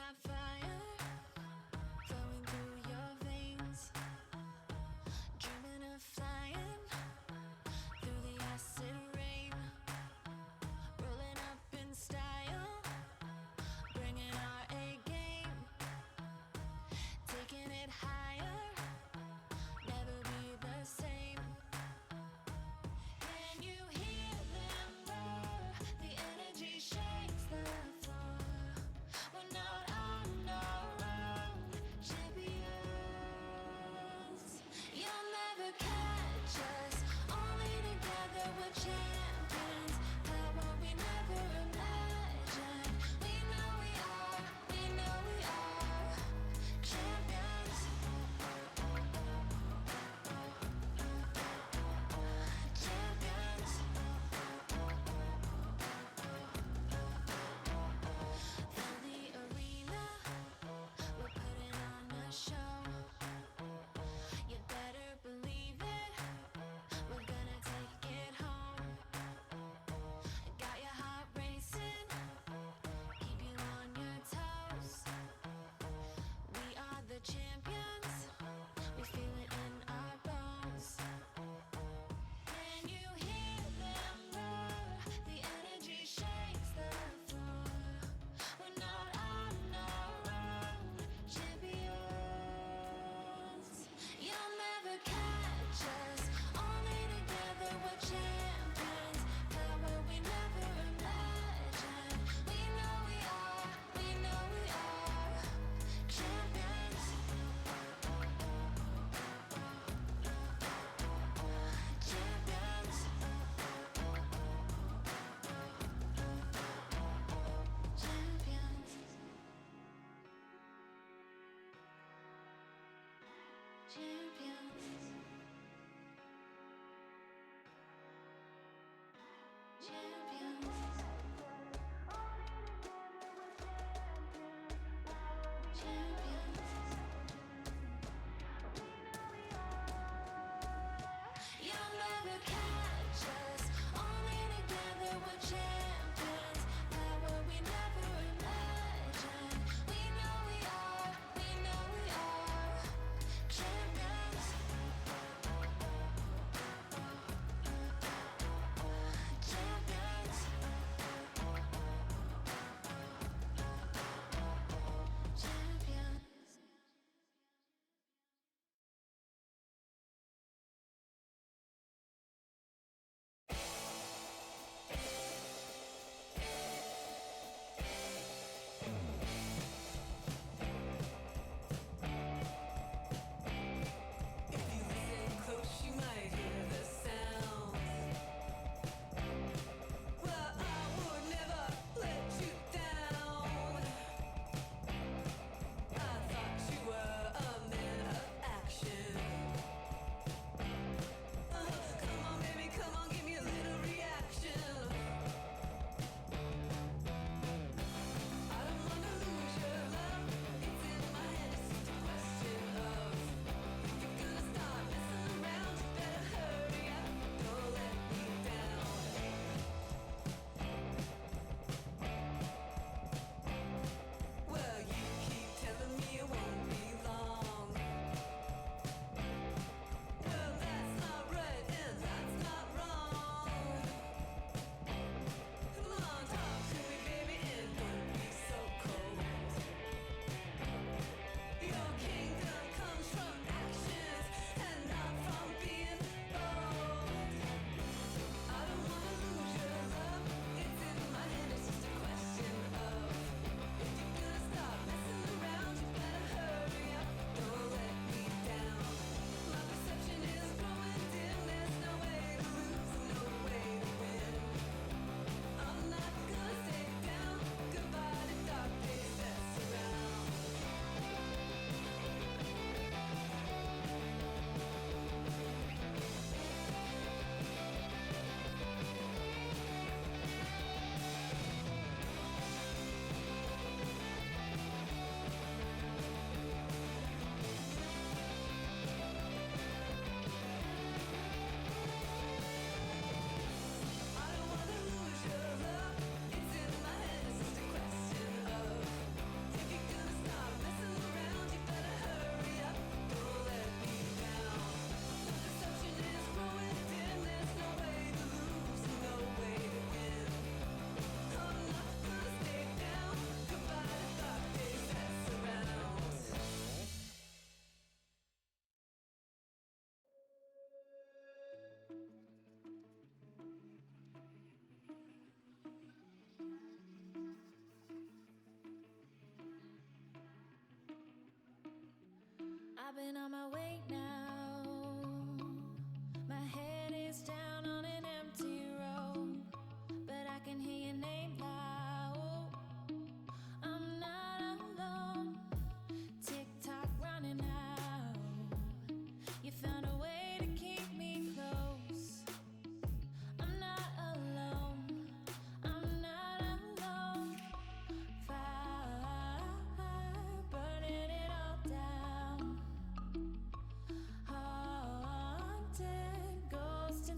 got fire flowing through your veins, dreaming of flying through the acid rain, rolling up in style, bringing our A game, taking it higher, never be the same. Can you hear them roar? The energy shakes the floor. We're not on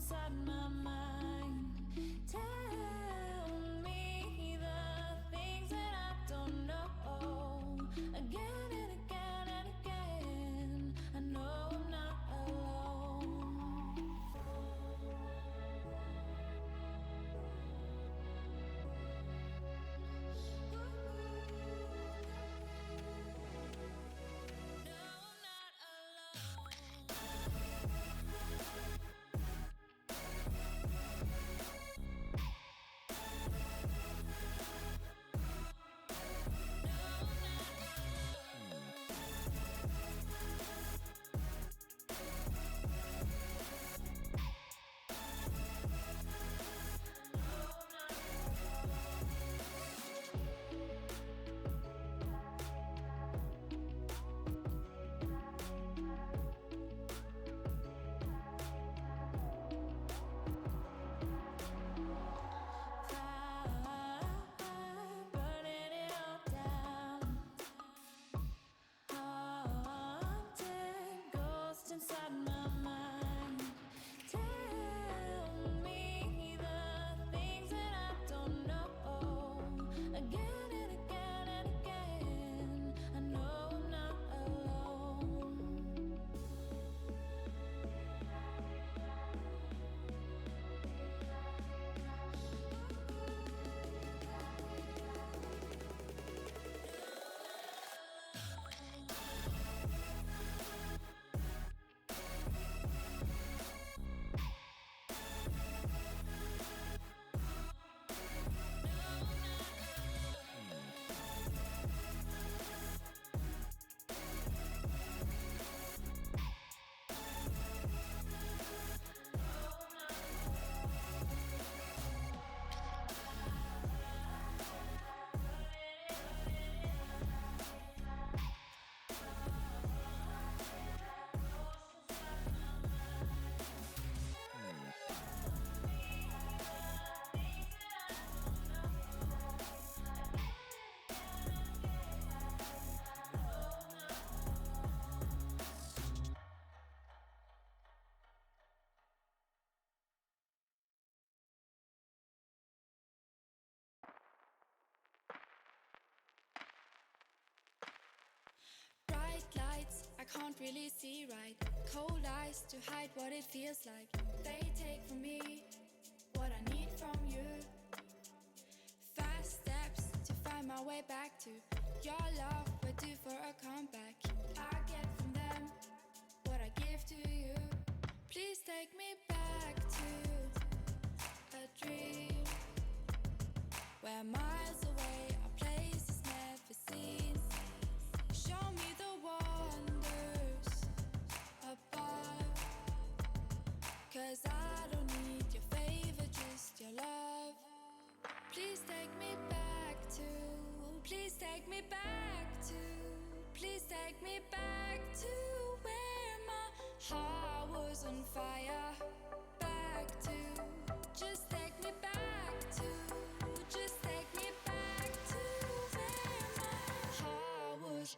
inside my mind. Tell me the things that I don't know. Again and again and again, I know I'm not alone. Burning it all down. Haunted ghost inside my mind. Tell me the things that I don't know. Again and again and again, I know I'm not alone. Bright lights, I can't really see right. Cold eyes to hide what it feels like. They take from me what I need from you. Fast steps to find my way back to your love. We're due for a comeback. I get from them what I give to you. Please take me back to a dream where miles away are places never seen. Show me the wonders above, 'cause I don't need your favor, just your love. Please take me back to, please take me back to, please take me back to where my heart was on fire. Back to, just take me back to, just take me back to where my heart was.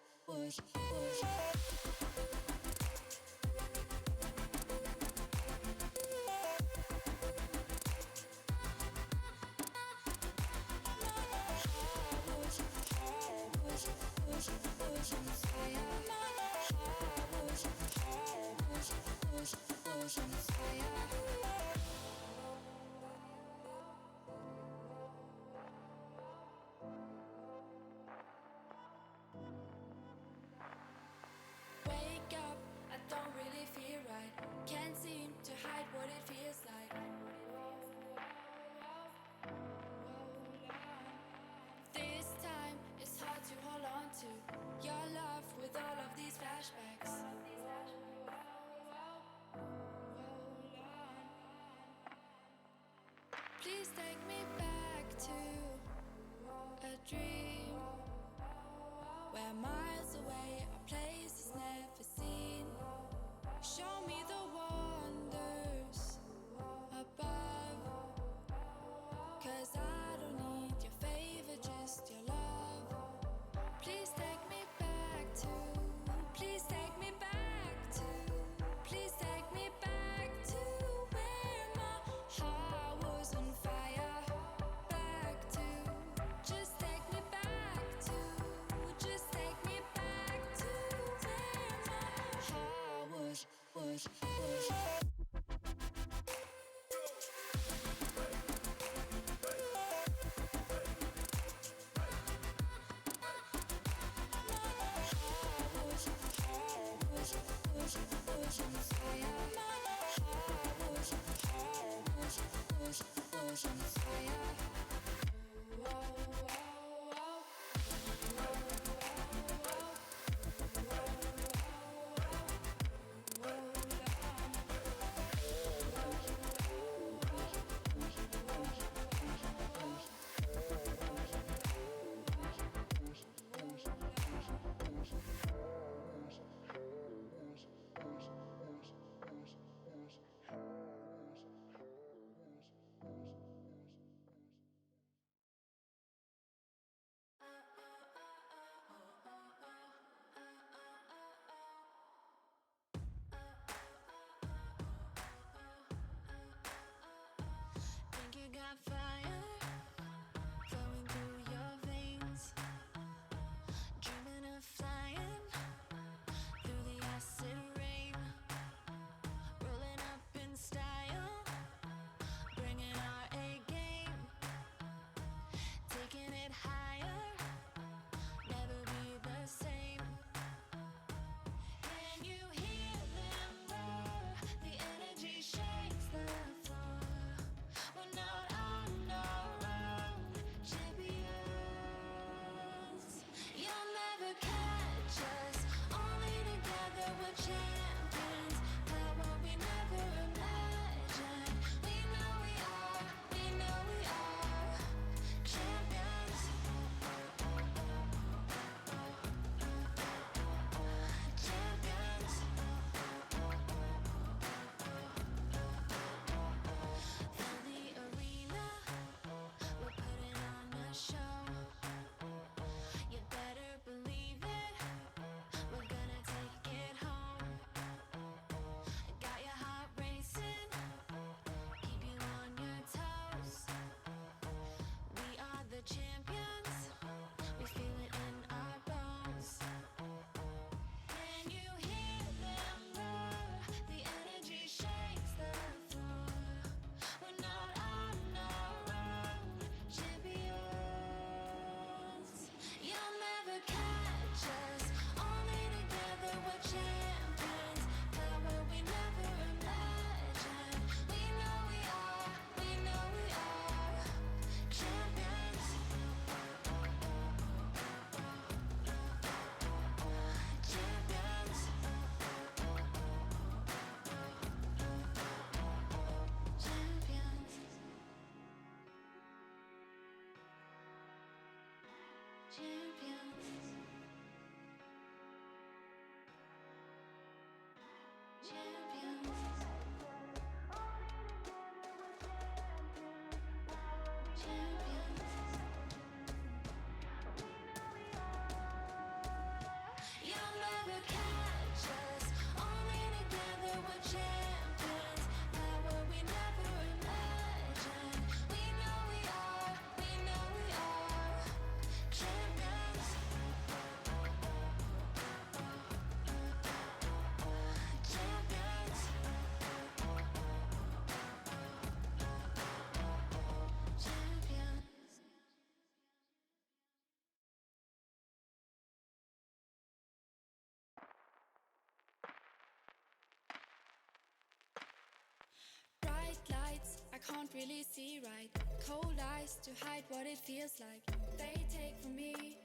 Bright lights, I can't really see right. Cold eyes to hide what it feels like. They take from me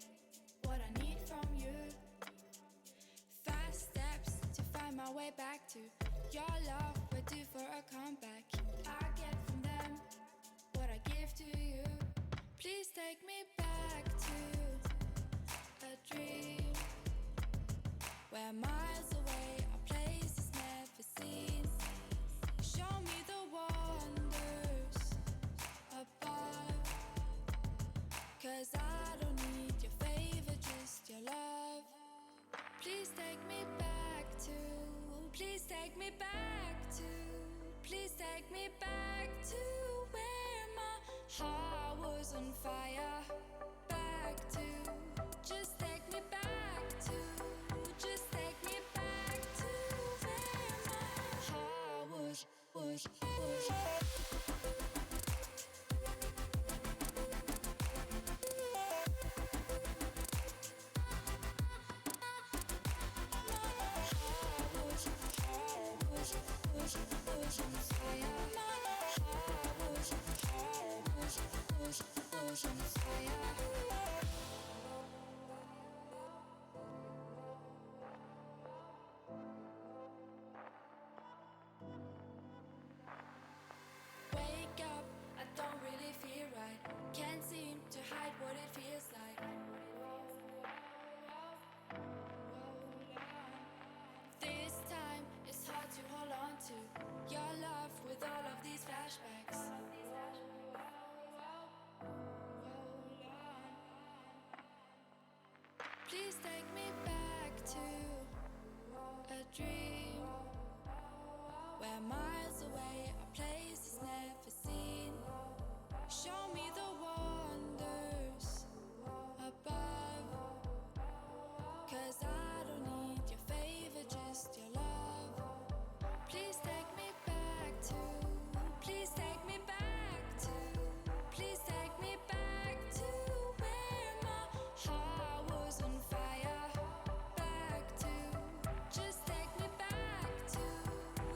what I need from you. Fast steps to find my way back to your love. We're due for a comeback. I get from them what I give to you. Please take me back to a dream where miles away our place is never seen. Show me the wonders above, 'cause I don't need your favor, just your love. Please take me back to, please take me back to, please take me back to where my heart was on fire. Back to, just take me back to, just take me back to where my heart was. Wake up, I don't really feel right. Can't seem to hide what it feels like. This time it's hard to hold on to your love with all of these flashbacks. Please take me back to a dream where miles away our place is never seen. Show me the wonders above, 'cause I don't need your favor, just your love. Please take me back to, please take me back to, please take me back to where my heart was on fire. Back to, just take me back to,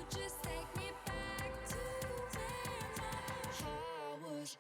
just take me back to where my heart was.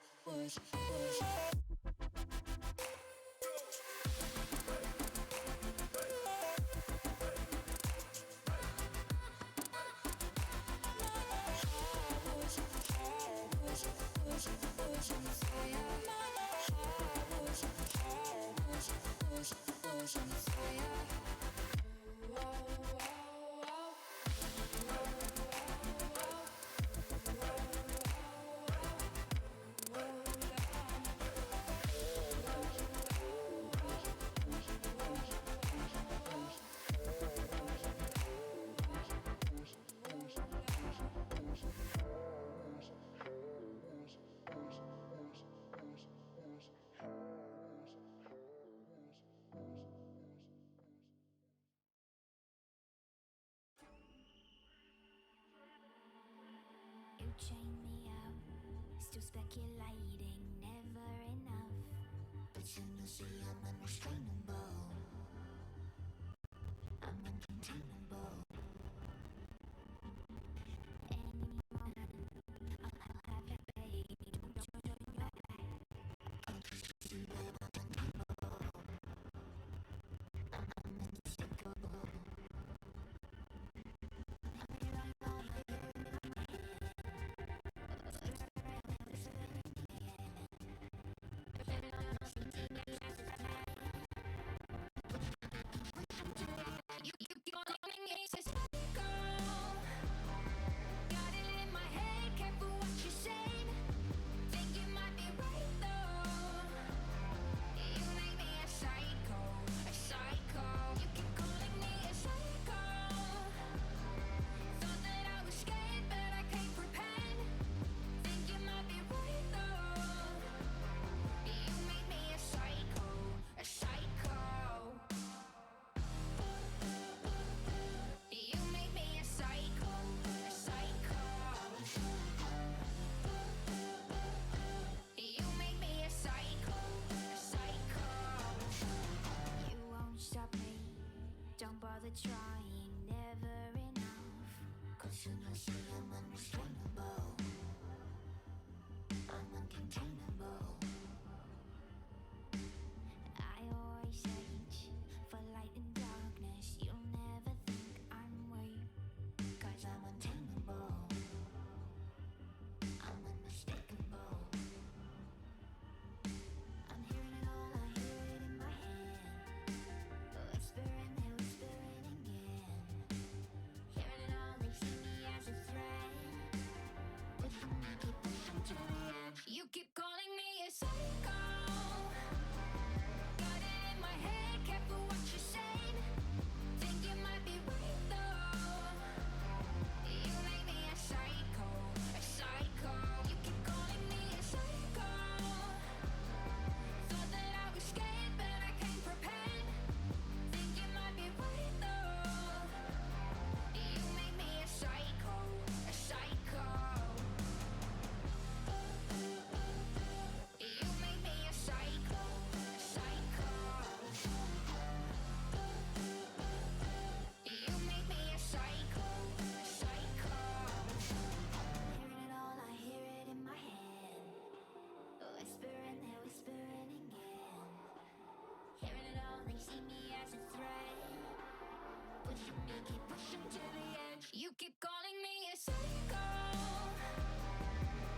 You chain me out, still speculating, never enough. But soon you'll see I'm unrestrainable, I'm uncontainable. Any moment, I'll have your baby, don't turn your back. I'm unmistakable. trying, never enough. Cause you know, see, I'm unrestrainable. I'm uncontainable. I always search for light in darkness. You'll never think I'm weak. Cause I'm untamable. I'm unmistakable. I'm hearing it all, I hear it in my head. Whispering, they're whispering again. Hearing it all, they see me as a threat. Pushing me, keep pushing to the edge. You keep calling me a psycho. Got it in my head, careful what you say. Think you might be right though. You make me a psycho, a psycho. You keep calling me a psycho. Thought that I was scared, but I came prepared. Think you might be right though. You make me a psycho, a psycho. You make me a psycho, a psycho. You make me a psycho, a psycho. Hearing it all, I hear it in my head. Whispering, they're whispering again. Hearing it all, they see me as a threat. Pushing me, keep pushing to the edge. You keep calling me a psycho.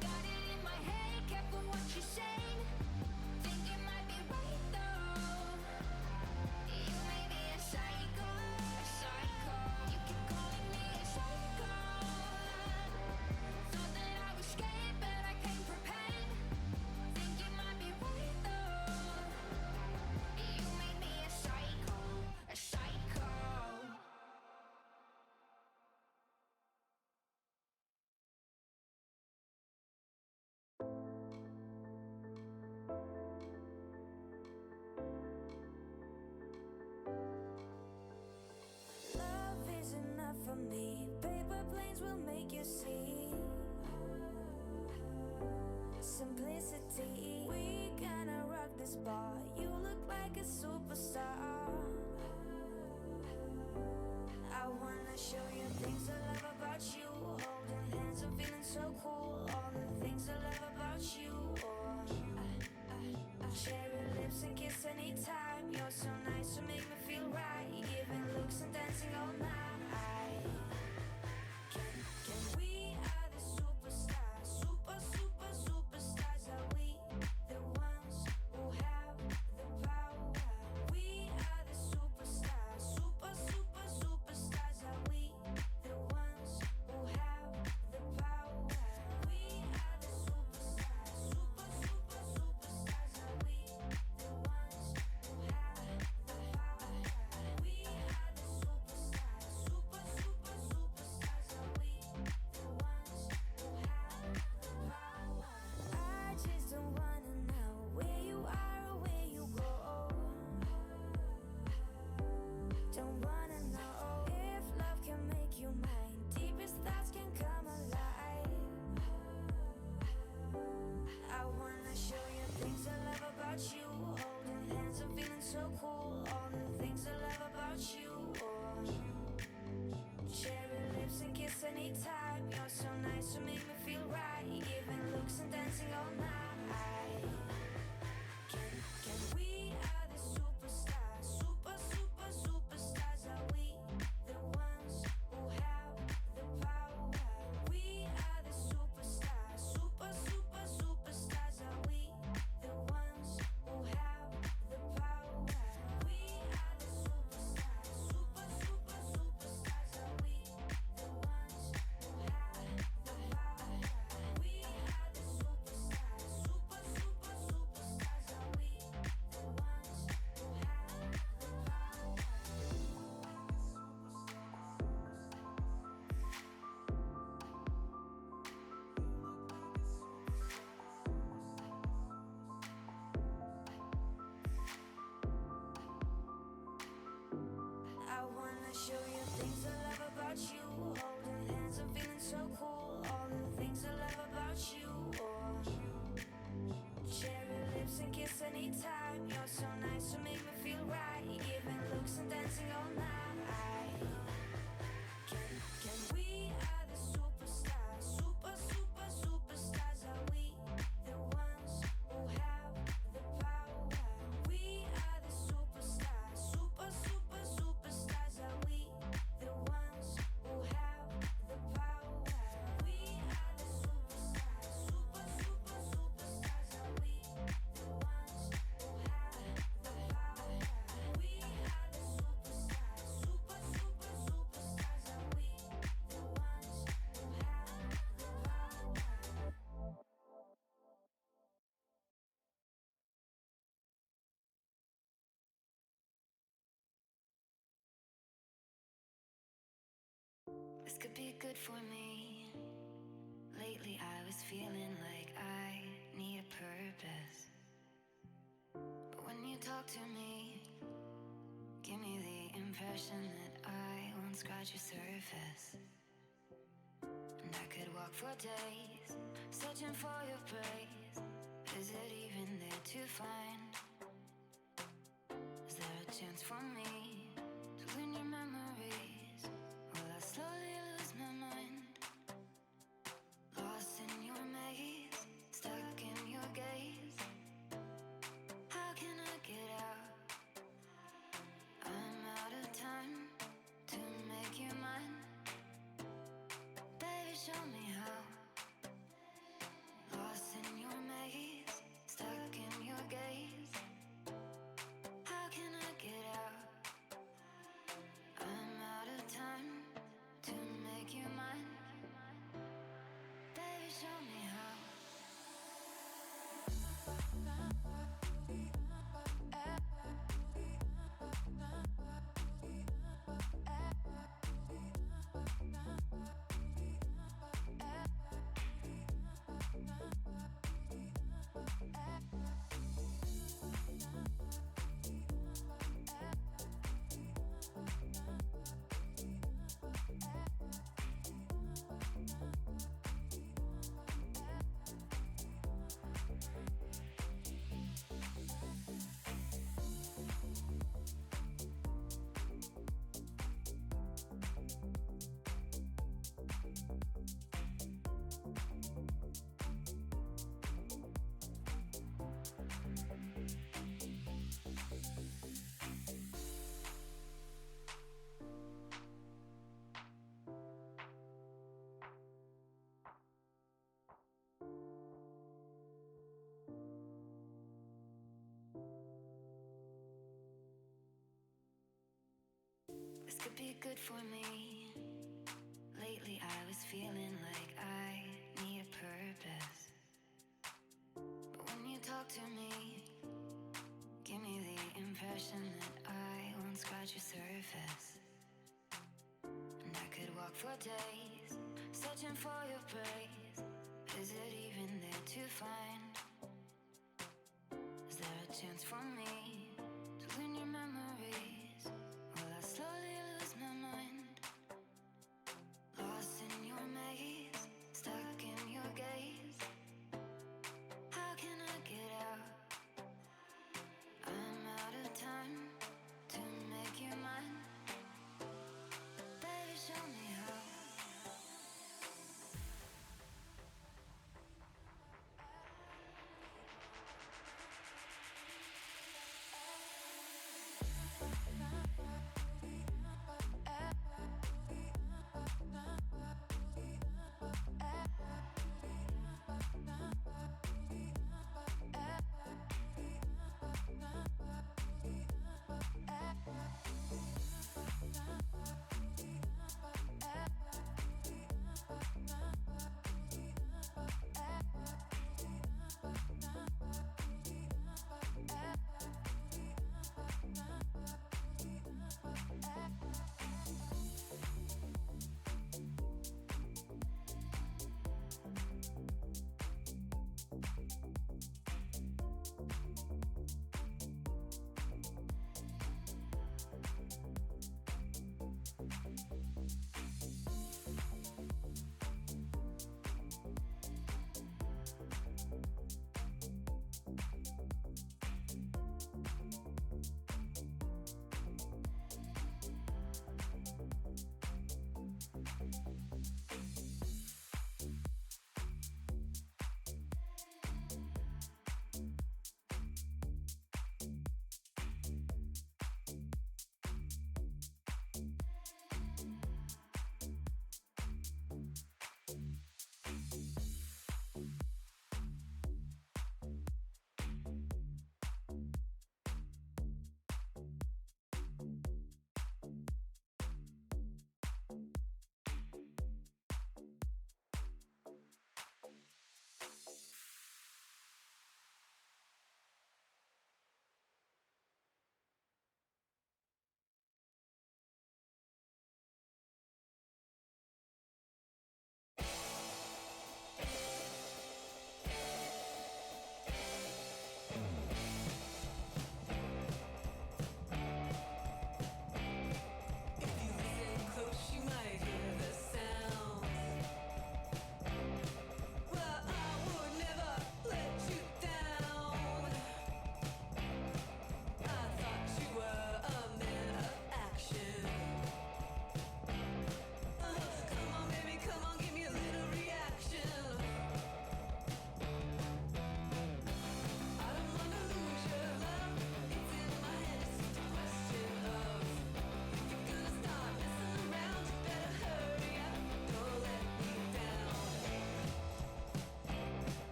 Got it in my head, careful what you say. Think you might be right though. You made me a psycho, a psycho. You keep calling me a psycho. Thought that I was scared, but I came prepared. Think you might be right though. You made me a psycho, a psycho. Love is enough for me. Paper planes will make you see simplicity. We gonna rock this bar. You look like a superstar. I wanna show you things I love about you. Holding hands and feeling so cool. All the things I love about you. Cherry lips and kiss anytime. You're so nice to make me feel right. Giving looks and dancing all night. Can we are the superstars, superstars? Are we the ones who have the power? We are the superstars, superstars. Are we the ones who have the power? We are the superstars, superstars. Are we the ones who have the power? We are the superstars, superstars. Are we the ones who have the power? I just don't wanna know where you are or where you go. Don't wanna know if love can make you mine. Deepest thoughts can come alive. I wanna show you things I love about you. Holding hands and feeling so cool. All the things I love about you. Cherry lips and kiss anytime. You're so nice to make me feel right. Giving looks and dancing all night. Can we are the superstars, superstars? Are we the ones who have the power? We are the superstars, superstars. Are we the ones who have the power? We are the superstars, superstars. Are we the ones who have the power? We are the superstars, superstars. Are we the ones who have the power? I wanna show you things I love about you. Holding hands and feeling so cool. All the things I love about you. Cherry lips and kiss anytime. You're so nice to make me feel right. Giving looks and dancing all night. This could be good for me. Lately I was feeling like I need a purpose. But when you talk to me, give me the impression that I won't scratch your surface. And I could walk for days, searching for your praise. Is it even there to find? Is there a chance for me to win your memories? Will I slowly lose my mind? Lost in your maze, stuck in your gaze. How can I get out? I'm out of time to make you mine. Baby, show me how. Lost in your maze, stuck in your gaze. How can I get out? I'm out of time to make you mine. Baby, show me how. This could be good for me. Lately I was feeling like I need a purpose. But when you talk to me, give me the impression that I won't scratch your surface. And I could walk for days, searching for your praise. Is it even there to find? Is there a chance for me to win your memories? Will I slowly lose my mind? Lost in your maze, stuck in your gaze. How can I get out? I'm out of time to make you mine. Baby, show me how.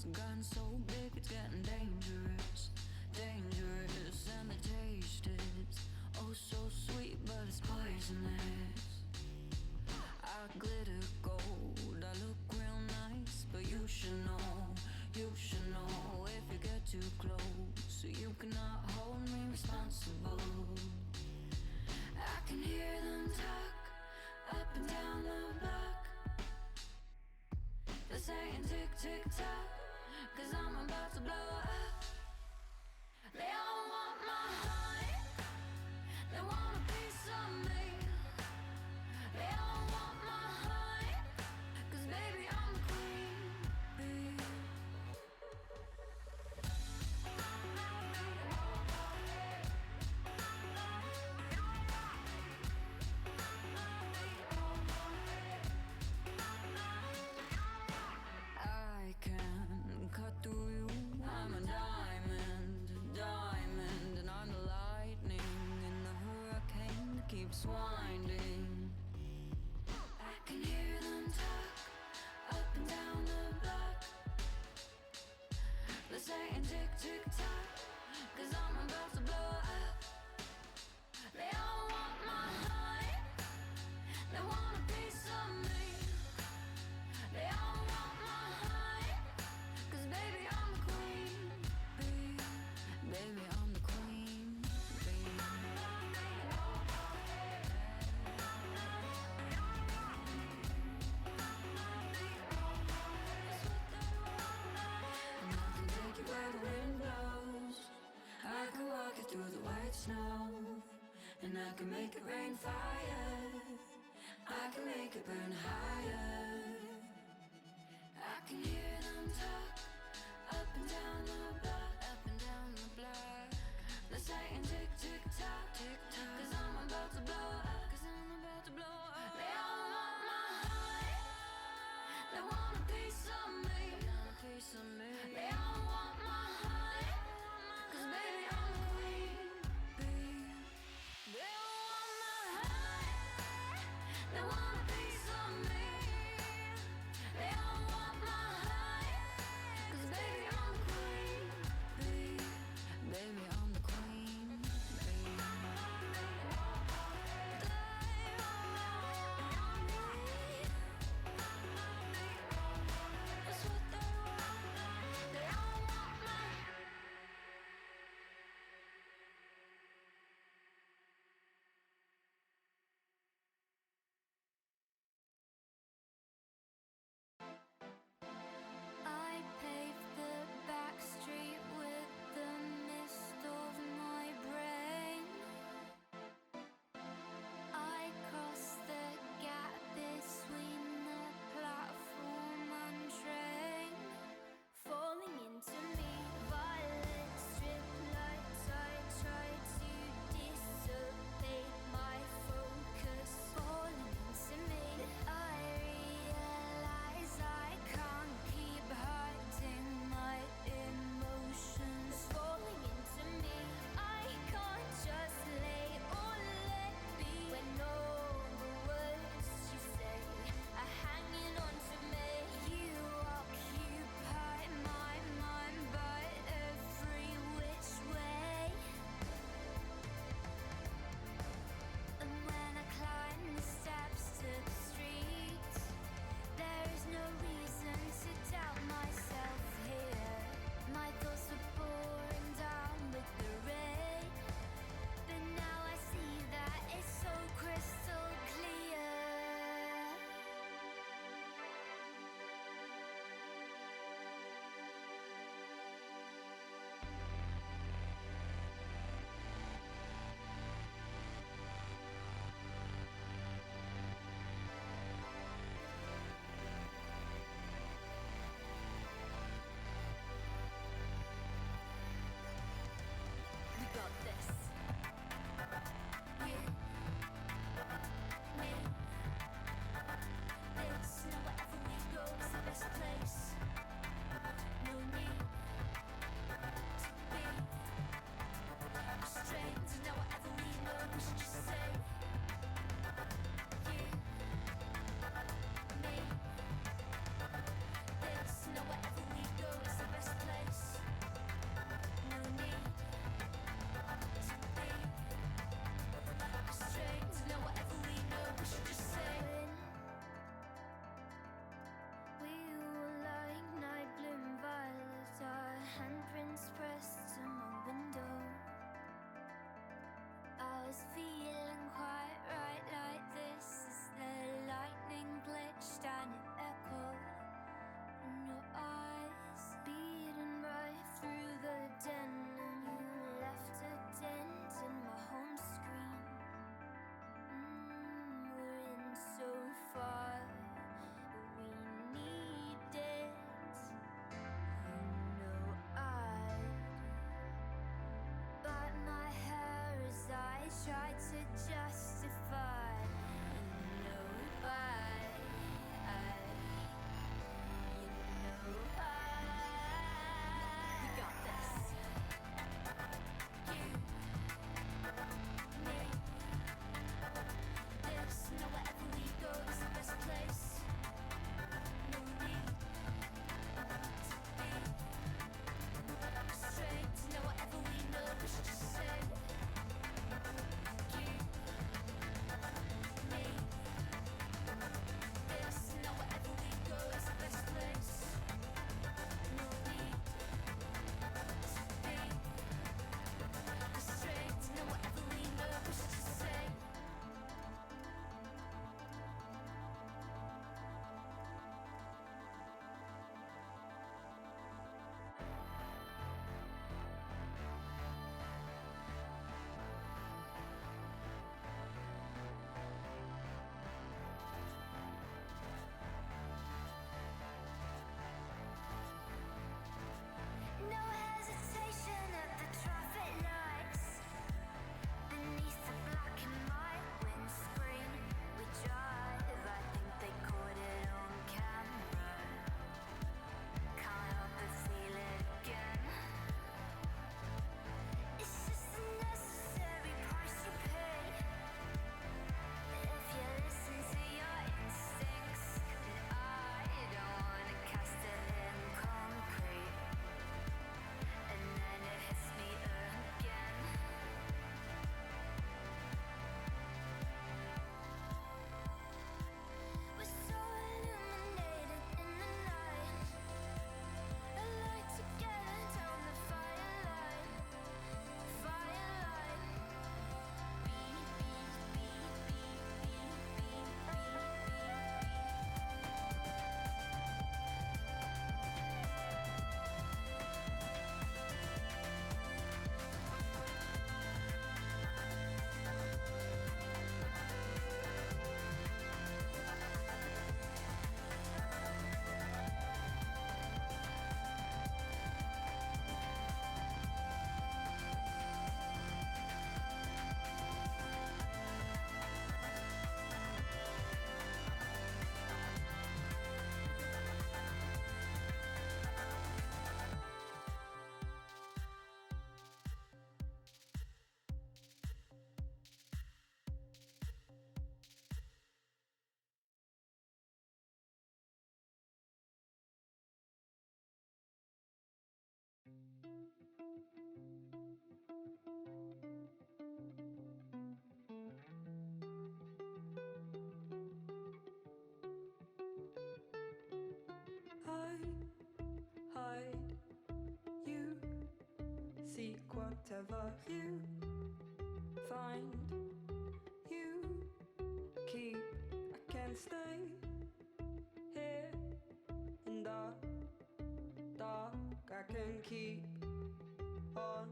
has gotten so big, it's getting dangerous, dangerous. And the taste is oh so sweet, but it's poisonous. I glitter gold, I look real nice, but you should know, if you get too close, you cannot hold me responsible. I can hear them talk up and down the block. They're saying tick, tick, tock, 'cause I'm about to blow up. They all want my heart, they want a piece of me. They all want my heart, 'cause baby I'm the queen bee. I can cut through you, I'm a diamond, diamond. And I'm the lightning in the hurricane that keeps winding. I can hear them talk up and down the block. They're saying tick, tick, tock, 'cause I'm about to blow up. They all want my heart, they want a piece of me. They all want my heart, 'cause baby I'm the queen bee. Baby I'm the queen bee. And I can take you where the wind blows. I can walk you through the white snow. And I can make it rain fire. I can make it burn higher. I can hear them talk up and down the block, up and down the block. They're saying tick, tick, tock, tick, tock, 'cause I'm about to blow up, 'cause I'm about to blow up. They all want my heart, they want a piece of me, they want a piece of me. They all want my heart, 'cause baby I'm the queen bee. They all want my heart, they want a piece of me. whatever you find. You keep, I can stay here in the dark. I can keep on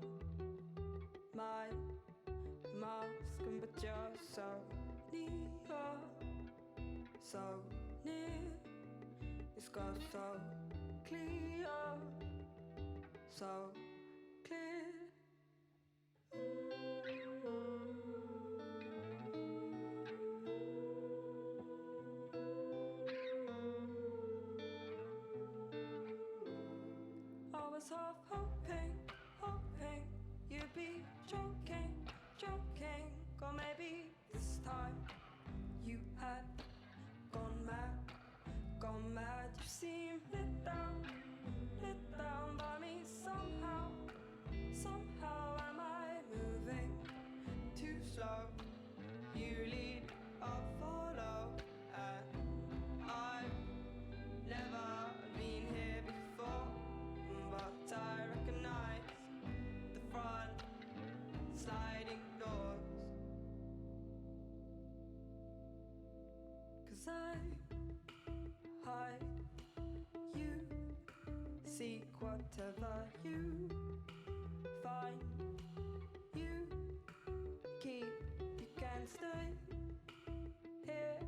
my mask, but you're so near, so near. It's got so clear, so clear. I was half hoping, hoping you'd be joking, joking. Or maybe this time you had gone mad, gone mad. You seem lit down by me somehow. Somehow am I moving too slow? You lead, I'll follow, and I've never been here before, but I recognize the front sliding doors. 'Cause I hide, you seek whatever you find. You keep, you can stay here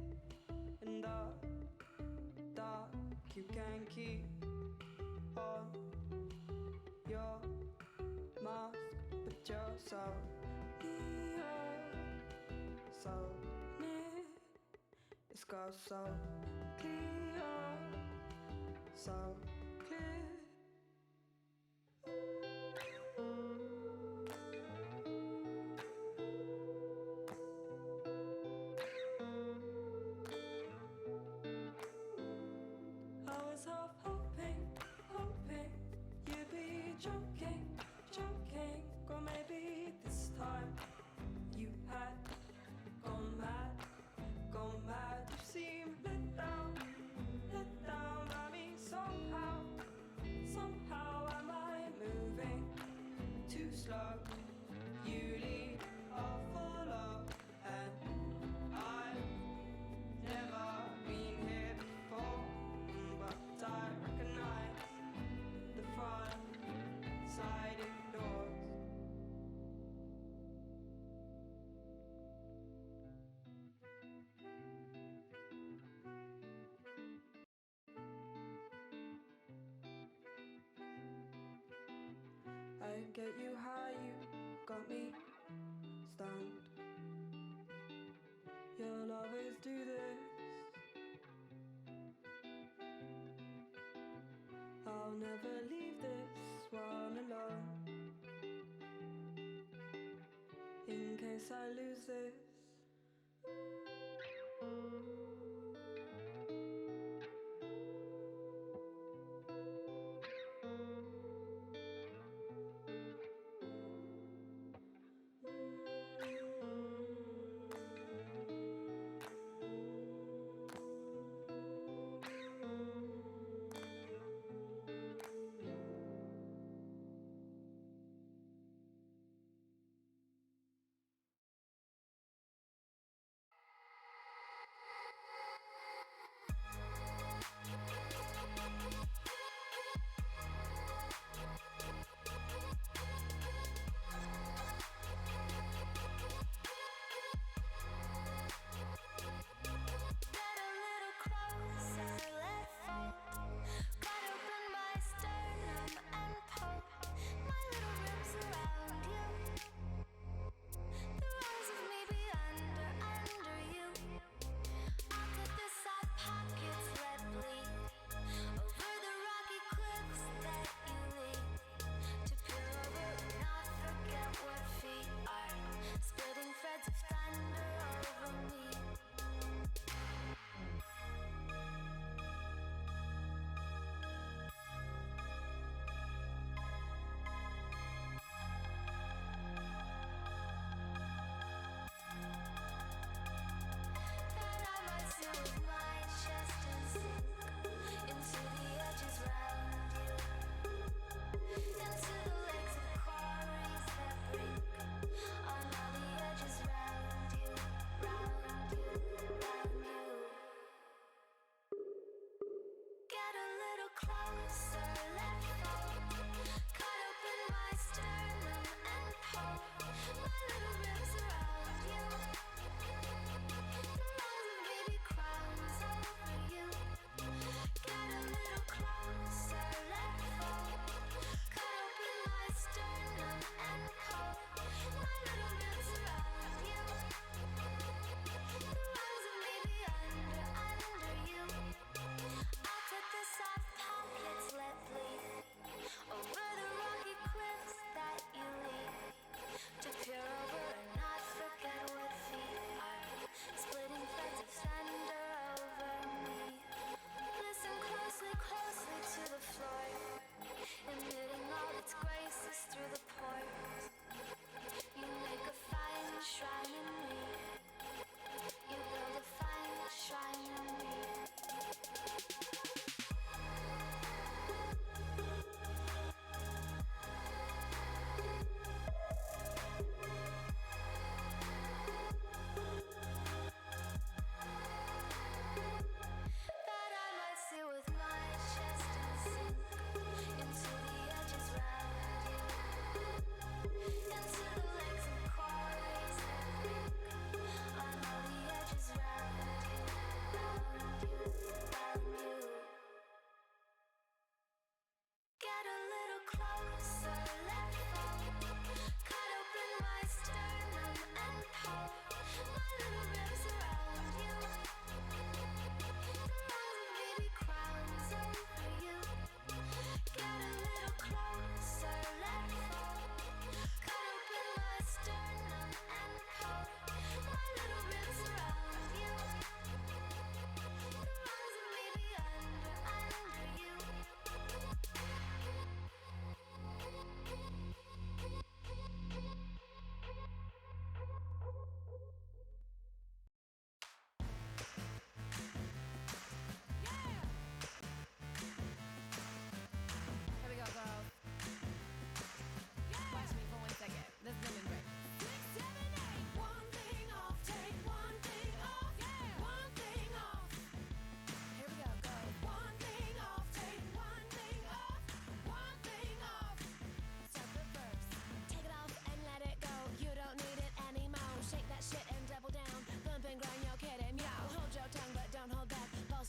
in the dark. You can keep on your mask, but you're so near, so near. It's got so clear, so clear. I was half hoping, hoping you'd be joking, joking. Or maybe this time you had gone mad, gone mad. You seem let down by me somehow. Somehow am I moving too slow? You lead, I'll follow, and I've never been here before, but I recognize the front sliding doors. I get you high, you got me stoned. You'll always do this. I'll never leave this one alone, in case I lose this.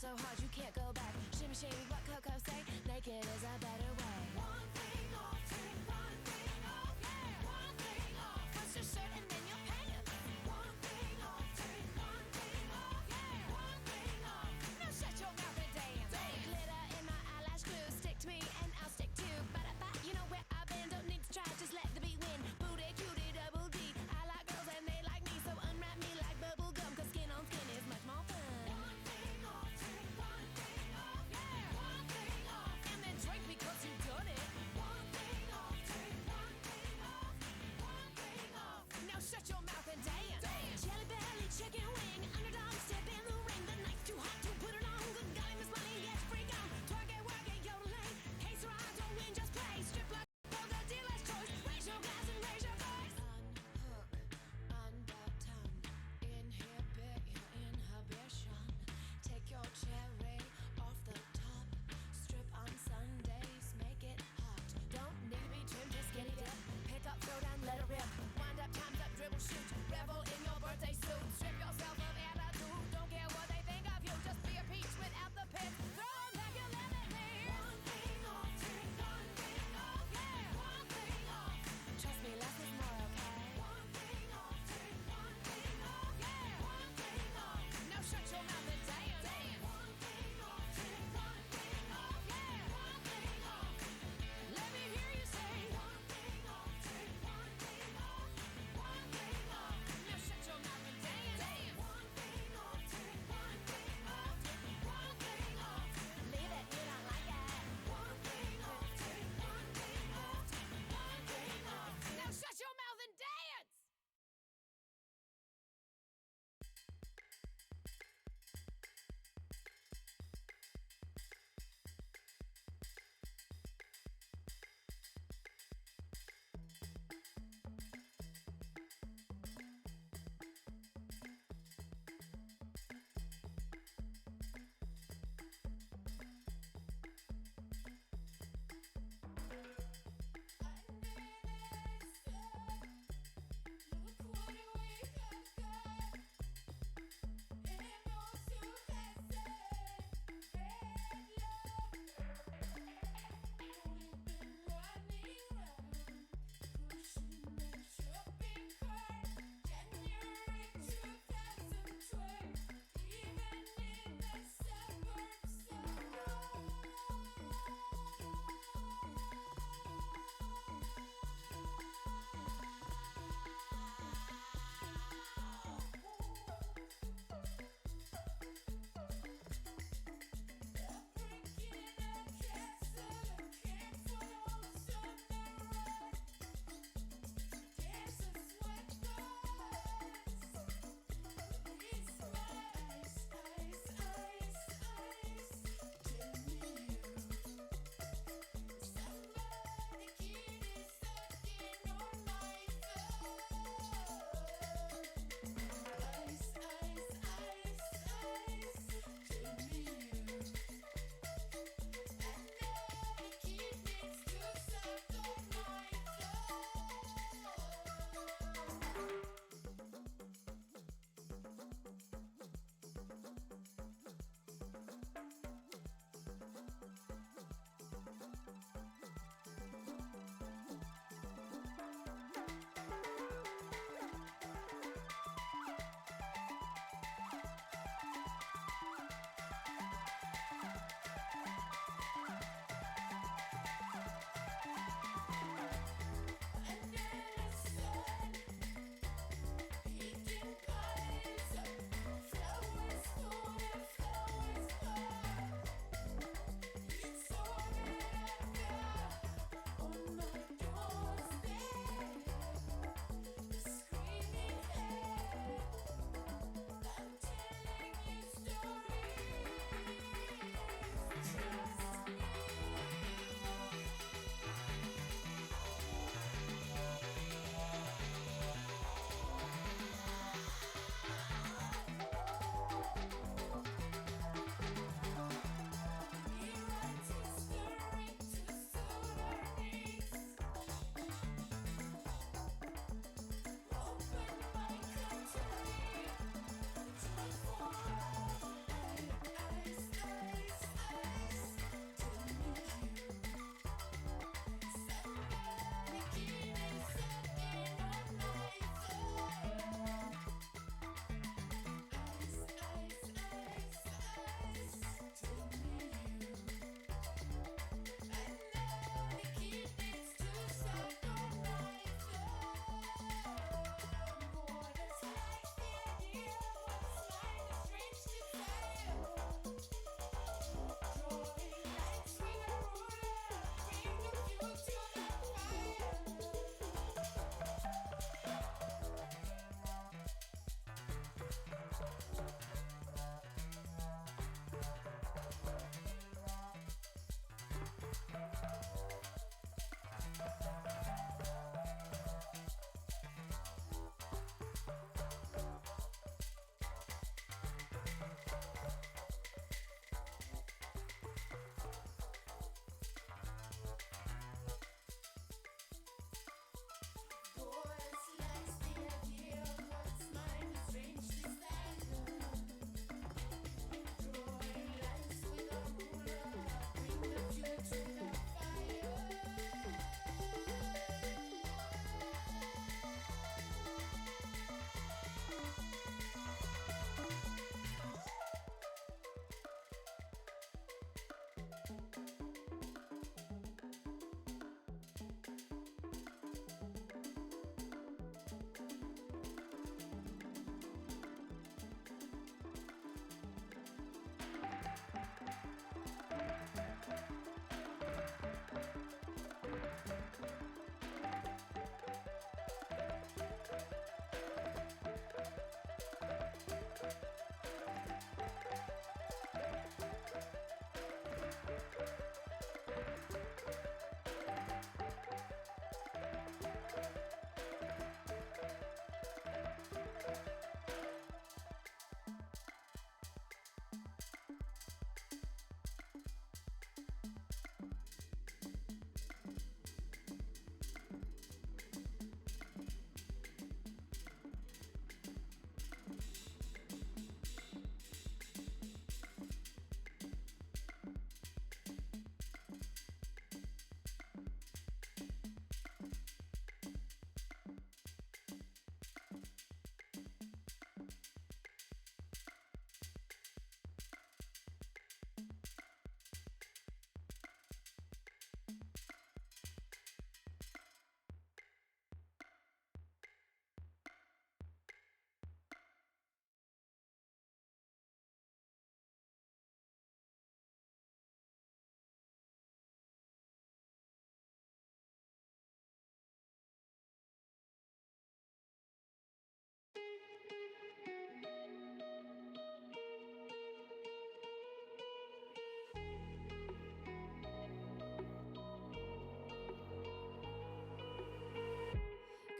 so hard you can't go back. Shimmy, shimmy, what Coco say? Naked is a better way. One thing off, take one thing off, yeah. One thing off, first your shirt and then your pants. One thing off, take one thing off, yeah. One thing off, now shut your mouth and dance. Glitter in my eyelash glue, stick to me and I'll stick to. Ba-da-ba, you know where I've been, don't need to try, just let the beat win. Booty, cutie, double D. I like girls and they like me, so unwrap me like bubble gum, cause skin on skin is much more fun. One thing off, take one thing off, yeah. One thing off, and then drink me.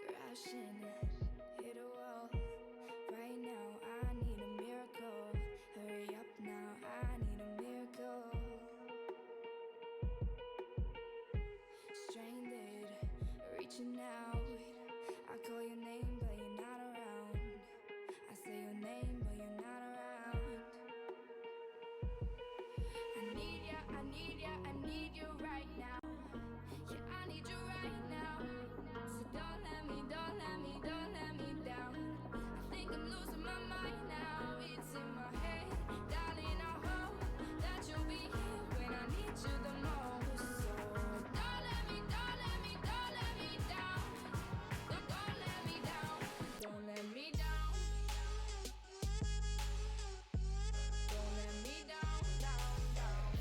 Crashing, hit a wall. Right now, I need a miracle. Hurry up now, I need a miracle. Stranded, reaching out. I call your name, but you're not around. I say your name, but you're not around. I need ya, I need ya, I need you right now. Yeah, I need you right now. So don't let me, don't let me, don't let me down. I think I'm losing my mind now. It's in my head, darling. I hope that you'll be here when I need you the most. So don't let me, don't let me, don't let me down. Don't let me down. Don't let me down. Don't let me down, down, down.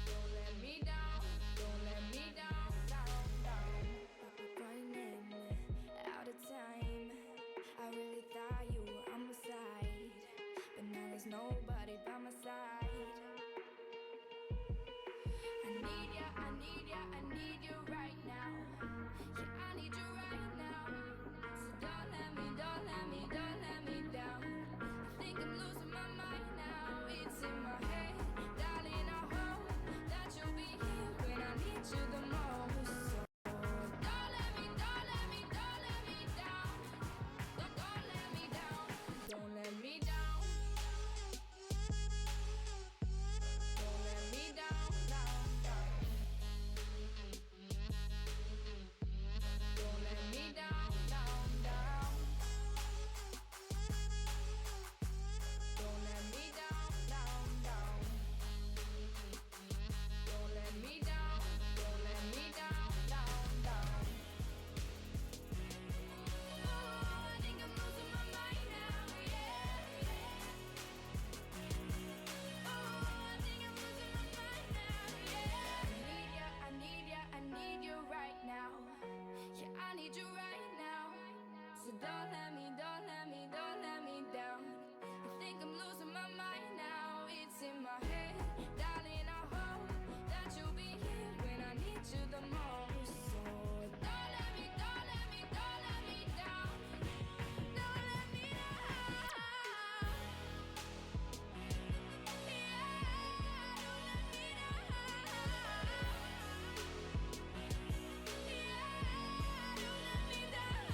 Don't let me down. Don't let me down, down, down. Running out of time. I really thought you were on my side, but now there's nobody by my side. I need ya, I need ya, I need you right now. Yeah, I need you right now. So don't let me, don't let me, don't let me down. I think I'm losing my mind now. It's in my head, darling. I hope that you'll be here when I need you the most. So don't let me, don't let me, don't let me down. Don't let me down. Don't let me down. Don't let me down, down, down. Don't let me down, down, down. Don't let me down, down, down. Don't let me down, don't let me down, down, down. Oh, I think I'm losing my mind now, yeah. Oh, I think I'm losing my mind now, yeah. I need ya, I need ya, I need you right now. Yeah, I need you right now. So don't let me, don't let me, don't let me down. I think I'm losing my mind now. It's in my head, darling. I hope that you'll be here when I need you the most. So don't let me, don't let me, don't let me down. Don't let me down. Yeah, don't let me down. Yeah, don't let me down.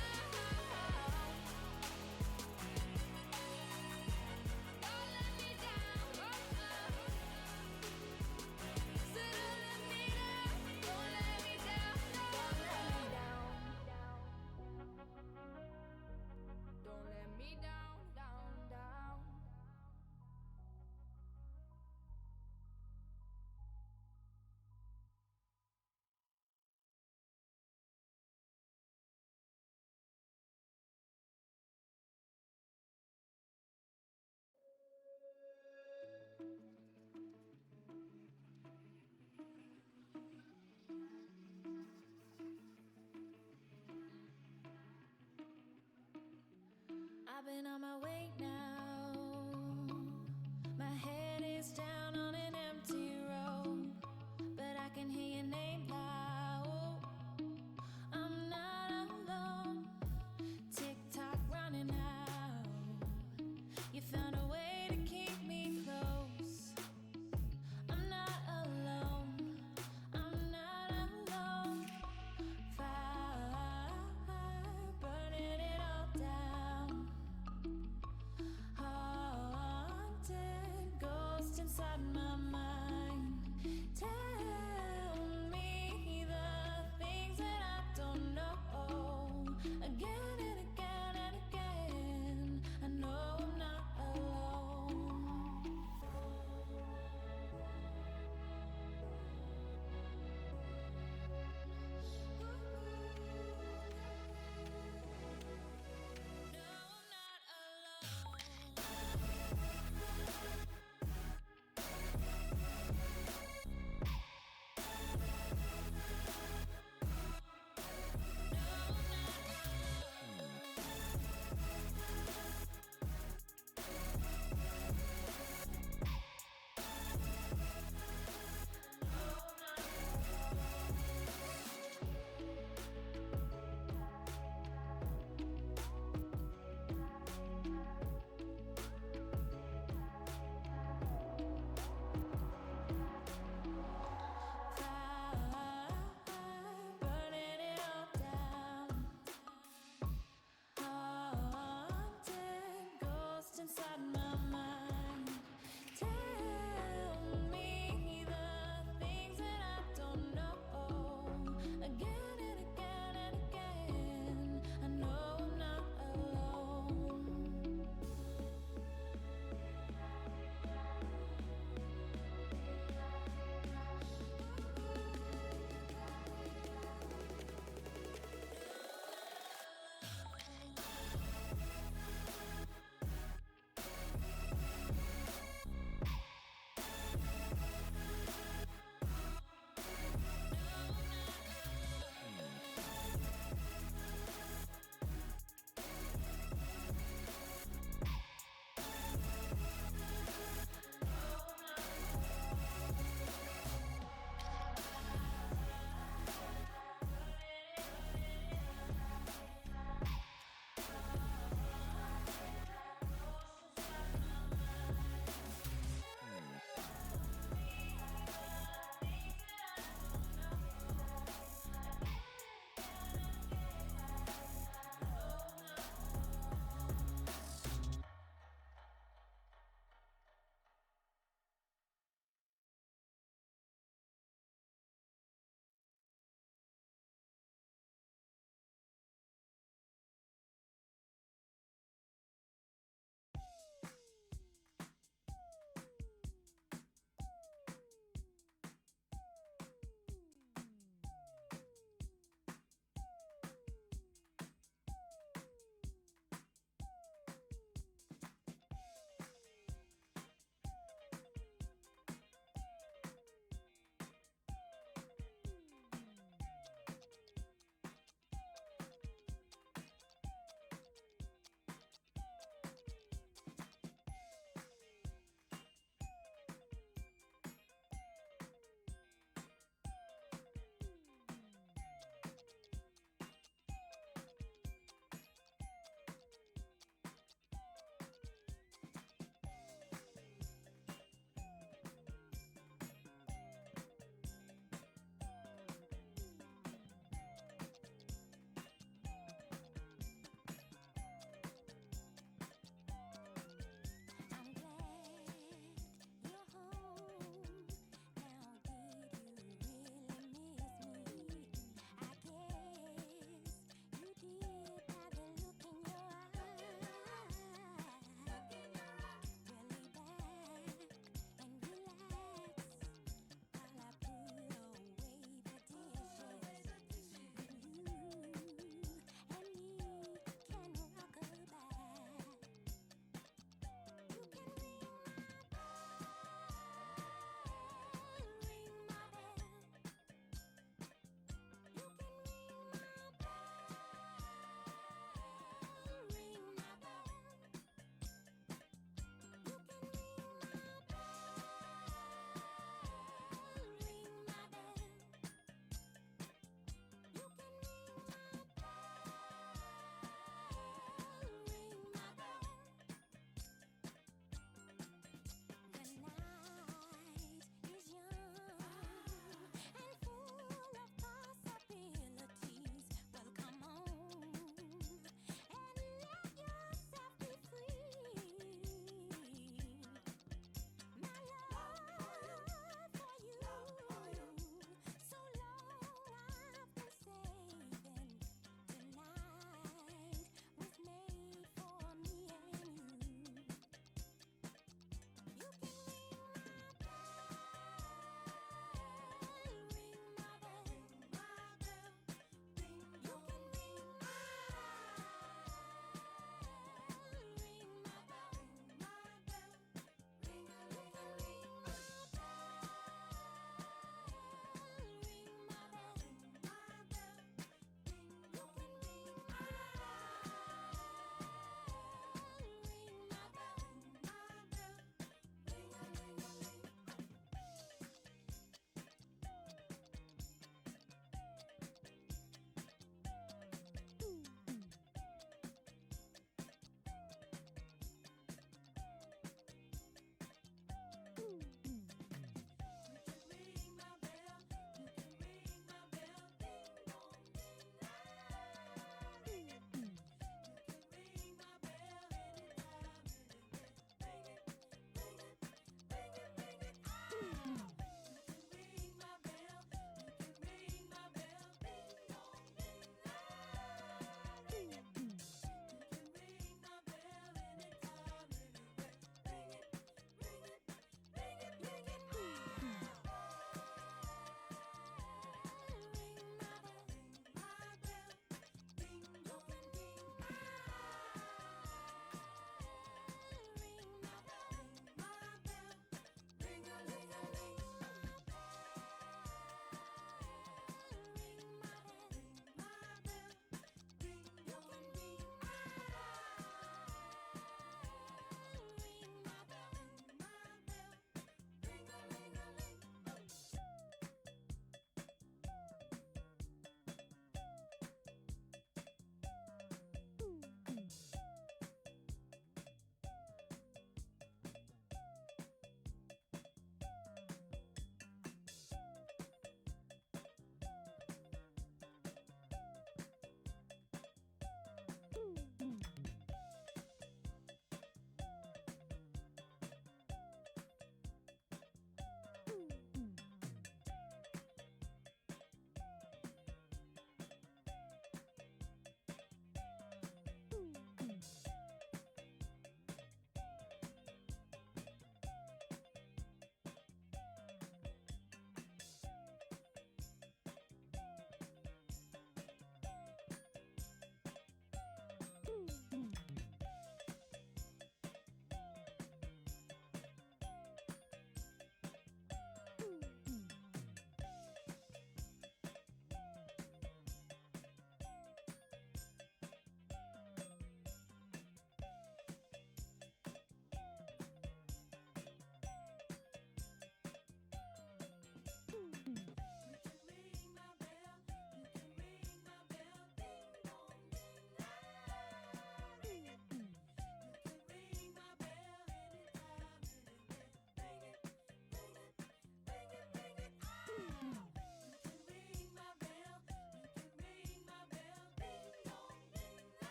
Don't let me down. So don't let me down. Don't let me down. Don't let me down. Don't let me down, down, down. I've been on my way now. My head is down on an empty road, but I can hear your name loud. I'm not alone. Tick tock running out. You found a way to keep me close. I'm not alone. I'm not alone. Fire burning it all down. Haunted ghost inside my mind. Tell me the things that I don't know. Again and again and again. I know I'm not alone. No, I'm not alone.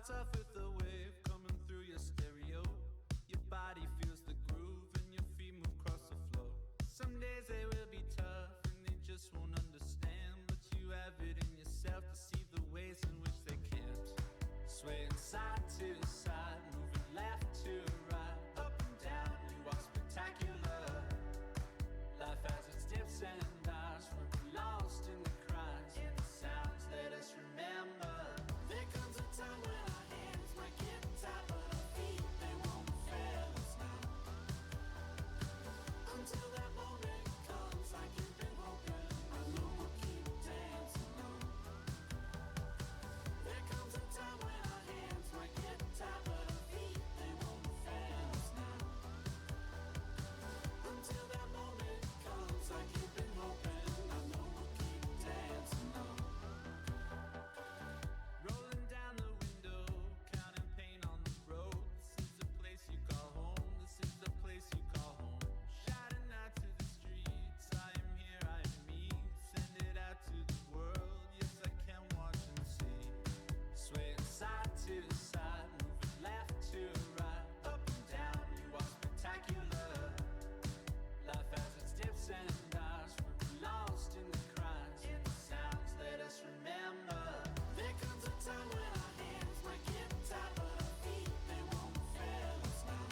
Starts off with a wave coming through your stereo. Your body feels the groove and your feet move across the floor. Some days they will be tough and they just won't understand, but you have it in yourself to see the ways in which they can't. Swaying side to side, moving left to right, up and down, you are spectacular. Life has its dips and dives, we're lost in the cries, in the sounds, let us remember. There comes a time when our hands might get tired, but our feet, they won't fail us now. Until that moment comes, like you've been hoping, I know we'll keep dancing on. There comes a time when our hands might get tired, but our feet, they won't fail us now. Until that moment comes, like you've been hoping, I know we'll keep dancing on. Rolling down the window, counting pain on the road. This is the place you call home, this is the place you call home. Shouting out to the streets, I am here, I am me. Send it out to the world, yes I can watch and see. Swaying side to side, moving left to right, up and down, you are spectacular. Life has its dips and dives, we're lost in the cries, in the sounds, let us remember. There comes a time when our hands might get tired, but our feet, they won't fail us now.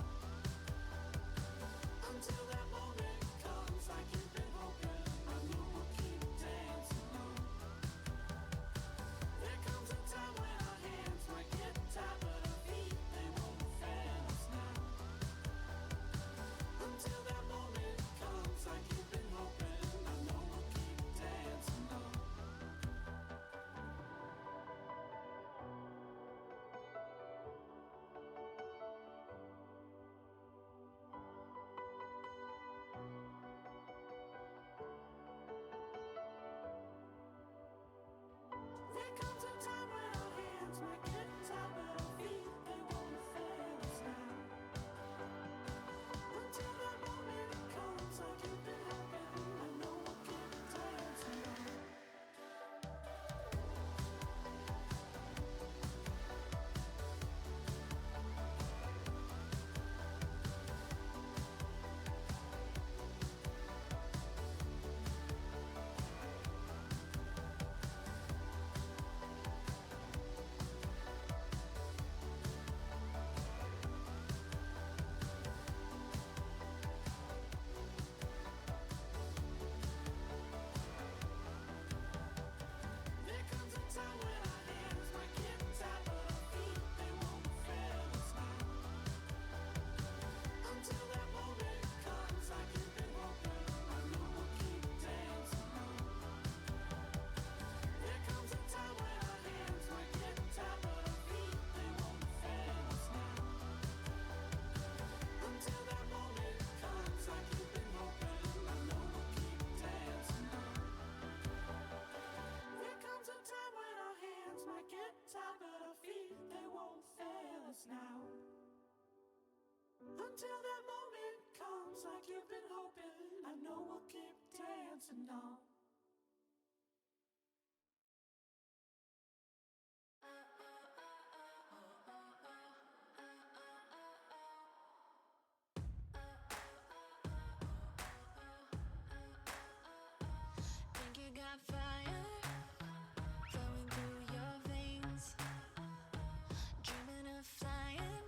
Until that moment comes, like you've been hoping, I know we'll keep dancing on. There comes a time when our hands might get tired, but our feet, they won't fail us now. Until that moment comes, like you've been hoping, I know we'll keep dancing on. There comes a time when our hands might get tired, but our feet, they won't fail us now. Until that moment comes, like you've been hoping, I know we'll keep dancing on. There comes a time when our hands might get tired, but our feet, they won't fail us now. Until that moment comes, like you've been hoping, I know we'll keep dancing on. There comes a time when our hands might get tired, but our feet, they won't fail us now. Until that moment comes, like you've been hoping, I know we'll keep dancing on. There comes a time when our hands might get tired, but our feet, they won't fail us now. Until that moment comes, like you've been hoping, I know we'll keep dancing on. Think you got fire flowing through your veins, dreaming of flying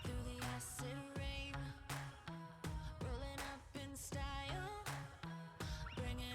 through the acid rain, rolling up in style, bringing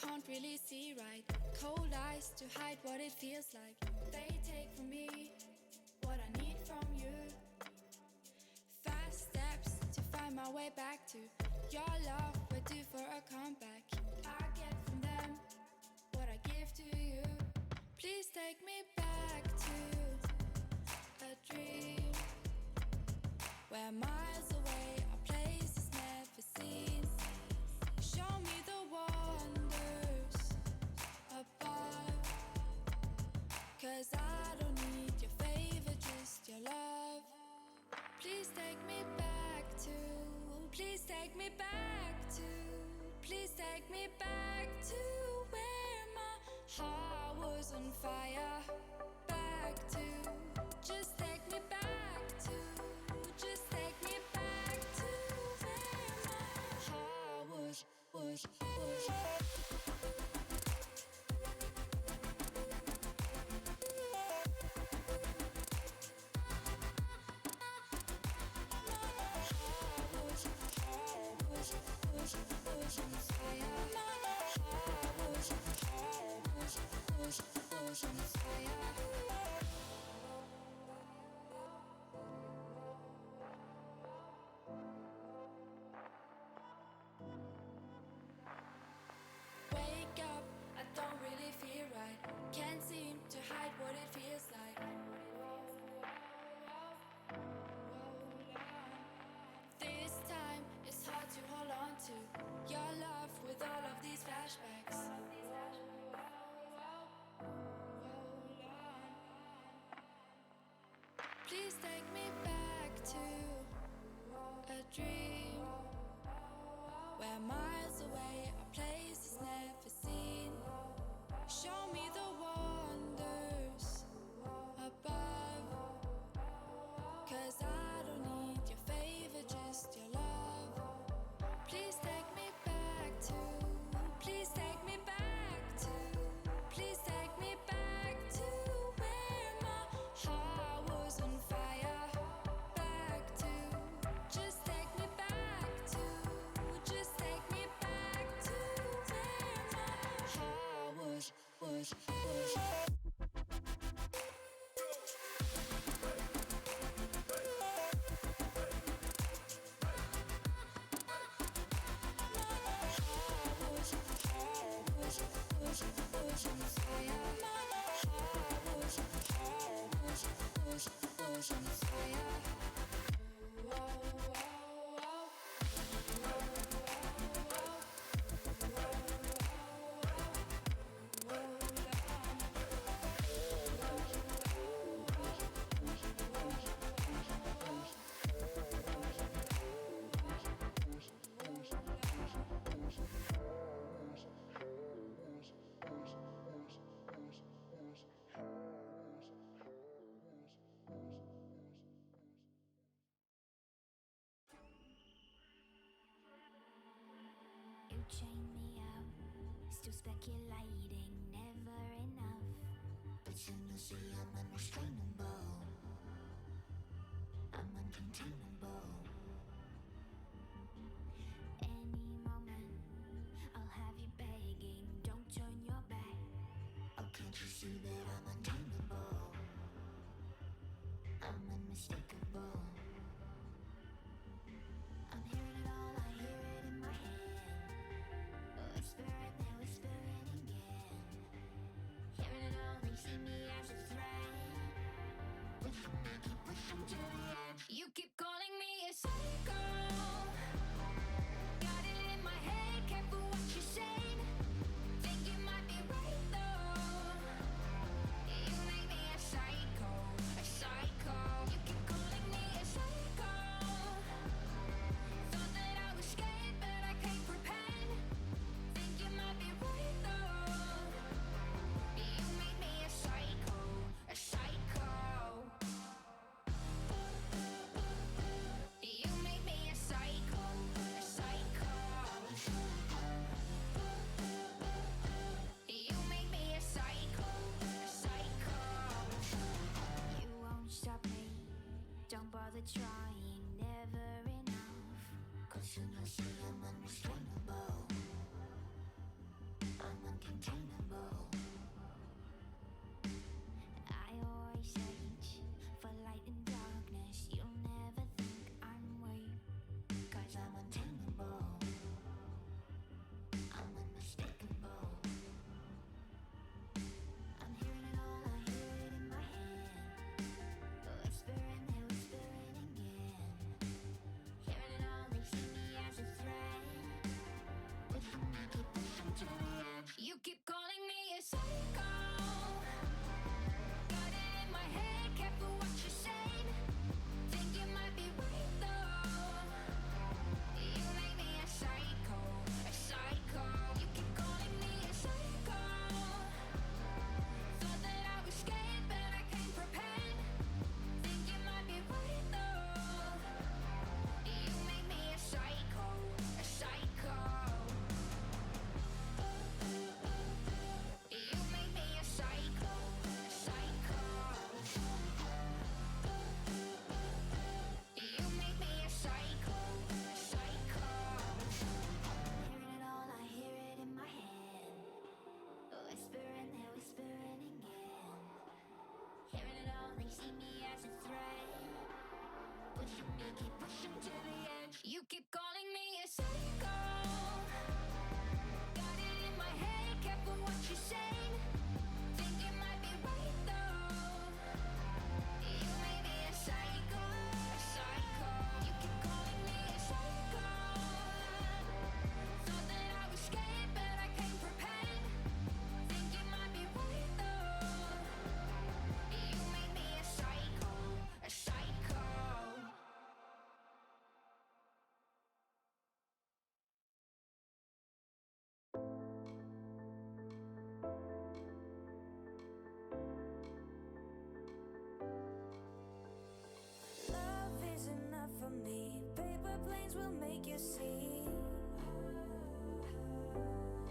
can't really see right. Cold eyes to hide what it feels like. They take from me what I need from you. Fast steps to find my way back to your love. We're due for a comeback. I get from them what I give to you. Please take me back to a dream where miles away are places never seen. Show me the wonders above, 'cause I don't need your favor, just your love. Please take me back to, please take me back to, please take me back to where my heart was on fire. Back to, just take me back to, just take me back to where my heart was. Wake up, I don't really feel right. Can't seem to hide what it feels like. This time it's hard to hold on to your love with all of these flashbacks. Please take me back to a dream where miles away are places never seen. Show me the wonders above, 'cause I don't need your favor, just your love. Please take me back to, please take me back to, please take me back to where my heart was on fire. Back to, just take me back to, just take me back to where my heart was. You chain me up, still speculating, never enough. But you know, see, I'm unrestrainable, I'm uncontainable. Any moment, I'll have you begging, don't turn your back. Oh, can't you see that I'm untamable? I'm unmistakable. I'm hearing it all, I hear it in my head. Whispering there, whispering again. Hearing it all, they see me as a threat. Pushing me, keep pushing to the edge. You keep calling me a psycho. Got it in my head, careful what you say. Think you might be right though. You make me a psycho, a psycho. You keep calling me a psycho. Thought that I was scared, but I can't pretend. Think you might be right though. You make me a psycho, a psycho. You make me a psycho, a psycho. You make me a psycho, a psycho. You won't stop me, don't bother trying, never enough. 'Cause you know, see, I'm unrestrainable, I'm uncontainable. I always search for light in darkness. You'll never think I'm weak, 'cause I'm untamable. I'm unmistakable. I'm hearing it all, I hear it in my head. Whispering, they're whispering again. Hearing it all, they see me as a threat. Pushing me, keep pushing to the edge. You keep calling me a psycho. Got it in my head, careful what you say. Think you might be right though. You make me a psycho, a psycho. You keep calling me a psycho. Thought that I was scared, but I came prepared. Think you might be right though. You make me a psycho, a psycho. You make me a psycho, a psycho. You make me a psycho, a psycho. Hearing it all, I hear it in my head. Whispering, they're whispering again. Hearing it all, they see me as a threat. Pushing me, keep pushing to the edge. You keep calling me a psycho. Got it in my head, careful what you say. Think you might be right though. You make me a psycho, a psycho. You keep calling me a psycho. Thought that I was scared, but I came prepared. Think you might be right though. You make me a psycho, a psycho. Love is enough for me. Paper planes will make you see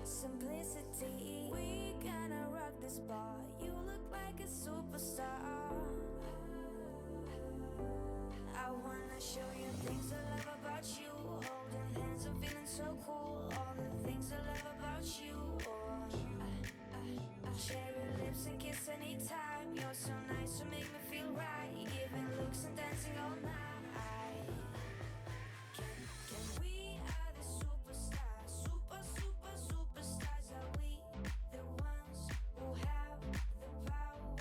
simplicity. We gonna rock this bar. You look like a superstar. I wanna show you things I love about you. Holding hands and feeling so cool. All the things I love about you. Share your lips and kiss anytime. You're so nice to make me feel right. Giving looks and dancing all night. Can we are the superstars? Superstars. Are we the ones who have the power?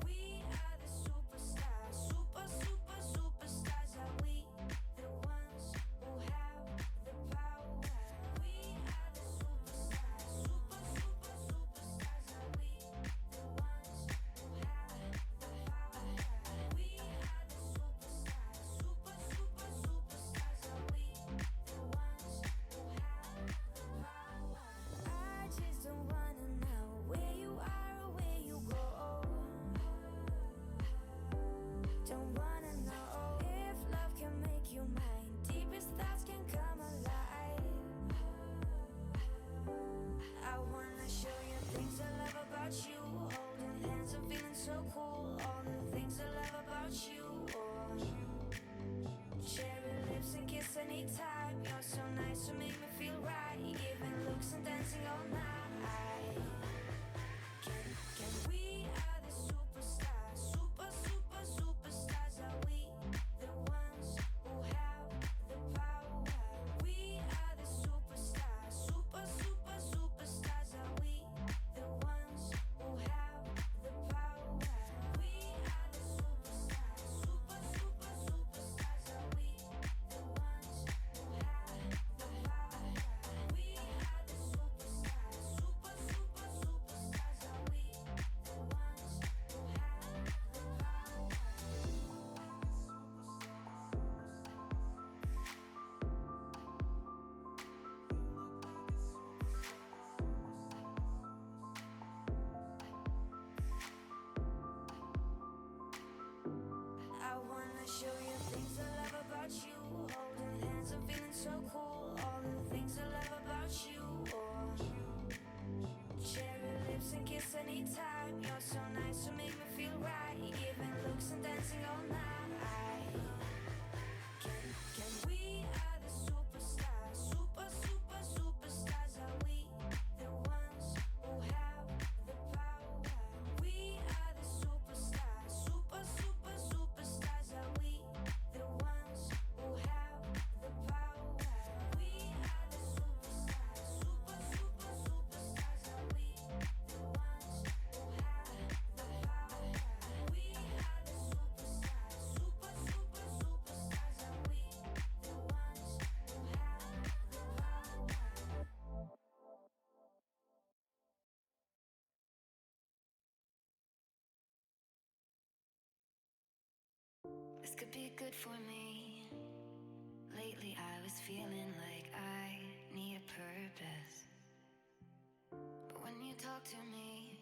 We could be good for me. Lately I was feeling like I need a purpose. But when you talk to me,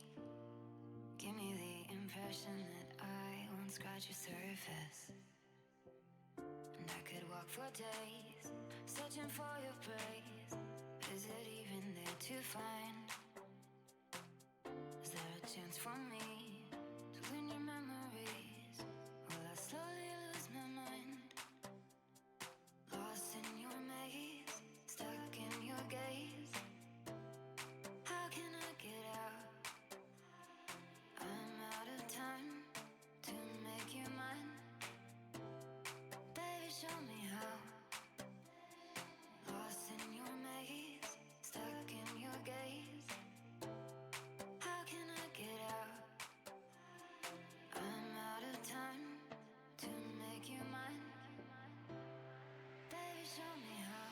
give me the impression that I won't scratch your surface. And I could walk for days, searching for your praise. Is it even there to find? Is there a chance for me to win your memories? Will I slowly lose my mind? Lost in your maze, stuck in your gaze. How can I get out? I'm out of time to make you mine. Baby, show me how. Lost in your maze, stuck in your gaze. How can I get out? I'm out of time to make you mine. Baby, show me how.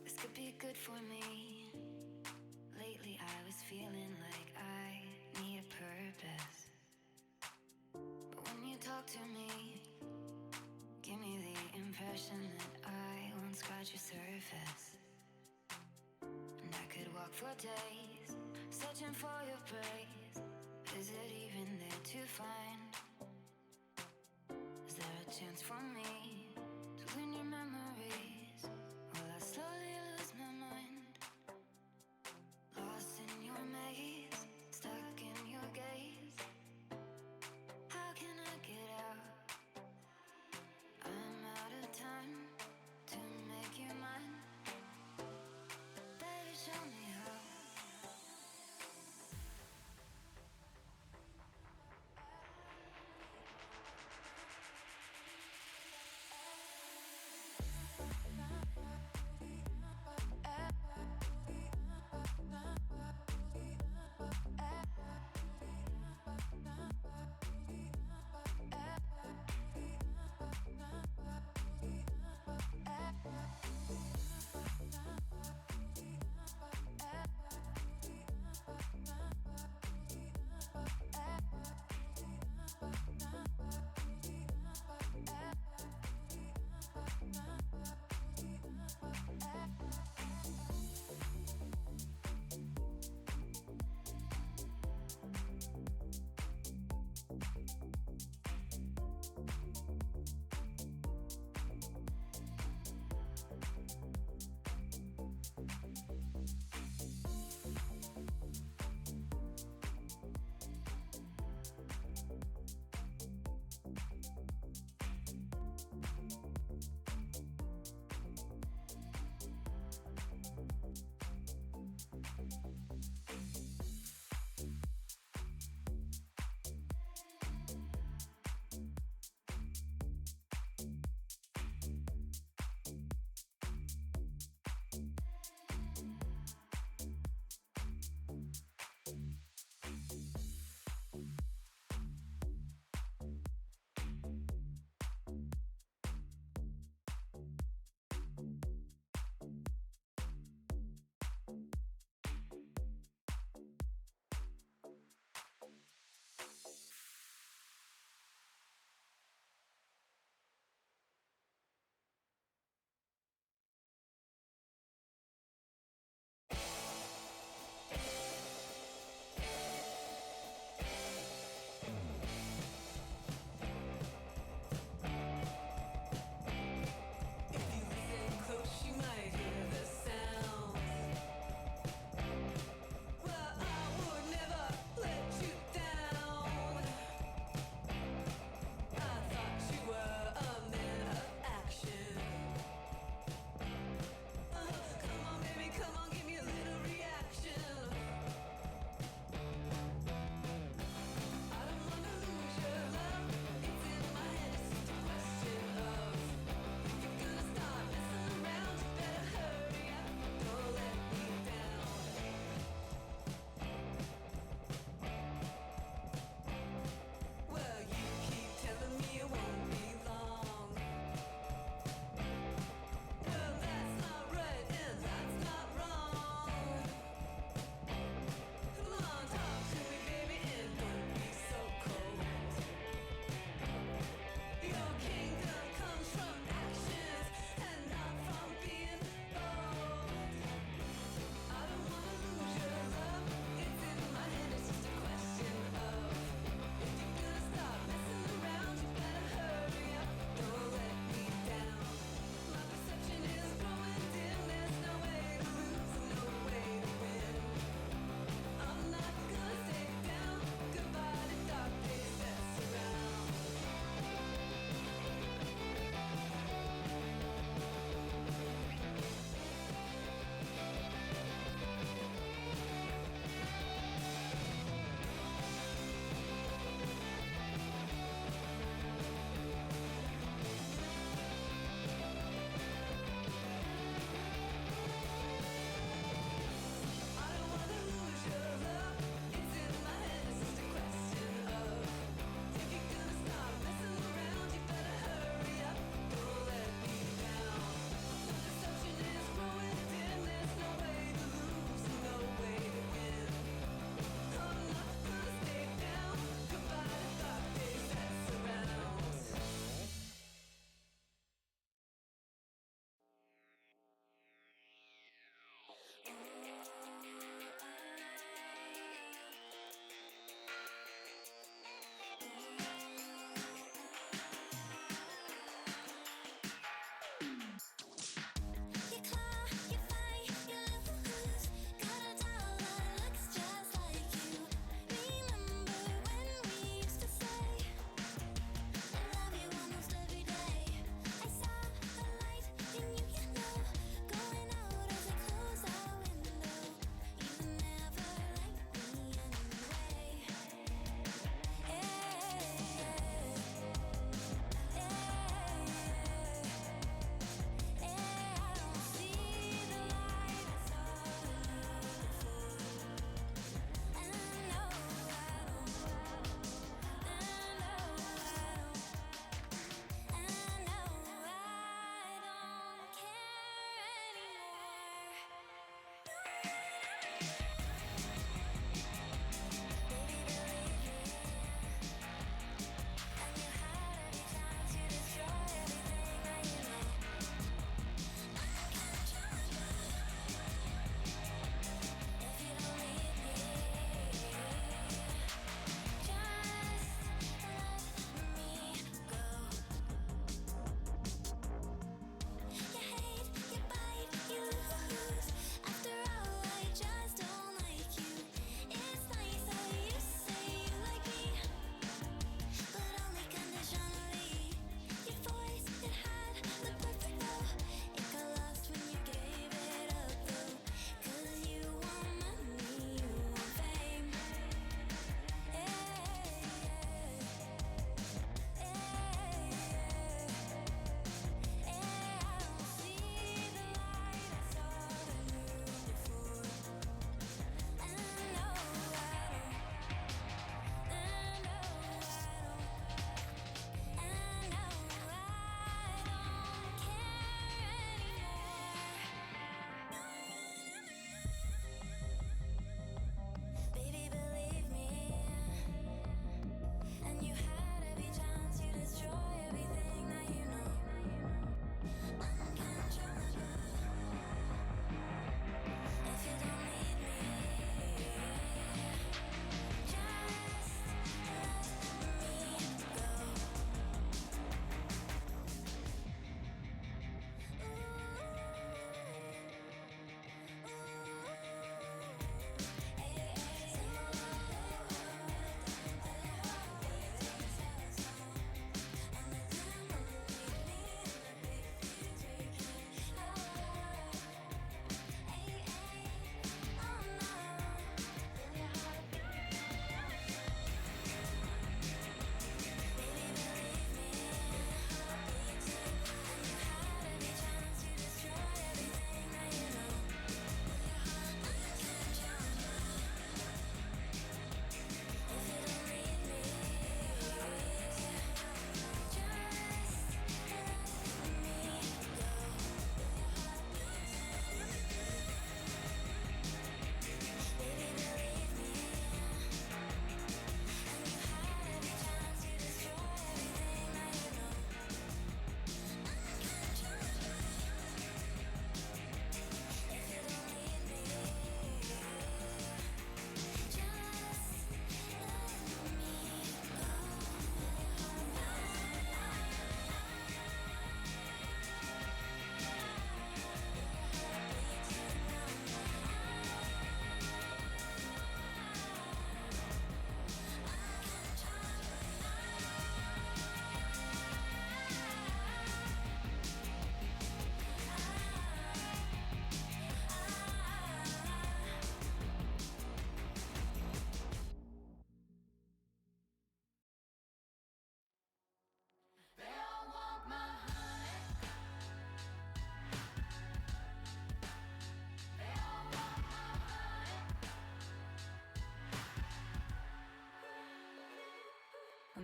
This could be good for me. Lately I was feeling like I need a purpose. But when you talk to me, give me the impression that I won't scratch your surface. And I could walk for days, searching for your praise. Is it even there to find? Is there a chance for me to win your memories? Will I slowly lose my mind? Lost in your maze, stuck in your gaze. How can I get out? I'm out of time to make you mine. Baby, show me how.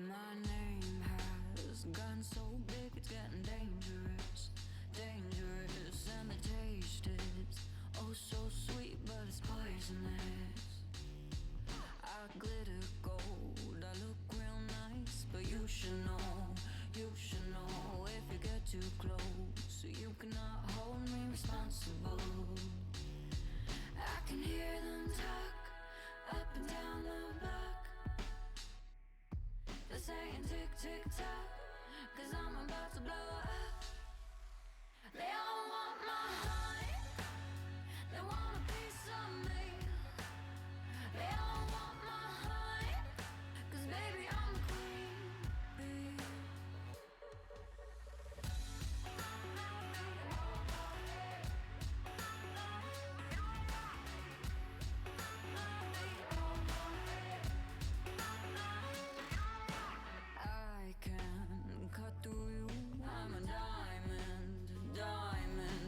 My name has gotten so big it's getting dangerous, dangerous. And the taste is oh so sweet, but it's poisonous. I glitter gold, I look real nice, but you should know, if you get too close, you cannot hold me responsible. I can hear them talk up and down the block. They're saying tick, tick, tock, 'cause I'm about to blow up. They all want my honey, they want a piece of me. They all want my honey, 'cause baby I'm the queen bee. I can cut through you, I'm a diamond, diamond.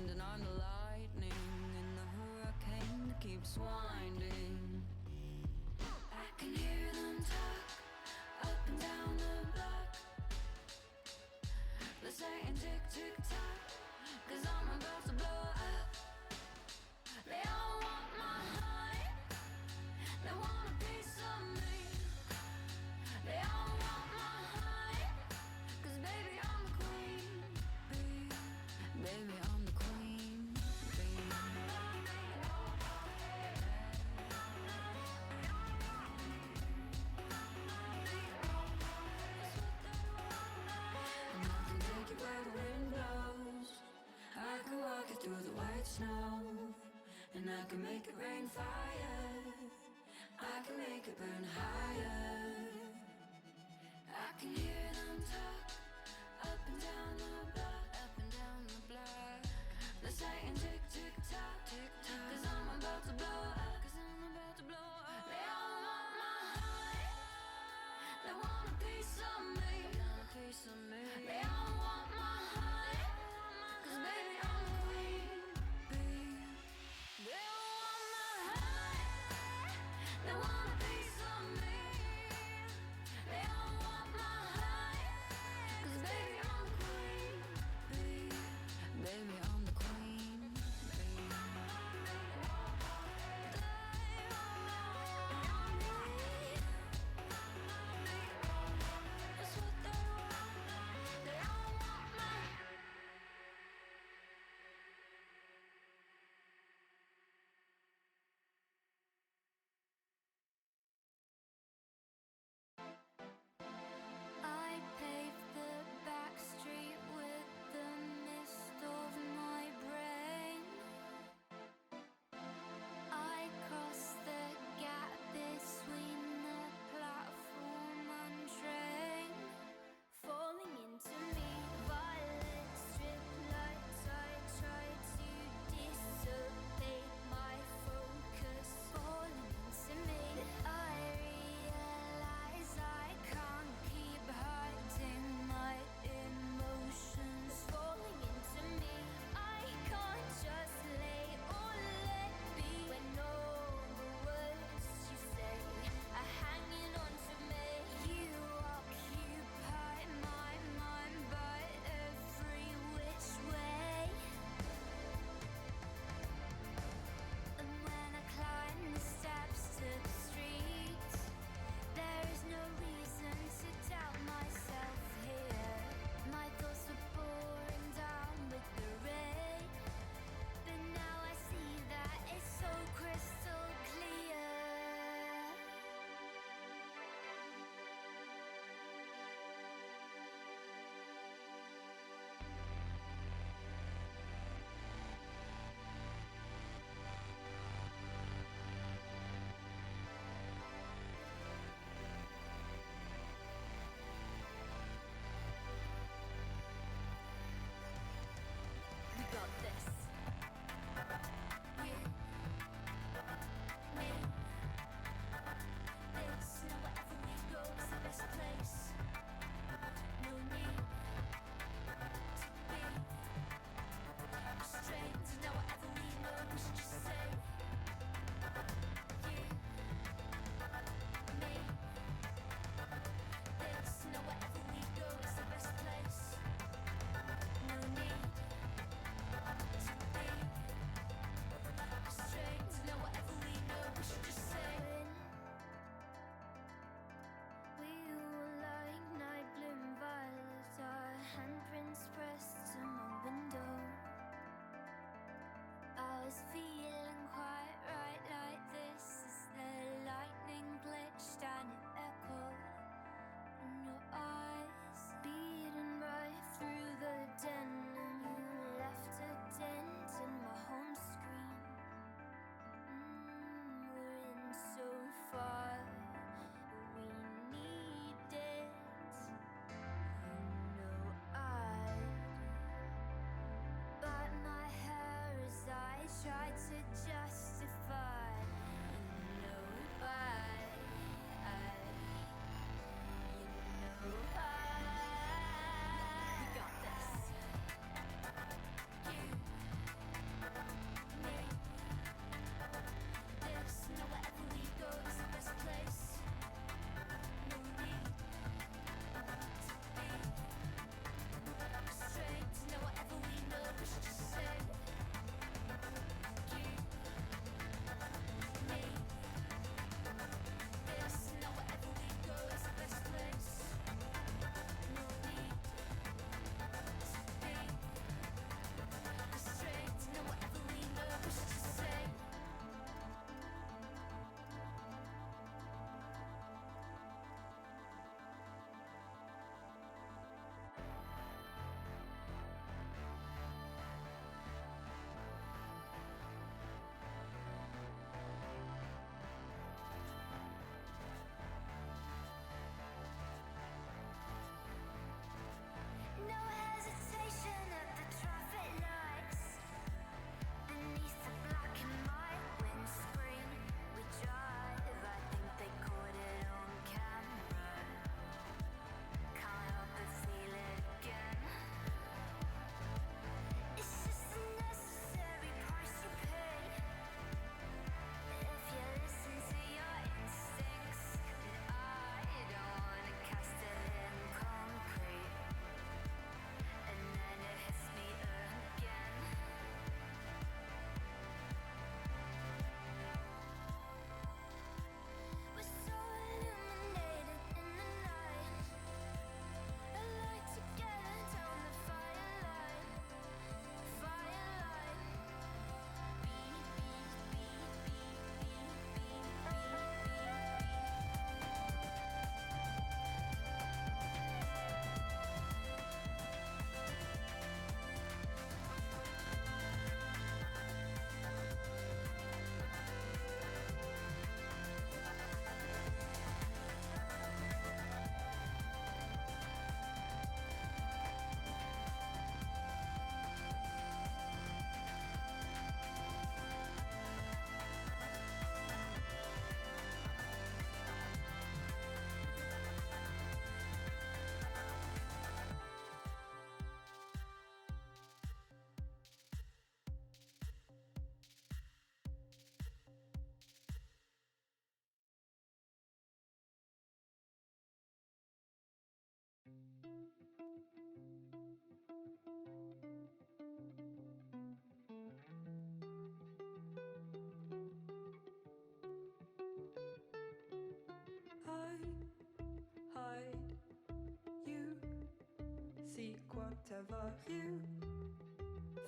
whatever you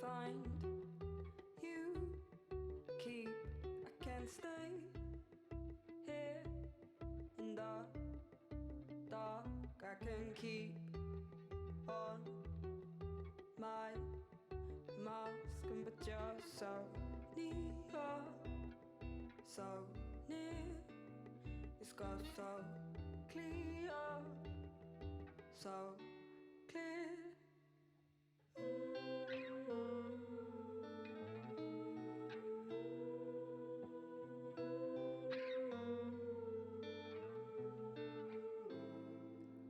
find. You keep, I can stay here in the dark. I can keep on my mask, but you're so near, so near. It's got so clear, so clear.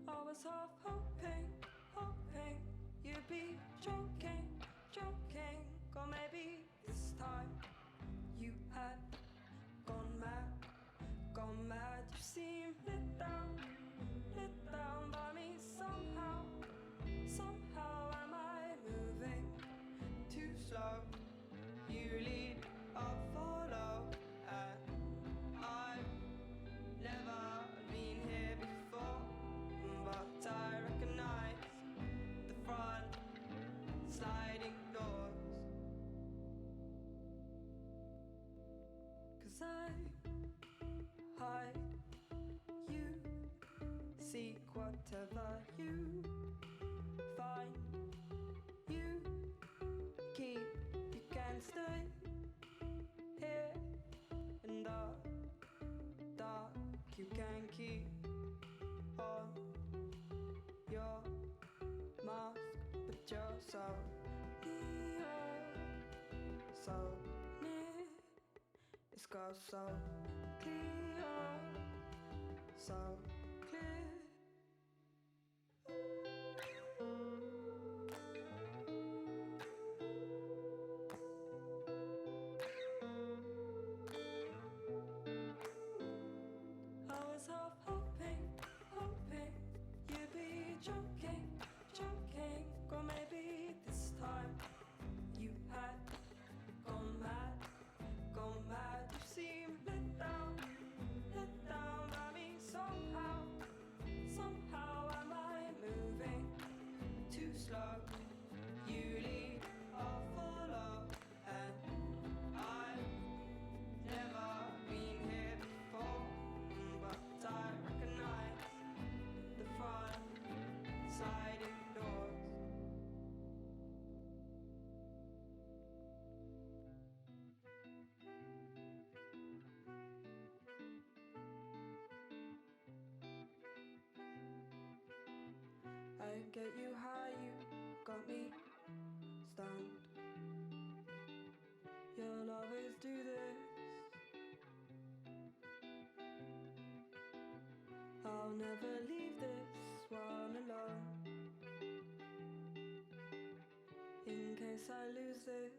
I was half hoping, hoping you'd be joking, joking. Or maybe this time you had gone mad, gone mad. You seem lit down by me somehow. Somehow am I moving too slow? You lead, I'll follow, and I've never been here before, but I recognize the front sliding doors. 'Cause I hide, you seek whatever you find. You keep, you can stay here in the dark. You can keep on your mask, but you're so near, so near. It's got so clear, so clear. I was half hoping, hoping you'd be joking, joking. Or maybe this time you had gone mad, gone mad. You seem let down by me somehow. Somehow am I moving too slow? You lead, I'll follow, and I've never been here before, but I recognize the front sliding doors. I get you high, you got me stoned. Your lovers do this. I'll never leave this one alone, in case I lose this.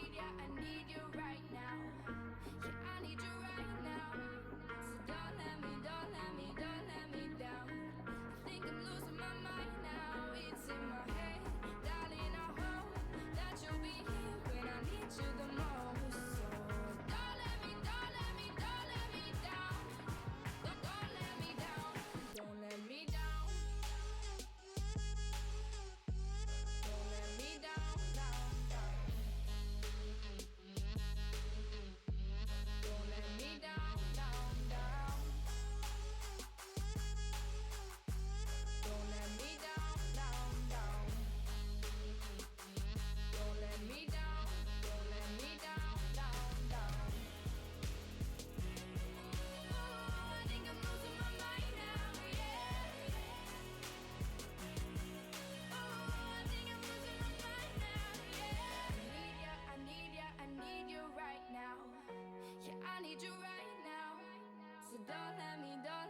need you right now. Yeah, I need you right now. So don't let me down. I think I'm losing my mind now. It's in my head, darling. I hope that you'll be here when I need you the most. So don't let me down. Don't let me down. Don't let me down. Don't let me down. Don't let me down. Don't let me down. Don't let me down. I think I'm losing my mind now, yeah. I think I'm losing my mind now, yeah. I need you right now. Yeah, I need you right now. So don't let me down.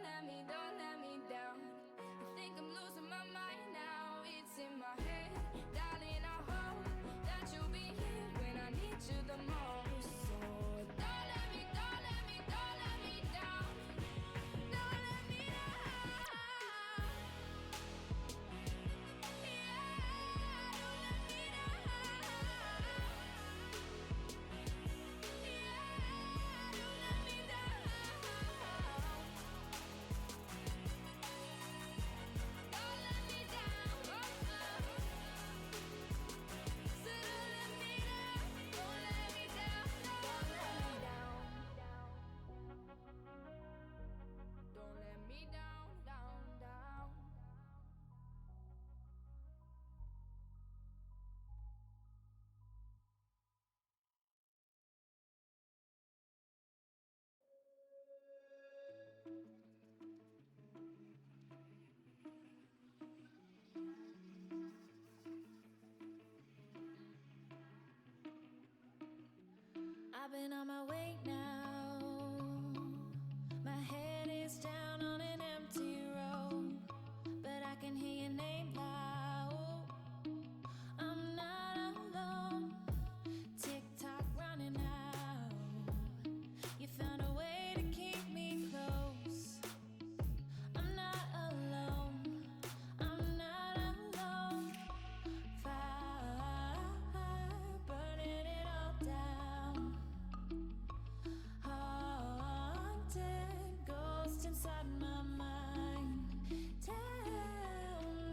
I think I'm losing my mind now. It's in my head, darling. I hope that you'll be here when I need you the most. So don't let me down. Don't let me down. Don't let me down. Yeah, don't let me down. Yeah, don't let me down. Don't let me down. So don't let me down. Don't let me down. Don't let me down. Don't let me down. I've been on my way now. My head is down on an empty road, but I can hear your name loud. I'm not alone. Tick tock running out. You found a way to keep me close. I'm not alone. Fire burning it all down. Haunted ghost inside my mind. Tell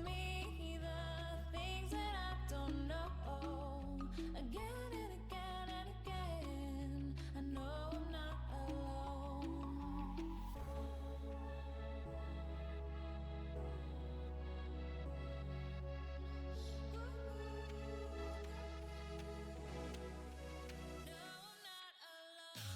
me the things that I don't know. Again and again and again. I know I'm not alone. No, I'm not alone.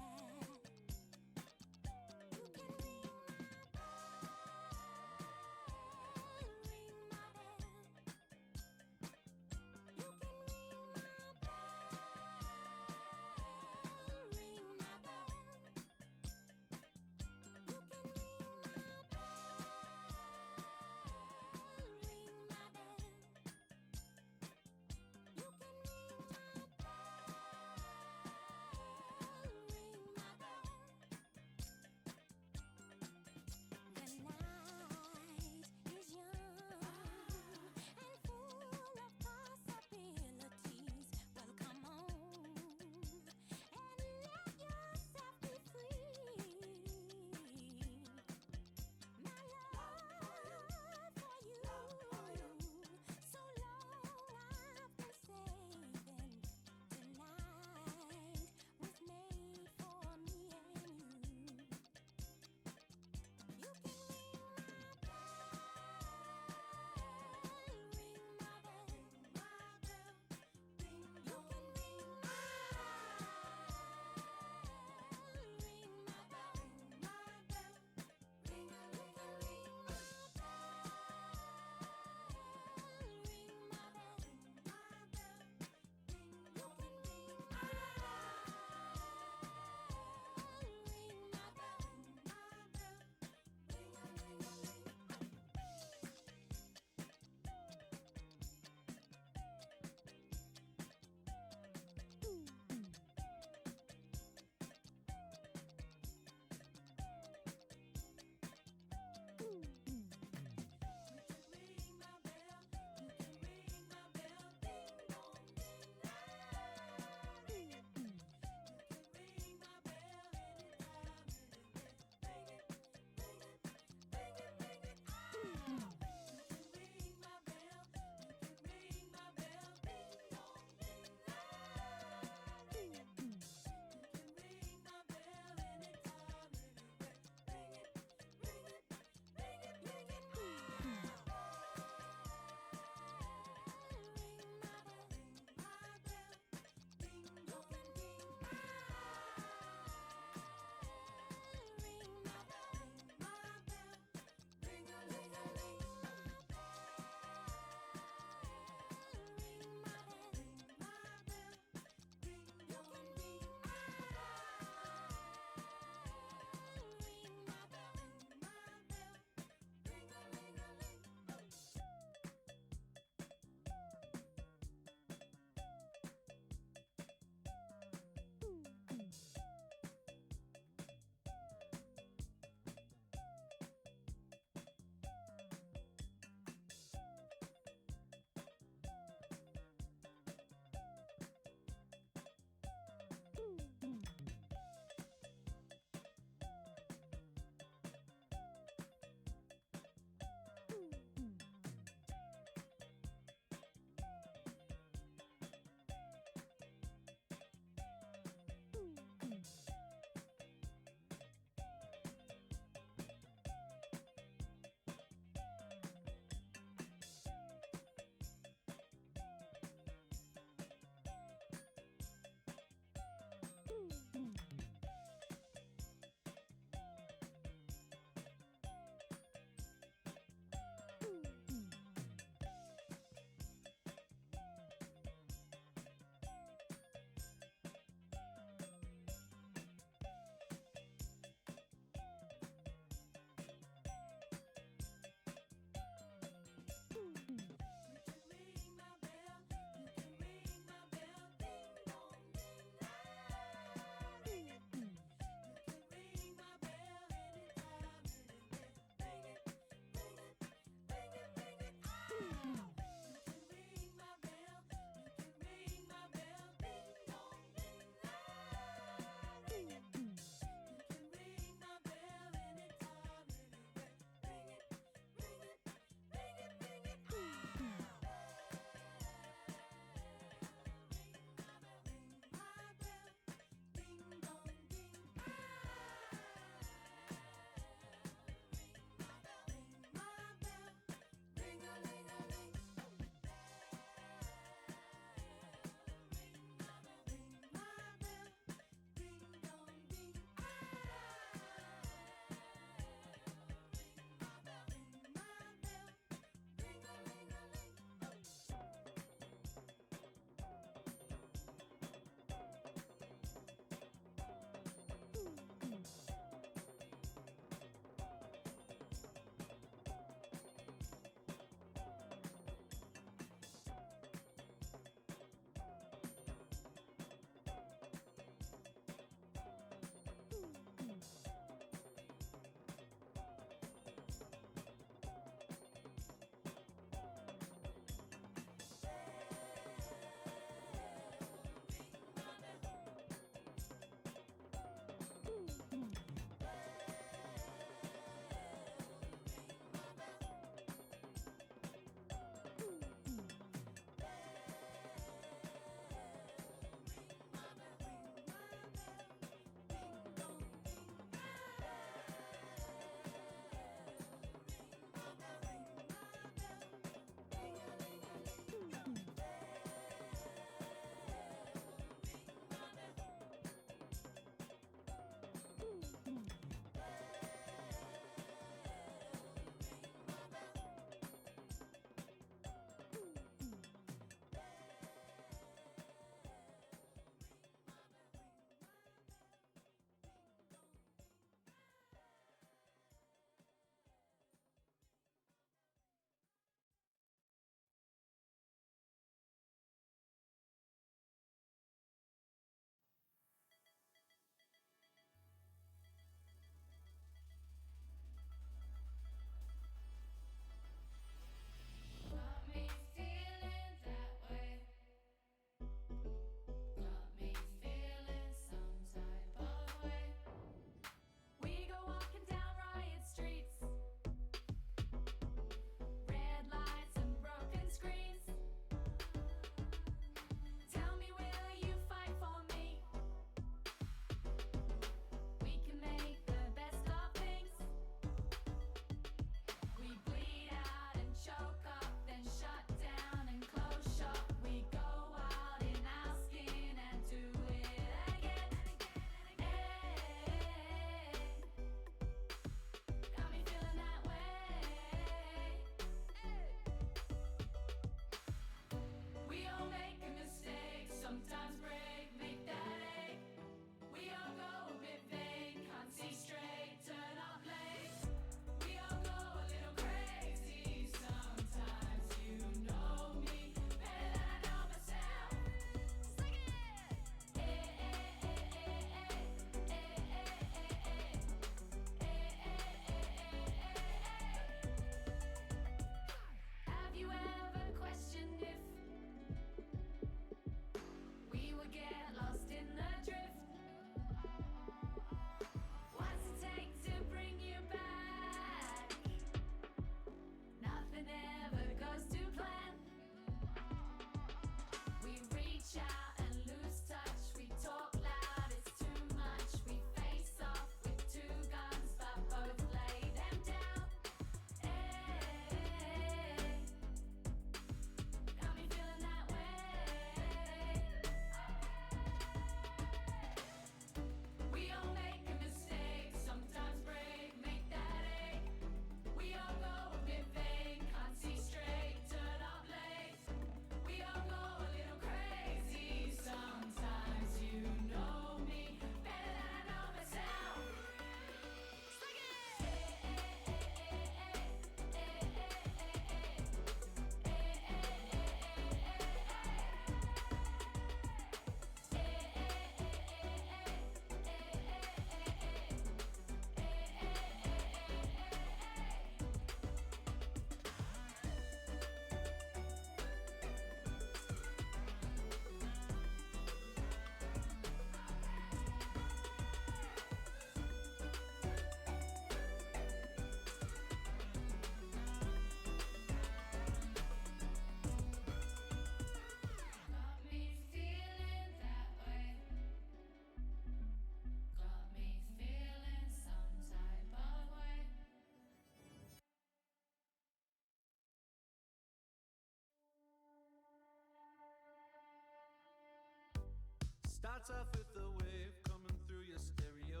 Starts off with a wave coming through your stereo.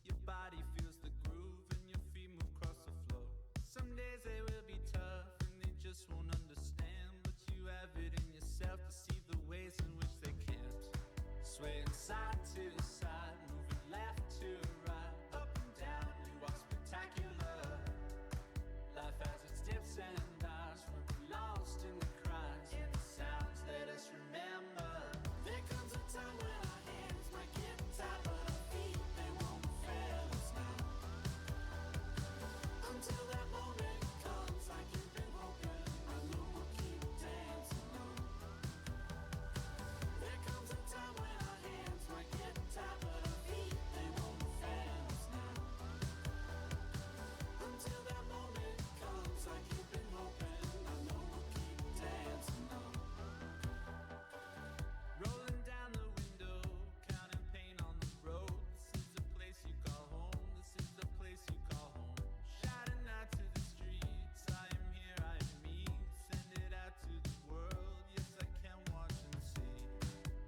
Your body feels the groove and your feet move across the floor. Some days they will be tough and they just won't understand, but you have it in yourself to see the ways in which they can't. Swaying side to side, moving left to right, up and down, you are spectacular. Life has its dips and dives, we're lost in the cries, in the sounds, let us remember. There comes a time when our hands might get tired, but our feet, they won't fail us now. Until that moment comes, like you've been hoping, I know we'll keep dancing on. There comes a time when our hands might get tired, but our feet, they won't fail us now. Until that moment comes, like you've been hoping, I know we'll keep dancing on. Rolling down the window, counting pain on the road. This is the place you call home, this is the place you call home. Shouting out to the streets, I am here, I am me. Send it out to the world, yes I can watch and see.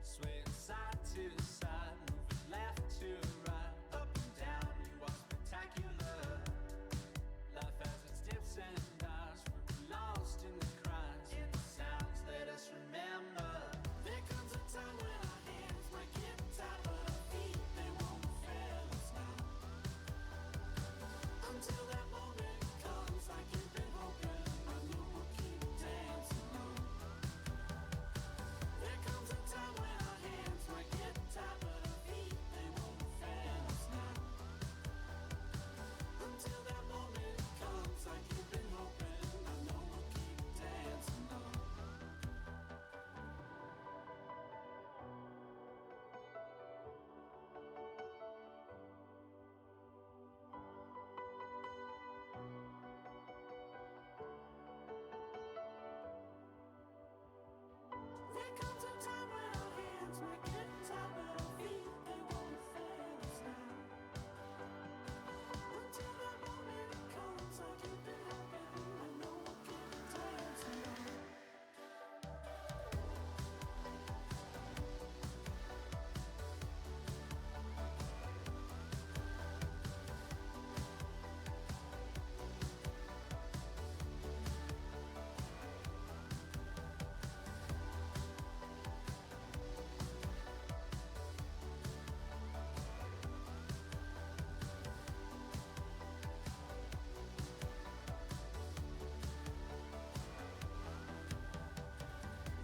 Swaying side to side, moving left to right, up and down, you are spectacular. Life has its dips and dives, we're lost in the cries, in the sounds, let us remember. There comes a time when our hands might get tired, but our feet, they won't fail us now. Until that moment comes, like you've been hoping, I know we'll keep dancing on. There comes a time when our hands might get tired, but our feet, they won't fail us now. Until that moment comes, like you've been hoping, I know we'll keep dancing on. There comes a time when our hands might get tired, but our feet, they won't fail us now. Until that moment comes, like you've been hoping, I know we'll keep dancing on.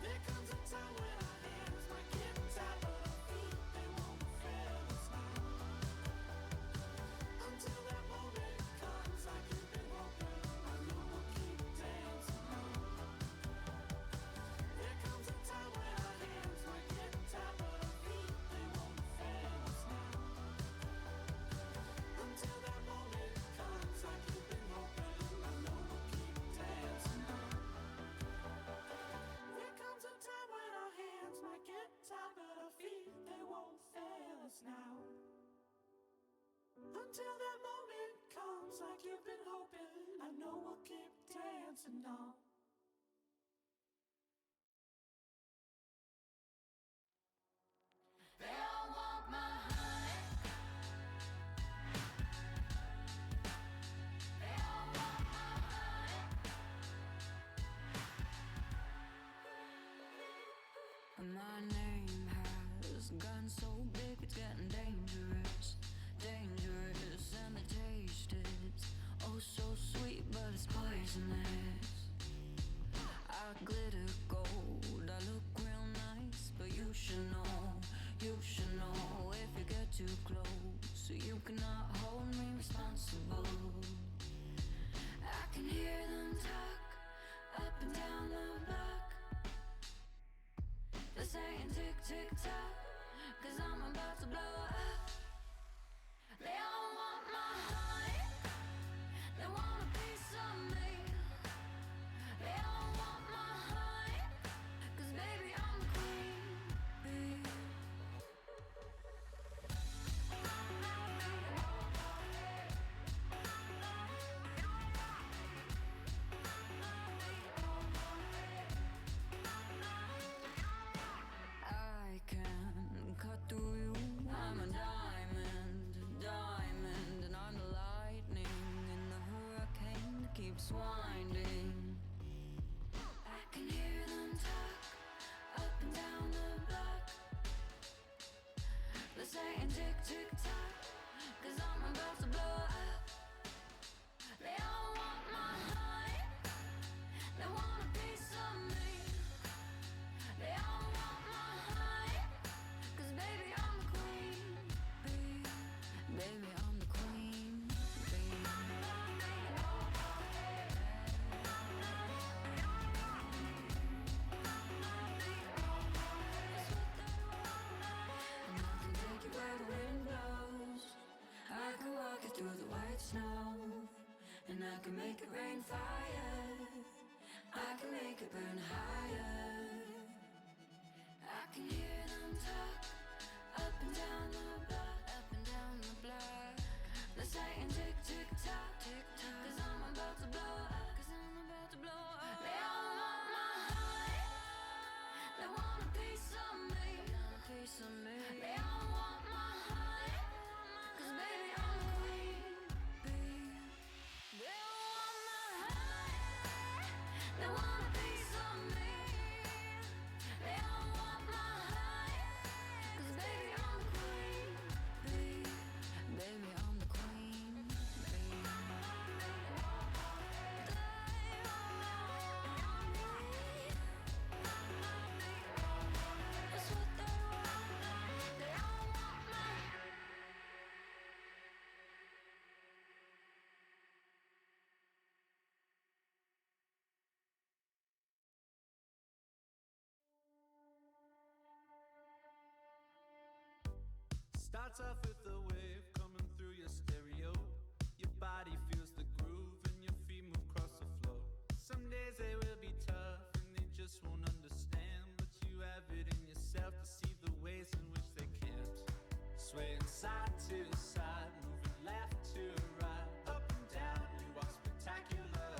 There comes a time when our hands might get tired, but our feet, they won't fail us now. Until that moment comes, like you've been hoping, I know we'll keep dancing on. There comes a time when our hands might get tired, but our feet, they won't fail us now. Until that moment comes, like you've been hoping, I know we'll keep dancing on. There comes a time when our hands might get tired, but our feet, they won't fail us now. Until that moment comes, like you've been hoping, I know we'll keep dancing on. They all want my honey. They all want my honey. My name has gotten so big, it's getting dangerous, dangerous. And the taste is oh so sweet, but it's poisonous. I glitter gold, I look real nice, but you should know if you get too close, you cannot hold me responsible. I can hear them talk up and down the block. They're saying tick, tick, tock, 'cause I'm about to blow up. They all want my honey, they want a piece of me. They all want my honey, 'cause baby I'm the queen bee. I can't keeps winding. I can hear them talk up and down the block. They're saying tick, tick, tock, 'cause I'm about to blow up. They all want my heart, they want a piece of me. They all want my heart, 'cause baby I'm the queen bee. Baby I'm the queen bee. And I can take you where the wind blows. I can walk you through the white snow. And I can make it rain fire. I can make it burn higher. I can hear them talk up and down the block, up and down the block. They're saying tick, tick, tock, tick, tock, 'cause I'm about to blow up, 'cause I'm about to blow up. They all want my heart, they want a piece of me, they want a piece of me. They all want my heart, 'cause baby I'm the queen bee. They all want my heart, they want a piece of me. They all want my heart, 'cause baby I'm the queen bee. Baby I'm the queen bee. That's what they want. They all want my. Starts off with a wave coming through your stereo. Your body feels the groove and your feet move across the floor. Some days they will be tough and they just won't understand, but you have it in yourself to see the ways in which they can't. Swaying side to side, moving left to right, up and down, you are spectacular.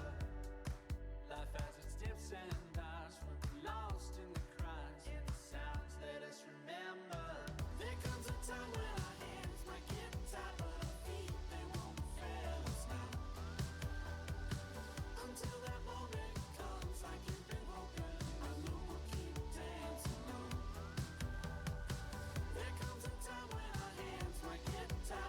Life has its dips and dives, we're lost in the cries and the sounds let us remember. There comes a time when our hands might get tied, but our feet, they won't fail us now. Until that moment comes like you've been hoping, I know we'll keep dancing on. There comes a time when our hands might get tied.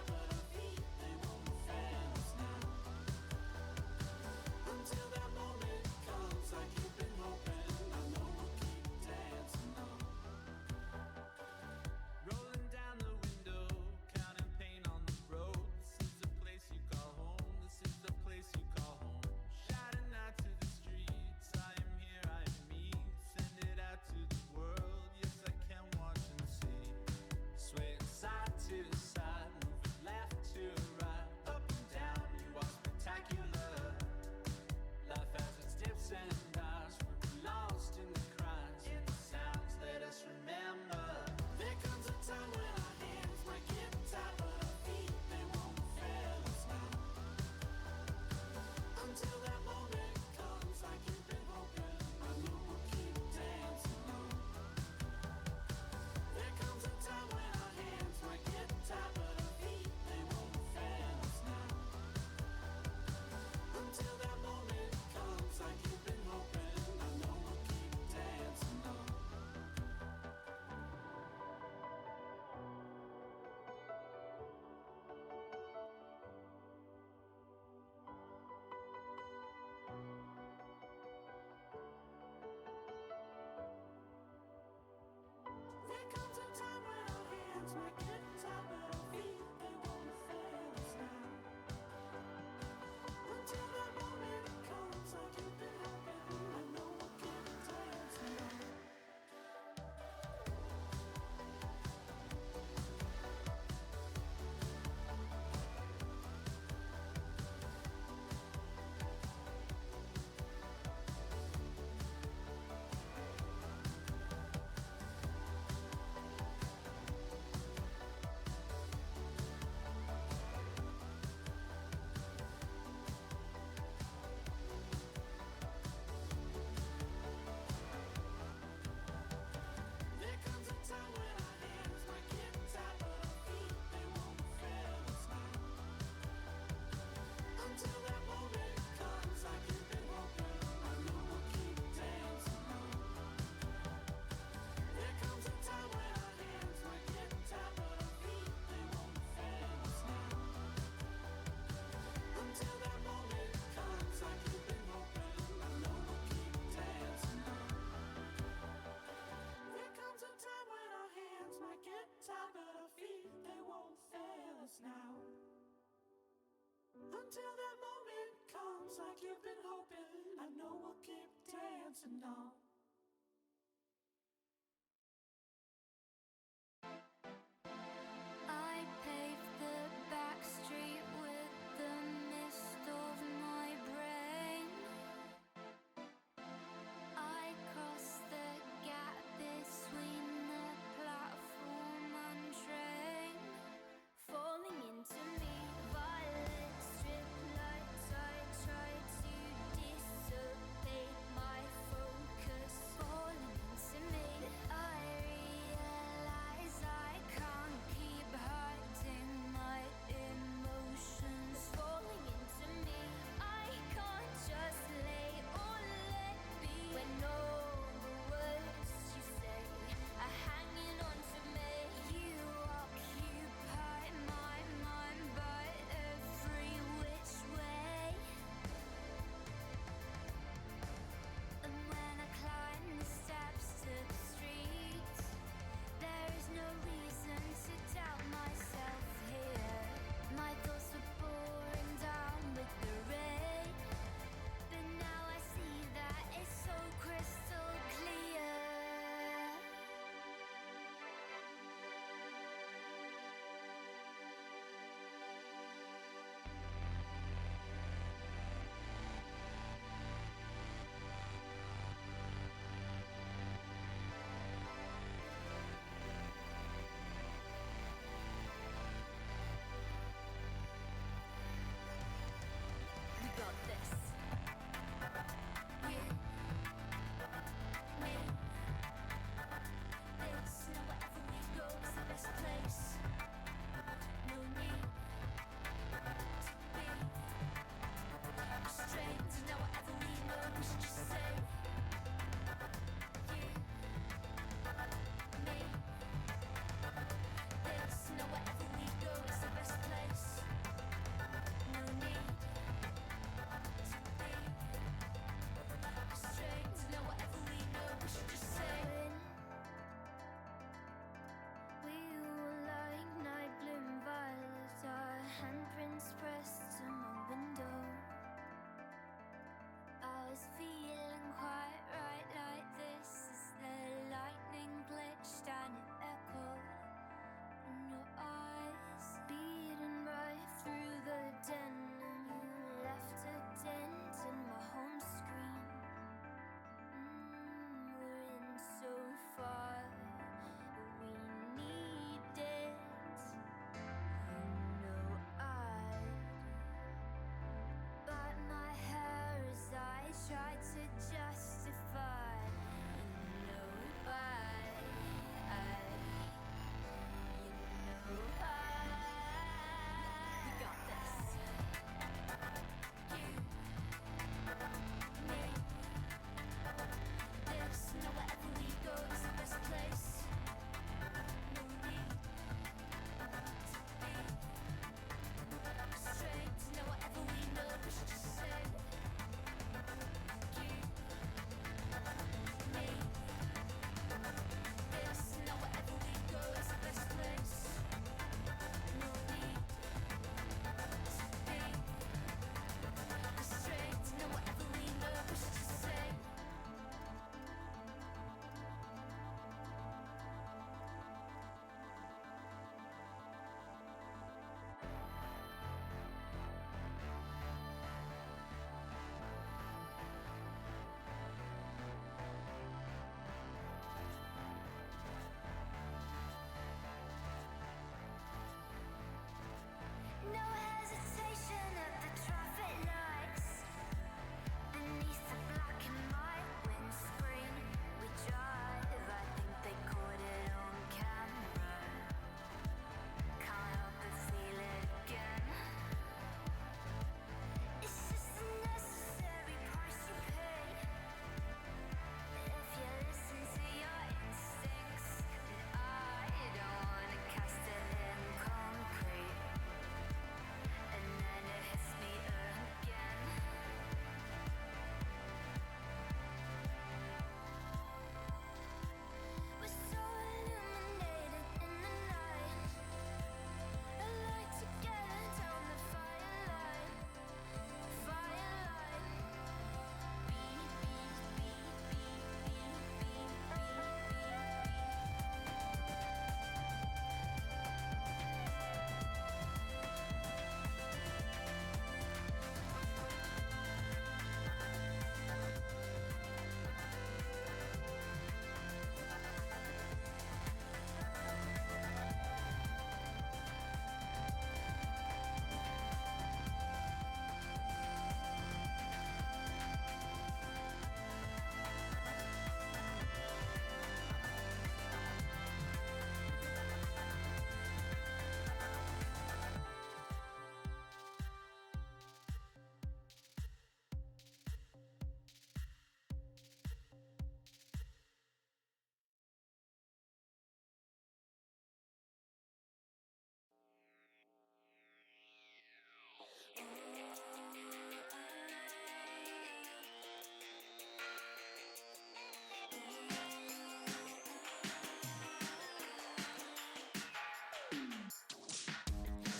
to know. I paved the back street with the mist of my brain. I crossed the gap between the platform and train. Falling into me, violet strip lights. I tried to dissipate my focus.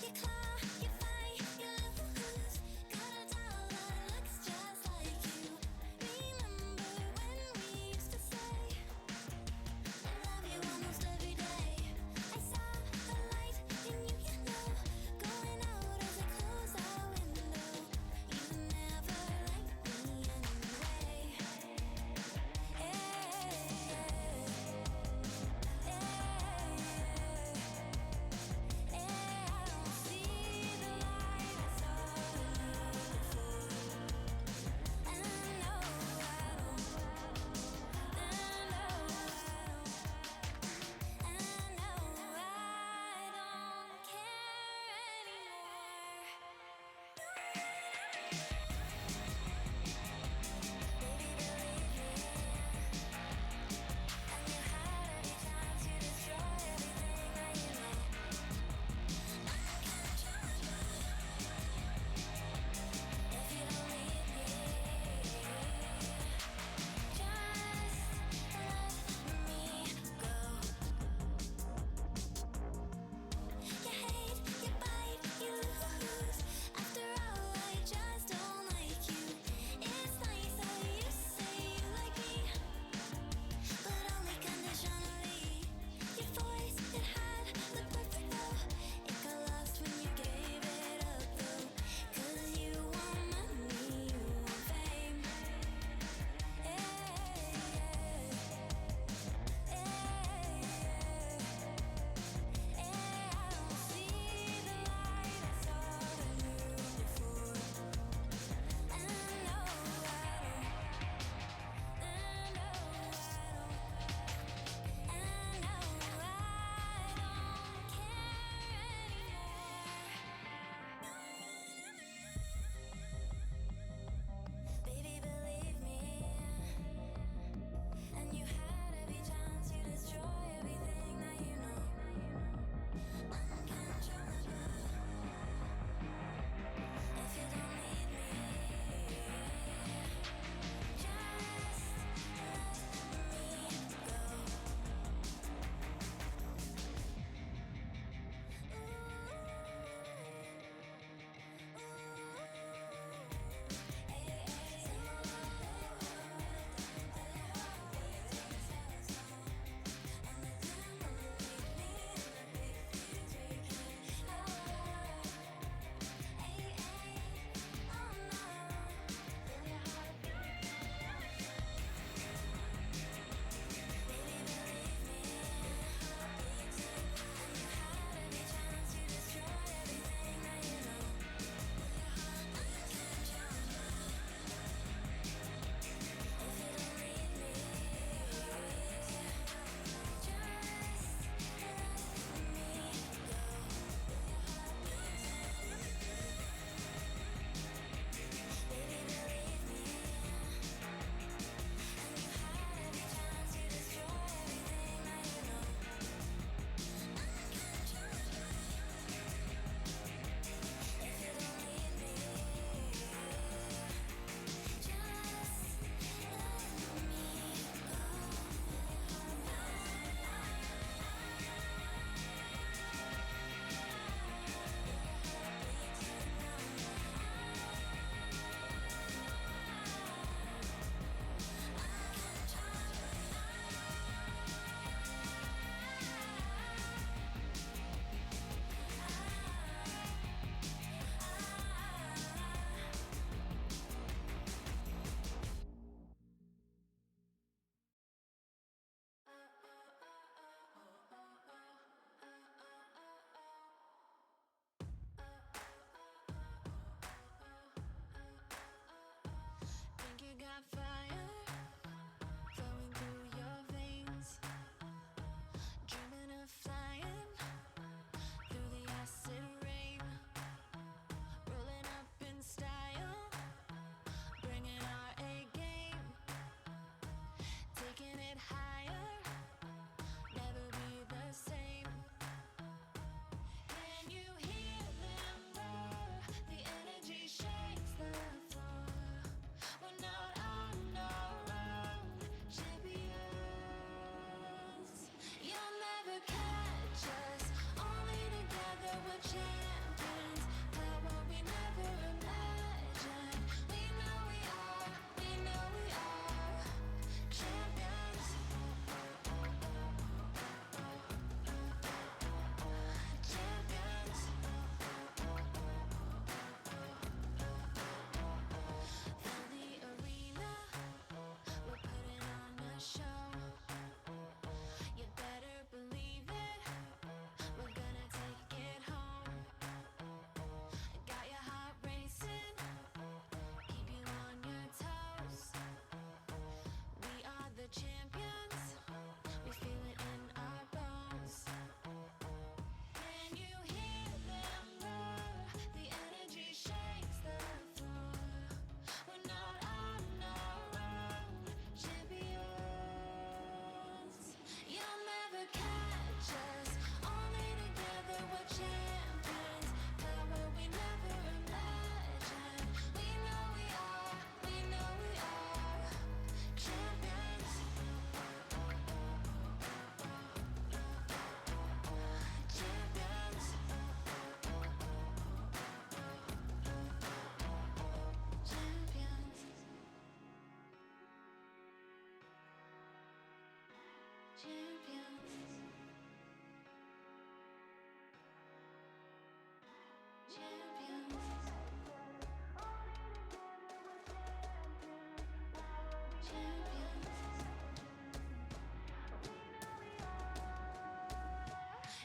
You claw, you fight, you lose. Got a doll that looks just like you. Remember when we used to say, I love you almost every day. I saw the light in you, you know, going out as I close our window. You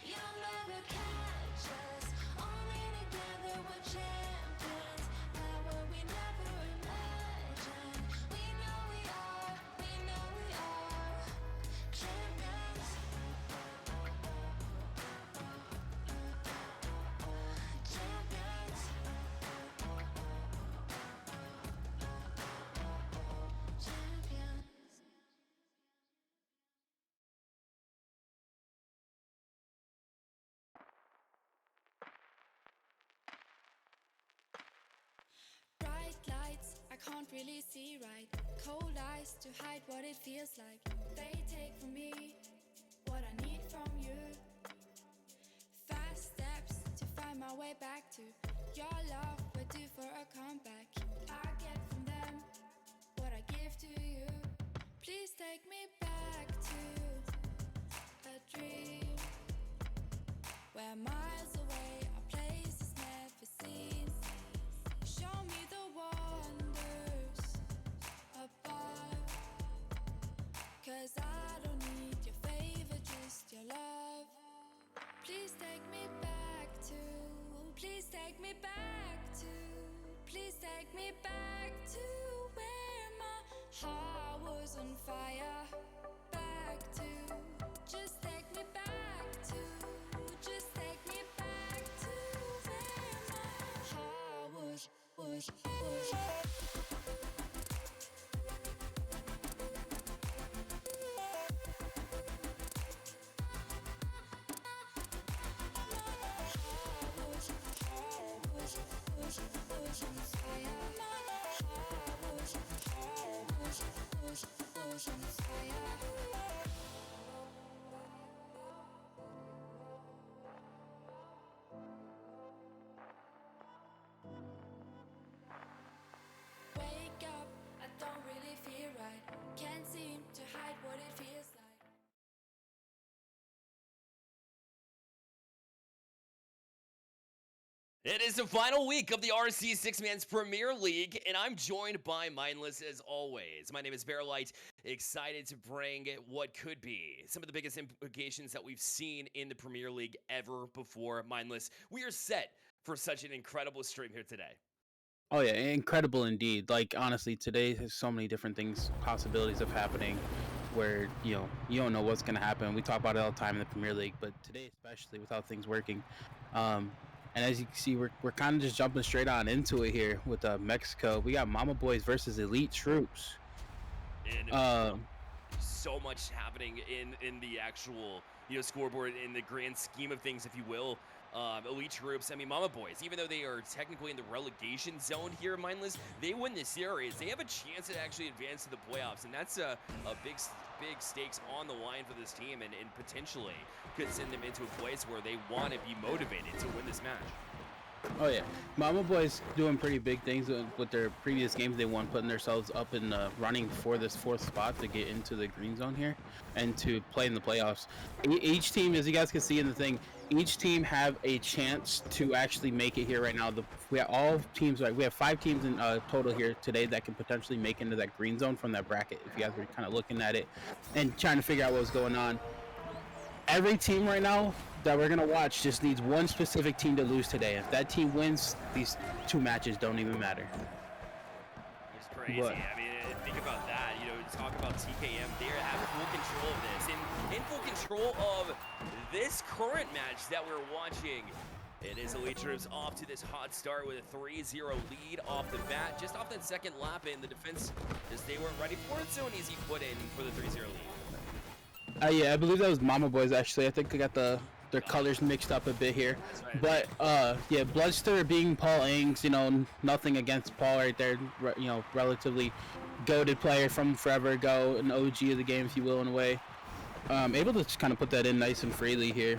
You'll never catch us. Only together we're champions. Power we never imagined. We know we are champions. Champions. Champions. Bright lights, I can't really see right. Cold eyes to hide what it feels like. They take from me what I need from you. Fast steps to find my way back to your love. We're due for a comeback. I get from them what I give to you. Please take me back to a dream where miles away our place is never seen. Show me the wonders above, 'cause I don't need your favor, just your love. Please take me back to, please take me back to, please take me back to where my heart was on fire. Back to, just take me back to, just take me back to where my heart was. Wake up, I don't really feel right. Can't seem to hide what it feels like. It is the final week of the RC Six Man's Premier League, and I'm joined by Mindless as always. My name is Bearlight, excited to bring what could be some of the biggest implications that we've seen in the Premier League ever before. Mindless, we are set for such an incredible stream here today. Oh yeah, incredible indeed. Like honestly, today has so many different things, possibilities of happening, where you don't know what's gonna happen. We talk about it all the time in the Premier League, but today especially without things working. And as you can see, we're kind of just jumping straight on into it here with Mexico. We got Mama Boys versus Elite Troops. And so much happening in the actual scoreboard in the grand scheme of things, if you will. Elite Troops, I mean, Mama Boys, even though they are technically in the relegation zone here, Mindless, they win this series. They have a chance to actually advance to the playoffs, and that's a big stakes on the line for this team, and potentially could send them into a place where they want to be motivated to win this match. Oh yeah, Mama Boys doing pretty big things with their previous games they won, putting themselves up in the running for this 4th spot to get into the green zone here and to play in the playoffs. Each team, as you guys can see in the thing, each team have a chance to actually make it here right now. We have all teams, we have 5 teams in total here today that can potentially make into that green zone from that bracket. If you guys were kind of looking at it and trying to figure out what was going on, every team right now that we're gonna watch just needs one specific team to lose today. If that team wins, these 2 matches don't even matter. It's crazy. What? I mean, think about that. Talk about TKM. They have full control of this, and in full control of this current match that we're watching. It is Elite Troops off to this hot start with a 3-0 lead off the bat, just off that second lap in. The defense, just they weren't ready for it, so an easy put in for the 3-0 lead. Yeah, I believe that was Mama Boys actually. I think they got their colors mixed up a bit here. Right. But yeah, Bloodstir being Paul Ings, nothing against Paul right there, relatively goated player from forever ago, an OG of the game, if you will, in a way. Able to just kind of put that in nice and freely here.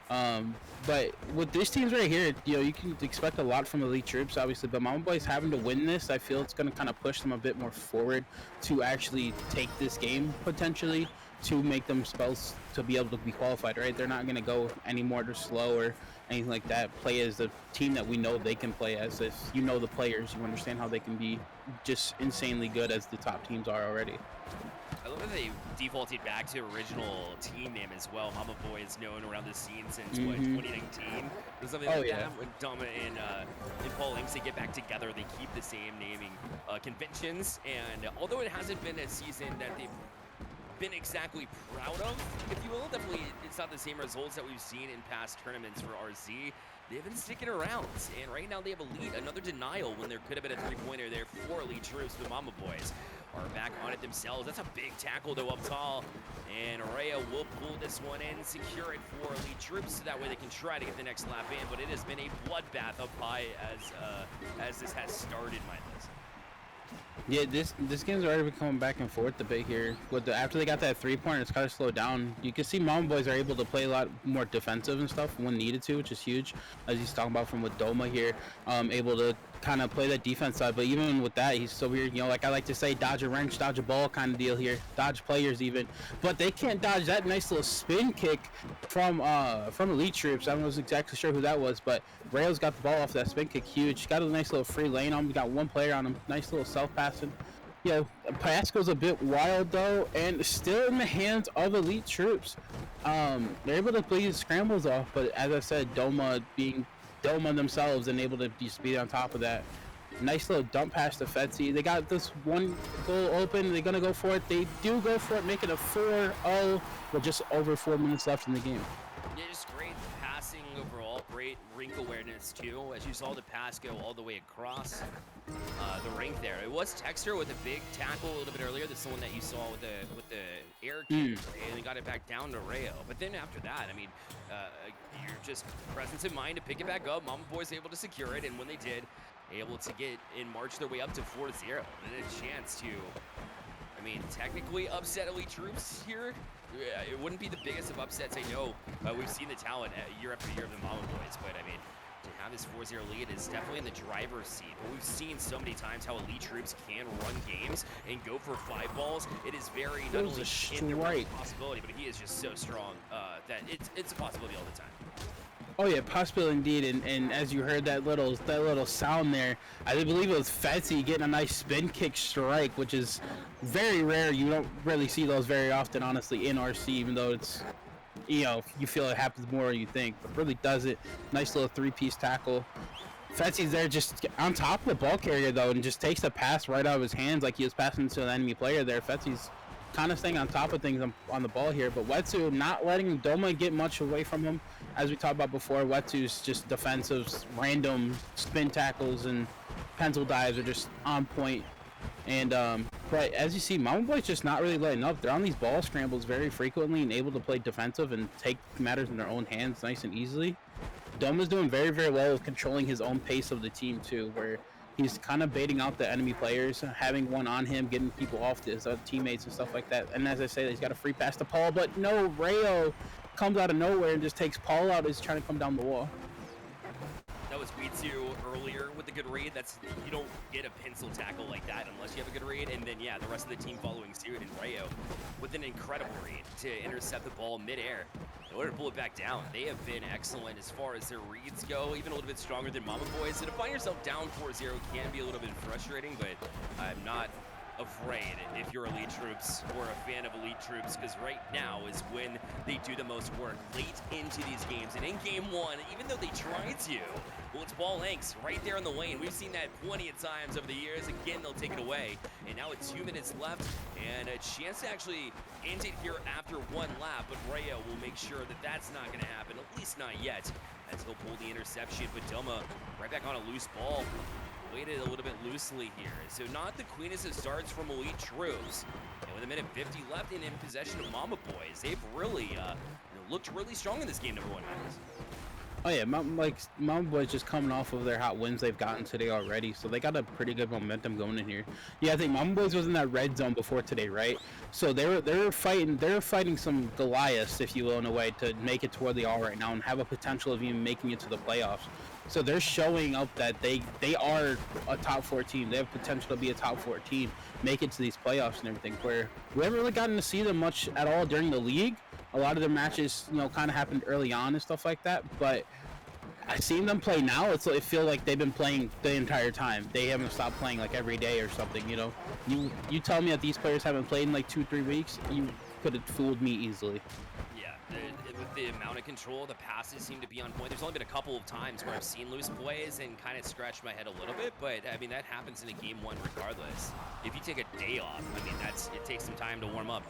But with these teams right here, you can expect a lot from Elite Troops, obviously, but Mama Boys having to win this, I feel it's going to kind of push them a bit more forward to actually take this game, potentially, to make themselves to be able to be qualified, right? They're not gonna go any more to slow or anything like that. Play as the team that we know they can play as. If you know the players, you understand how they can be just insanely good as the top teams are already. I love that they defaulted back to original team name as well. Mama Boy is known around the scene since what, 2019 or something like that. When Dama and Paul Inks, they get back together, they keep the same naming conventions. And although it hasn't been a season that they've been exactly proud of, if you will, definitely it's not the same results that we've seen in past tournaments for RZ. They've been sticking around, and right now they have a lead. Another denial when there could have been a three-pointer there for Elite Troops. The Mama Boys are back on it themselves. That's a big tackle, though, up tall. And Rhea will pull this one in, secure it for Elite Troops, so that way they can try to get the next lap in. But it has been a bloodbath up high as this has started, Mindless. Yeah, this game's already been coming back and forth a bit here. After they got that 3-pointer, it's kind of slowed down. You can see Mama Boys are able to play a lot more defensive and stuff when needed to, which is huge. As he's talking about from with Doma here, able to kind of play that defense side. But even with that, he's so weird. You know, like I like to say, dodge a wrench, dodge a ball kind of deal here. Dodge players even, but they can't dodge that nice little spin kick from Elite Troops. I wasn't exactly sure who that was, but Rails got the ball off that spin kick. Huge. Got a nice little free lane on him. Got one player on him. Nice little self passing. You know, pass goes a bit wild though, and still in the hands of Elite Troops. They're able to play these scrambles off, but as I said, Doma being Doma themselves and able to just be on top of that. Nice little dump pass to Fetzy. They got this one goal open. They're gonna go for it. They do go for it, make it a 4-0 with just over 4 minutes left in the game. Yeah, just great passing overall. Great rink awareness too. As you saw the pass go all the way across the rink there. It was Texter with a big tackle a little bit earlier. That's the one that you saw with the air kick, and he got it back down to Rayo. But then after that, I mean, you're just presence in mind to pick it back up. Mama Boys able to secure it, and when they did, able to get and march their way up to 4-0, and a chance to, I mean, technically upset Elite Troops here. It wouldn't be the biggest of upsets. I know we've seen the talent year after year of the Mama Boys, but I mean, to have this 4-0 lead is definitely in the driver's seat. But we've seen so many times how Elite Troops can run games and go for 5 balls. It is very not only in the realm of possibility, but he is just so strong that it's a possibility all the time. Oh yeah, possible indeed, and as you heard that little sound there, I believe it was Fetzy getting a nice spin kick strike, which is very rare. You don't really see those very often, honestly, in RC, even though it's, you know, you feel it happens more than you think, but really does it. Nice little 3-piece tackle. Fetzy's there just on top of the ball carrier though, and just takes the pass right out of his hands like he was passing to an enemy player there. Fetzy's kind of staying on top of things on the ball here, but Wetsu not letting Doma get much away from him. As we talked about before, Wetsu's just defensive, random spin tackles and pencil dives are just on point. And but as you see, Mama Boy's just not really letting up. They're on these ball scrambles very frequently and able to play defensive and take matters in their own hands nice and easily. Doma's doing very, very well with controlling his own pace of the team too, where he's kind of baiting out the enemy players, having one on him, getting people off his teammates and stuff like that. And as I say, he's got a free pass to Paul, but no, Rayo comes out of nowhere and just takes Paul out as he's trying to come down the wall. That was Weetsu earlier with the good read. You don't get a pencil tackle like that unless you have a good read. And then, yeah, the rest of the team following suit. And Rayo with an incredible read to intercept the ball midair in order to pull it back down. They have been excellent as far as their reads go, even a little bit stronger than Mama Boys. So to find yourself down 4-0 can be a little bit frustrating, but I'm not afraid if you're Elite Troops or a fan of Elite Troops, because right now is when they do the most work late into these games. And in game 1, even though they tried to, well, it's ball lengths right there in the lane. We've seen that plenty of times over the years. Again, they'll take it away. And now it's 2 minutes left and a chance to actually end it here after 1 lap. But Rayo will make sure that that's not going to happen, at least not yet, as he'll pull the interception. But Doma right back on a loose ball. Waited a little bit loosely here. So not the cleanest of starts from Elite Troops. And with 1:50 left and in possession of Mama Boys, they've really looked really strong in this game, number 1, Magnus. Oh yeah, Mama Boys just coming off of their hot wins they've gotten today already, so they got a pretty good momentum going in here. Yeah, I think Mama Boys was in that red zone before today, right? So they're fighting some Goliaths, if you will, in a way, to make it to where they are right now and have a potential of even making it to the playoffs. So they're showing up that they are a top 4 team. They have potential to be a top 4 team, make it to these playoffs and everything. Where we haven't really gotten to see them much at all during the league. A lot of their matches, kind of happened early on and stuff like that. But I've seen them play now. It feel like they've been playing the entire time. They haven't stopped playing like every day or something. You tell me that these players haven't played in like 2-3 weeks, you could have fooled me easily. Yeah, with the amount of control, the passes seem to be on point. There's only been a couple of times where I've seen loose plays and kind of scratched my head a little bit, but I mean that happens in a game 1 regardless. If you take a day off, I mean it takes some time to warm up.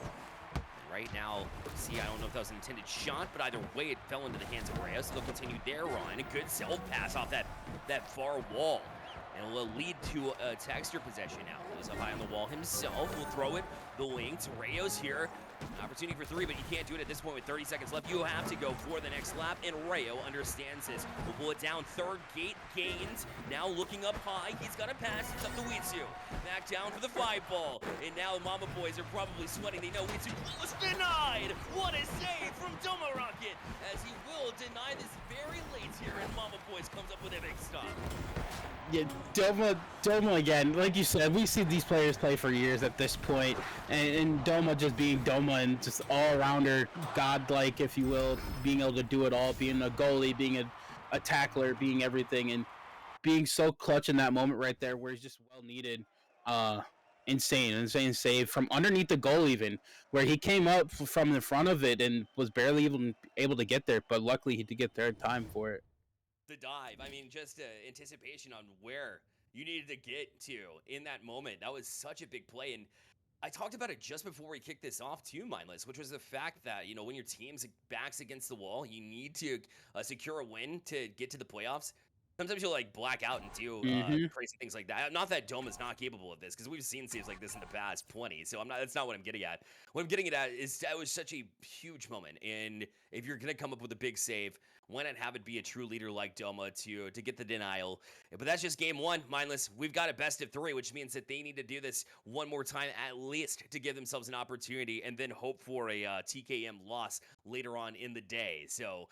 Right now, see, I don't know if that was an intended shot, but either way, it fell into the hands of Reyes. So they'll continue their run. A good self pass off that far wall. And will lead to a Texter possession now. He's up high on the wall himself. Will throw it the wing to Reyes here. An opportunity for 3, but you can't do it at this point with 30 seconds left. You have to go for the next lap, and Rayo understands this. We'll pull it down. Third gate gains. Now looking up high. He's got a pass. It's up to Witsu. Back down for the 5 ball. And now the Mama Boys are probably sweating. They know Witsu was denied. What a save from Doma Rocket, as he will deny this very late here, and Mama Boys comes up with a big stop. Yeah, Doma again. Like you said, we see these players play for years at this point, and Doma just being Doma and just all-rounder, godlike, if you will, being able to do it all, being a goalie, being a tackler, being everything, and being so clutch in that moment right there where he's just well needed. Insane save from underneath the goal, even where he came up from the front of it and was barely even able to get there, but luckily he did get there in time for it. The dive, I mean, just anticipation on where you needed to get to in that moment. That was such a big play, and I talked about it just before we kicked this off too, Mindless, which was the fact that, when your team's back's against the wall, you need to secure a win to get to the playoffs. Sometimes you'll black out and do crazy things like that. Not that Dome is not capable of this, because we've seen saves like this in the past plenty. So that's not what I'm getting at. What I'm getting at is that was such a huge moment, and if you're gonna come up with a big save, why not have it be a true leader like Doma to get the denial? But that's just game 1, Mindless. We've got a best of 3, which means that they need to do this one more time at least to give themselves an opportunity, and then hope for a TKM loss later on in the day. So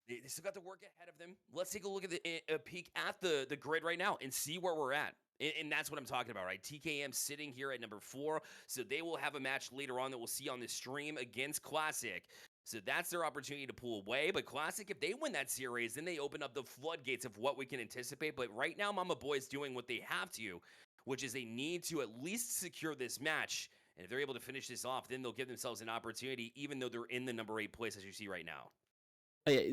they still got the work ahead of them. Let's take a look at a peek at the grid right now and see where we're at. And that's what I'm talking about, right? TKM sitting here at number 4, so they will have a match later on that we'll see on the stream against Classic. So that's their opportunity to pull away. But Classic, if they win that series, then they open up the floodgates of what we can anticipate. But right now, Mama Boy's doing what they have to, which is they need to at least secure this match. And if they're able to finish this off, then they'll give themselves an opportunity, even though they're in the number 8 place, as you see right now.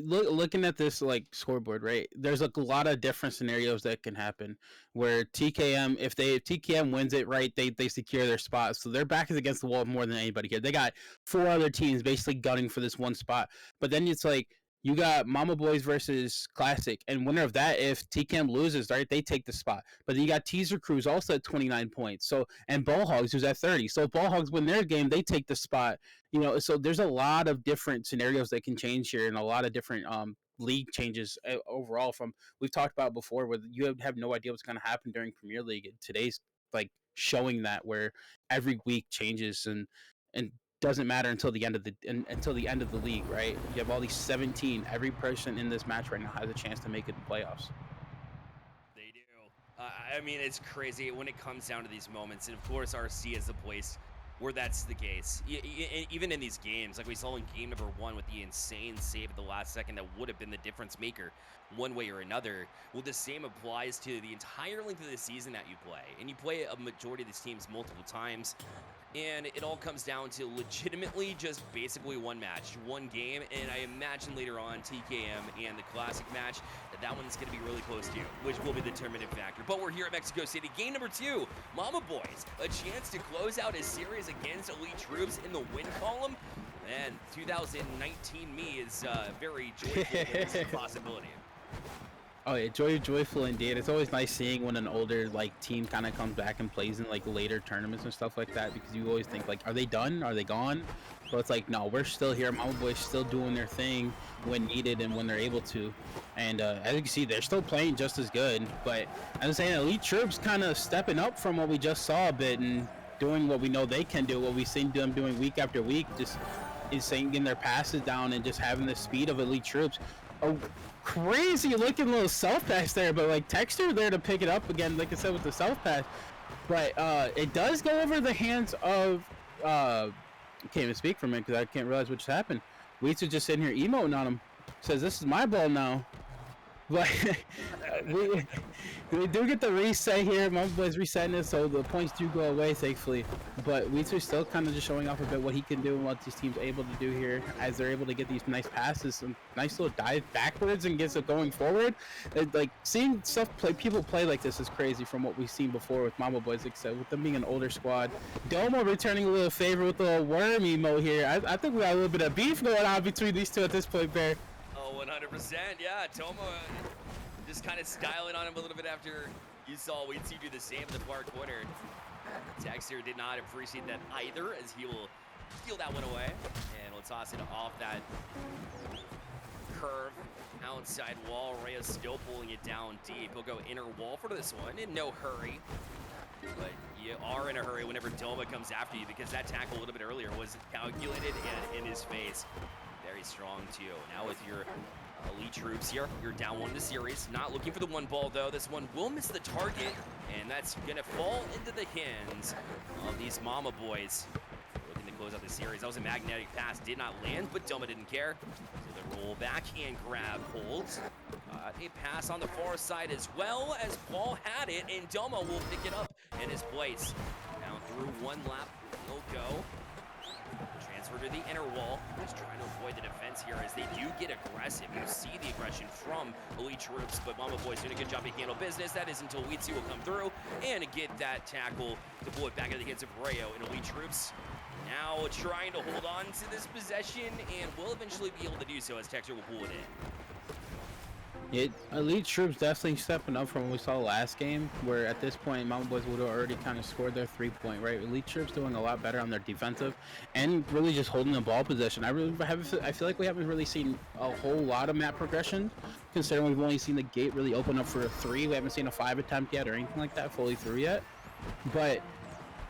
Looking at this scoreboard, right? There's a lot of different scenarios that can happen. Where TKM, if TKM wins it, right, they secure their spot. So their back is against the wall more than anybody here. They got 4 other teams basically gunning for this one spot. But then it's you got Mama Boys versus Classic, and winner of that, if TKM loses, right, they take the spot. But then you got Teaser Cruise also at 29 points. So, and Ball Hogs, who's at 30. So if Ball Hogs win their game, they take the spot. So there's a lot of different scenarios that can change here, and a lot of different league changes overall. From we've talked about before, where you have no idea what's going to happen during Premier League. And today's showing that, where every week changes and doesn't matter until the end of the league, right? You have all these 17. Every person in this match right now has a chance to make it to playoffs. They do. I mean, it's crazy when it comes down to these moments, and of course, RC is the place where that's the case. Even in these games, like we saw in game number 1 with the insane save at the last second that would have been the difference maker one way or another. Well, the same applies to the entire length of the season that you play. And you play a majority of these teams multiple times. And it all comes down to legitimately just basically one match, one game. And I imagine later on TKM and the Classic match that one's going to be really close to, which will be the determinative factor. But we're here at Mexico City. Game number 2, Mama Boys, a chance to close out a series against Elite Troops in the win column. And 2019 me is very joyful with this possibility. Oh yeah, joyful indeed. It's always nice seeing when an older team kind of comes back and plays in later tournaments and stuff like that, because you always think are they done? Are they gone? But it's no, we're still here. Mama Boys still doing their thing when needed and when they're able to. And as you can see, they're still playing just as good. But I'm saying Elite Troops kind of stepping up from what we just saw a bit and doing what we know they can do, what we've seen them doing week after week, just is getting their passes down and just having the speed of Elite Troops. a crazy looking little self pass there, but like Texture there to pick it up again, like I said with the self pass. But it does go over the hands of I can't even speak for a minute because I can't realize what just happened. Weeds just sitting here emoting on him. Says this is my ball now. But we do get the reset here. My boy's resetting it, so the points do go away, thankfully. But Weedster's still kind of just showing off a bit what he can do and what these teams are able to do here as they're able to get these nice passes, some nice little dive backwards and gets it going forward. Like seeing people play like this is crazy from what we've seen before with Mama Boys, like I said, with them being an older squad. Domo returning a little favor with the little worm emote here. I think we got a little bit of beef going on between these two at this point, Bear. 100%, yeah. Tomo just kind of styling on him a little bit after you saw Weedsy do the same in the far corner. Texter did not appreciate that either, as he will steal that one away. And we'll toss it off that curve outside wall. Reyes still pulling it down deep. He'll go inner wall for this one in no hurry. But you are in a hurry whenever Doma comes after you because that tackle a little bit earlier was calculated and in his face. Very strong too. Now with your elite troops here, you're down one in the series. Not looking for the one ball though. This one will miss the target, and that's gonna fall into the hands of these Mama Boys. Looking to close out the series. That was a magnetic pass, did not land, but Doma didn't care. So they roll back and grab holds. A pass on the far side as well as Paul had it, and Doma will pick it up in his place. Down through one lap, he'll go. Transfer to the inner wall. Just trying to avoid the defense here as they do get aggressive. You see the aggression from elite troops, but Mama Boy's doing a good job to handle business. That is until Weedsy will come through and get that tackle to pull it back into the hands of Rayo and elite troops. Now trying to hold on to this possession and will eventually be able to do so as Texture will pull it in. Elite troops definitely stepping up from what we saw last game, where at this point Mountain Boys would have already kind of scored their 3-point, right? Elite troops doing a lot better on their defensive and really just holding the ball possession. I feel like we haven't really seen a whole lot of map progression, considering we've only seen the gate really open up for a 3. We haven't seen a 5 attempt yet or anything like that fully through yet. But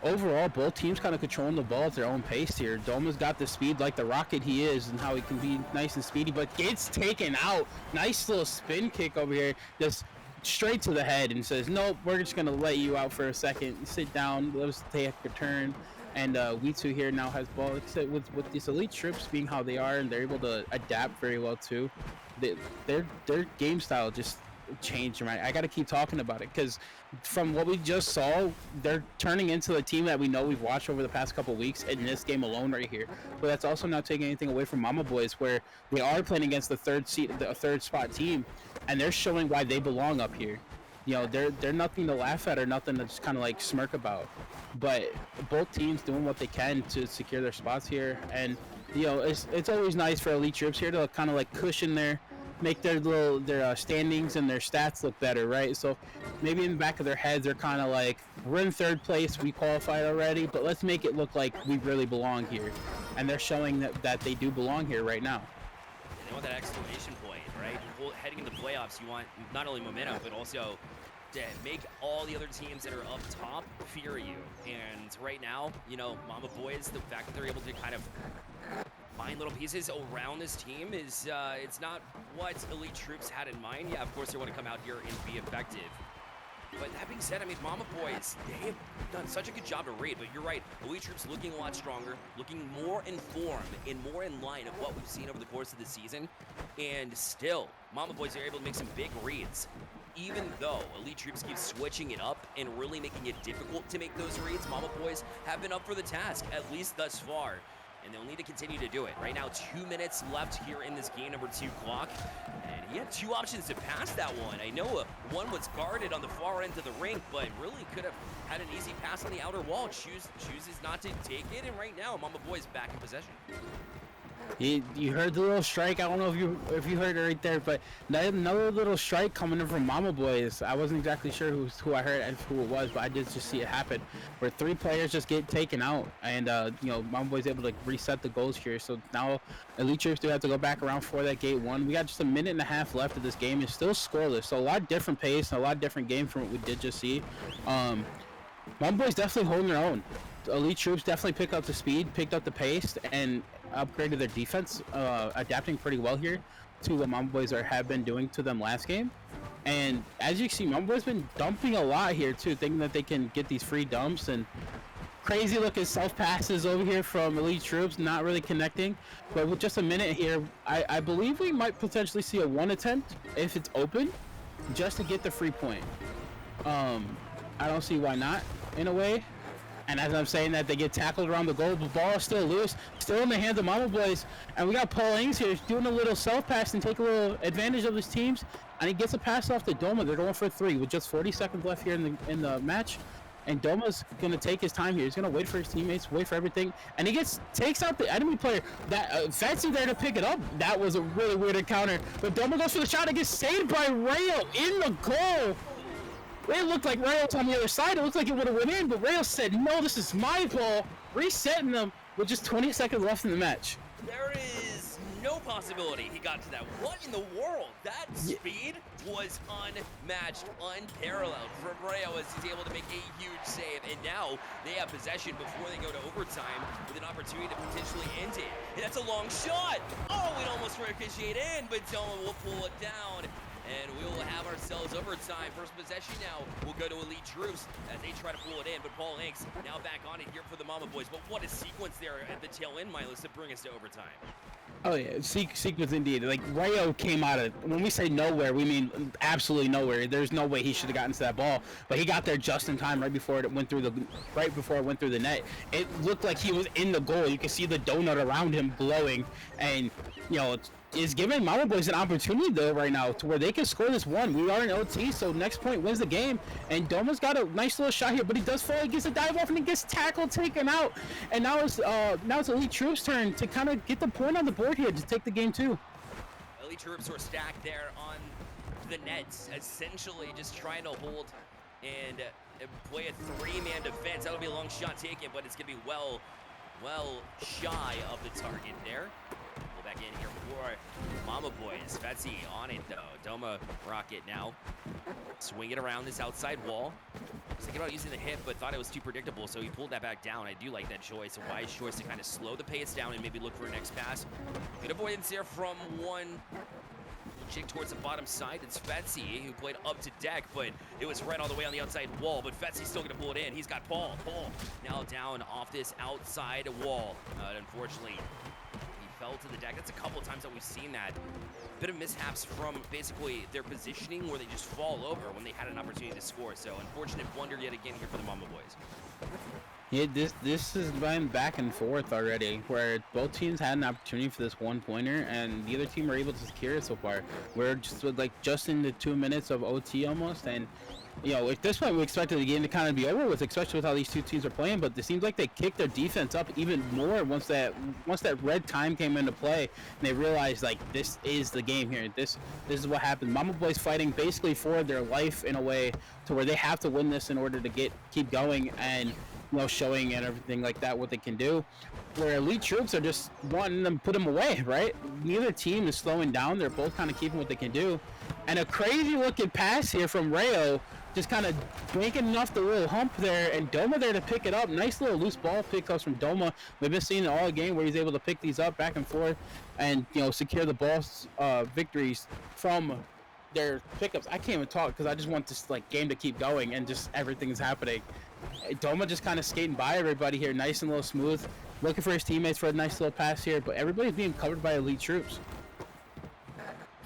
overall, both teams kind of controlling the ball at their own pace here. Doma's got the speed like the rocket he is and how he can be nice and speedy, but Gates taken out. Nice little spin kick over here, just straight to the head and says, nope, we're just going to let you out for a second. Sit down, let us take a turn. And Witsu here now has ball. Except with these elite troops being how they are and they're able to adapt very well too. Their game style just changed, right? I got to keep talking about it because from what we just saw, they're turning into the team that we know we've watched over the past couple weeks in this game alone right here. But that's also not taking anything away from Mama Boys, where they are playing against the third spot team, and they're showing why they belong up here. You know, they're nothing to laugh at or nothing to just kind of like smirk about. But both teams doing what they can to secure their spots here, and you know, it's always nice for elite troops here to kind of like cushion make their standings and their stats look better, right? So maybe in the back of their heads they're kind of like, we're in 3rd place, we qualified already, but let's make it look like we really belong here. And they're showing that they do belong here right now. And they want that exclamation point, right? Heading into playoffs, you want not only momentum, but also to make all the other teams that are up top fear you. And right now, you know, Mama Boys, the fact that they're able to kind of find little pieces around this team is it's not what elite troops had in mind. Yeah, of course they want to come out here and be effective. But that being said, I mean, Mama Boys, they have done such a good job to read, but you're right, elite troops looking a lot stronger, looking more in form and more in line of what we've seen over the course of the season. And still, Mama Boys are able to make some big reads. Even though elite troops keep switching it up and really making it difficult to make those reads, Mama Boys have been up for the task, at least thus far. And they'll need to continue to do it. Right now, 2 minutes left here in this game, number 2 clock. And he had 2 options to pass that one. I know one was guarded on the far end of the rink, but really could have had an easy pass on the outer wall. Chooses not to take it, and right now, Mama Boy's back in possession. You heard the little strike. I don't know if you heard it right there, but another little strike coming in from Mama Boys. I wasn't exactly sure who I heard and who it was, but I did just see it happen, where 3 players just get taken out, and you know, Mama Boys able to reset the goals here. So now elite troops do have to go back around for that gate 1. We got just a minute and a half left of this game. It's still scoreless, so a lot different pace, and a lot different game from what we did just see. Mama Boys definitely holding their own. Elite troops definitely picked up the speed, picked up the pace, and upgraded their defense, adapting pretty well here. to what Mama Boys have been doing to them last game. And as you can see, Mama Boys been dumping a lot here too, thinking that they can get these free dumps and crazy looking self passes over here from Elite Troops, not really connecting. But with just a minute here, I believe we might potentially see a 1 attempt if it's open, just to get the free point. I don't see why not, in a way. And as I'm saying that, they get tackled around the goal. The ball is still loose, still in the hands of Mama Boys. And we got Paul Ings here doing a little self-pass and take a little advantage of his teams. And he gets a pass off to Doma. They're going for 3 with just 40 seconds left here in the match. And Doma's going to take his time here. He's going to wait for his teammates, wait for everything. And he takes out the enemy player. That Fancy there to pick it up. That was a really weird encounter. But Doma goes for the shot and gets saved by Rayo in the goal. It looked like Rayo was on the other side. It looked like it would have went in, but Rayo said, no, this is my ball, resetting them with just 20 seconds left in the match. There is no possibility he got to that. What in the world? That speed was unmatched, unparalleled from Rayo as he's able to make a huge save. And now they have possession before they go to overtime with an opportunity to potentially end it. And that's a long shot. Oh, it almost ricocheted in, but Doma will pull it down. And we will have ourselves overtime. First possession now will go to Elite Troops as they try to pull it in. But Paul Inks now back on it here for the Mama Boys. But what a sequence there at the tail end, Milos, to bring us to overtime. Oh yeah, sequence indeed. Like Rayo came out of, when we say nowhere, we mean absolutely nowhere. There's no way he should have gotten to that ball, but he got there just in time, right before it went through the net. It looked like he was in the goal. You can see the donut around him glowing, and you know it's giving Mama Boys an opportunity though right now to where they can score this one. We are in OT, so next point wins the game. And Doma's got a nice little shot here, but he does fall. He gets a dive off and he gets tackled, taken out. And now it's Elite Troops' turn to kind of get the point on the board here to take the game too. Elite Troops were stacked there on the nets, essentially just trying to hold and play a 3-man defense. That'll be a long shot taken, but it's gonna be well shy of the target there. Back in here for Mama Boys. Fetzy on it though. Doma rocket now. Swing it around this outside wall. Was thinking about using the hip, but thought it was too predictable, so he pulled that back down. I do like that choice. A wise choice to kind of slow the pace down and maybe look for a next pass. Good avoidance there from one chick towards the bottom side. It's Fetzy who played up to deck, but it was right all the way on the outside wall. But Fetzy's still gonna pull it in. He's got Paul. Paul now down off this outside wall. Unfortunately, fell to the deck. That's a couple of times that we've seen that. Bit of mishaps from basically their positioning where they just fall over when they had an opportunity to score. So unfortunate blunder yet again here for the Mama Boys. Yeah, this has been back and forth already, where both teams had an opportunity for this 1-pointer, and the other team were able to secure it so far. We're just in the 2 minutes of OT almost, and you know, at this point, we expected the game to kind of be over with, especially with how these two teams are playing. But it seems like they kicked their defense up even more once that red time came into play, and they realized like this is the game here. This is what happened. Mama Boys fighting basically for their life in a way to where they have to win this in order to keep going and showing and everything like that what they can do. Where Elite Troops are just wanting them to put them away, right? Neither team is slowing down. They're both kind of keeping what they can do. And a crazy looking pass here from Rayo, just kind of breaking enough the little hump there, and Doma there to pick it up. Nice little loose ball pickups from Doma. We've been seeing it all game where he's able to pick these up back and forth and secure the ball victories from their pickups. I can't even talk because I just want this game to keep going and just everything is happening. Doma just kind of skating by everybody here, nice and a little smooth, looking for his teammates for a nice little pass here, but everybody's being covered by Elite Troops.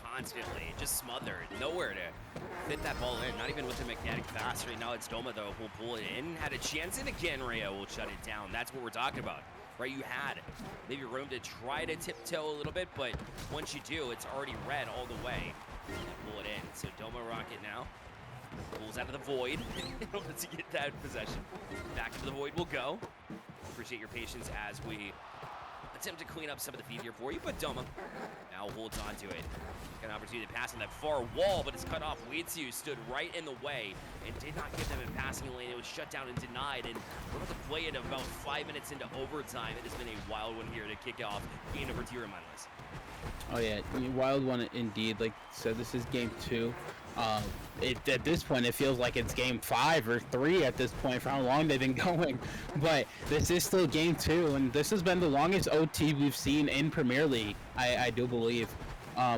Constantly, just smothered, nowhere to fit that ball in, not even with the mechanic fast. Right now it's Doma though who'll pull it in, had a chance, and again Rayo will shut it down. That's what we're talking about, right? You had maybe room to try to tiptoe a little bit, but once you do, it's already red all the way. And pull it in, so Doma rocket now. Pulls out of the void in order to get that possession. Back into the void we'll go. Appreciate your patience as we attempt to clean up some of the feed here for you, but Doma now holds on to it. Got an opportunity to pass on that far wall, but it's cut off. Weitsu stood right in the way and did not give them a passing lane. It was shut down and denied, and we're about to play it about 5 minutes into overtime. It has been a wild one here to kick off game number 2 in my list. Oh yeah, wild one indeed. Like I said, this is game 2. At this point, it feels like it's game 5 or 3 at this point for how long they've been going. But this is still game 2, and this has been the longest OT we've seen in Premier League, I do believe.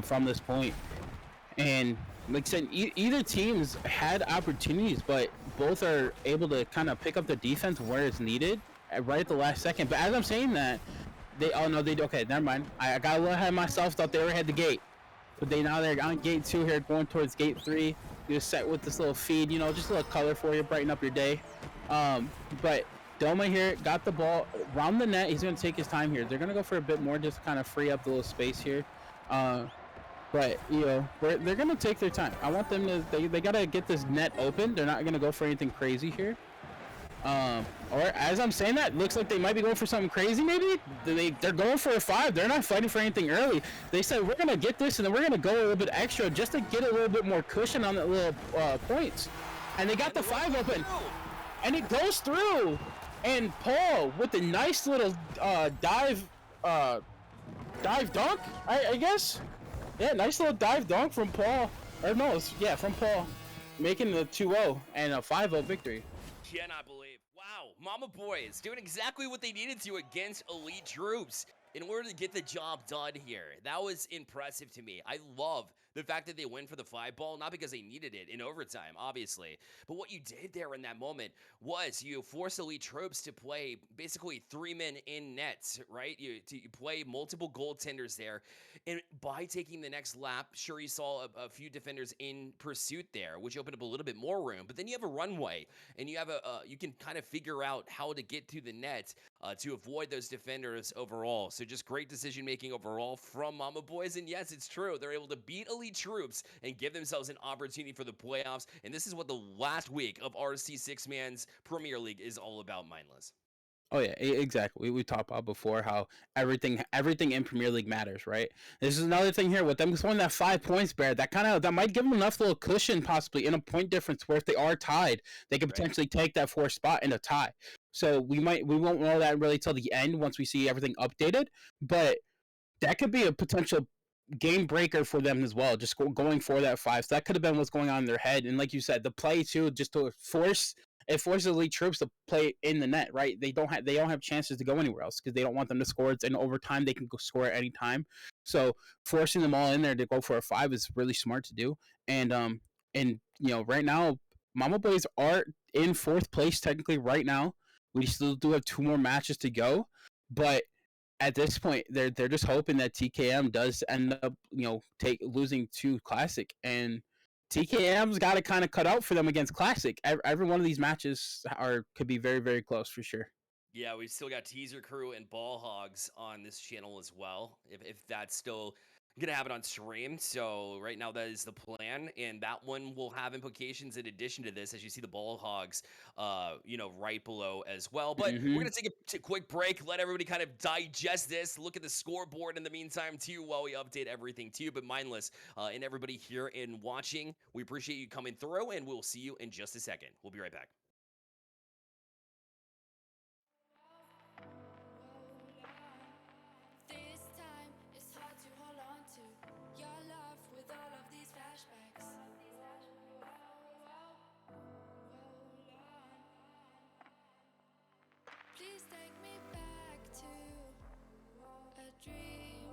from this point. And like I said, either teams had opportunities, but both are able to kind of pick up the defense where it's needed right at the last second. But as I'm saying that, they okay, never mind. I got a little ahead of myself. Thought they already had the gate, but they're on gate 2 here, going towards gate 3. You're set with this little feed, just a little color for you, brighten up your day. But Doma here got the ball around the net. He's going to take his time here. They're going to go for a bit more just to kind of free up the little space here. But they're gonna take their time. I want them to. They gotta get this net open. They're not gonna go for anything crazy here. Or as I'm saying that, looks like they might be going for something crazy. Maybe they're going for a 5. They're not fighting for anything early. They said we're gonna get this, and then we're gonna go a little bit extra just to get a little bit more cushion on the little points. And they got the 5 open, and it goes through. And Paul with the nice little dive dunk, I guess. Yeah, nice little dive dunk from Paul. Or no, from Paul. Making the 2-0 and a 5-0 victory. Cannot believe. Wow, Mama Boys doing exactly what they needed to against elite troops in order to get the job done here. That was impressive to me. I love the fact that they went for the 5 ball, not because they needed it in overtime, obviously, but what you did there in that moment was you forced elite troops to play basically 3 men in nets, right? You play multiple goaltenders there, and by taking the next lap, sure, you saw a few defenders in pursuit there, which opened up a little bit more room, but then you have a runway, and you have you can kind of figure out how to get to the net to avoid those defenders overall. So just great decision making overall from Mama Boys, and yes, it's true, they're able to beat elite troops and give themselves an opportunity for the playoffs, and this is what the last week of RC 6-man's Premier League is all about, Mindless. Oh yeah, exactly. We talked about before how everything in Premier League matters, right? This is another thing here with them just winning that 5 points, Bear. That might give them enough little cushion, possibly in a point difference, where if they are tied, they could potentially take that 4th spot in a tie. So we won't know that really till the end once we see everything updated, but that could be a potential game breaker for them as well. Just going for that 5. So that could have been what's going on in their head. And like you said, the play too, just to forces elite troops to play in the net, right? They don't have chances to go anywhere else because they don't want them to score. It's in overtime, they can go score at any time. So forcing them all in there to go for a 5 is really smart to do. And right now, Mama Boys are in 4th place technically right now. We still do have 2 more matches to go, but at this point, they're just hoping that TKM does end up, losing to Classic, and TKM's got to kind of cut out for them against Classic. Every one of these matches could be very, very close for sure. Yeah, we've still got Teaser Crew and Ball Hogs on this channel as well, if that's still gonna have it on stream. So right now that is the plan, and that one will have implications in addition to this, as you see the Ball Hogs right below as well. But we're gonna take a quick break, let everybody kind of digest this, look at the scoreboard in the meantime too, while we update everything too. But Mindless and everybody here and watching, we appreciate you coming through, and we'll see you in just a second. We'll be right back. This time it's hard to hold on to your love with all of these flashbacks. Please take me back to a dream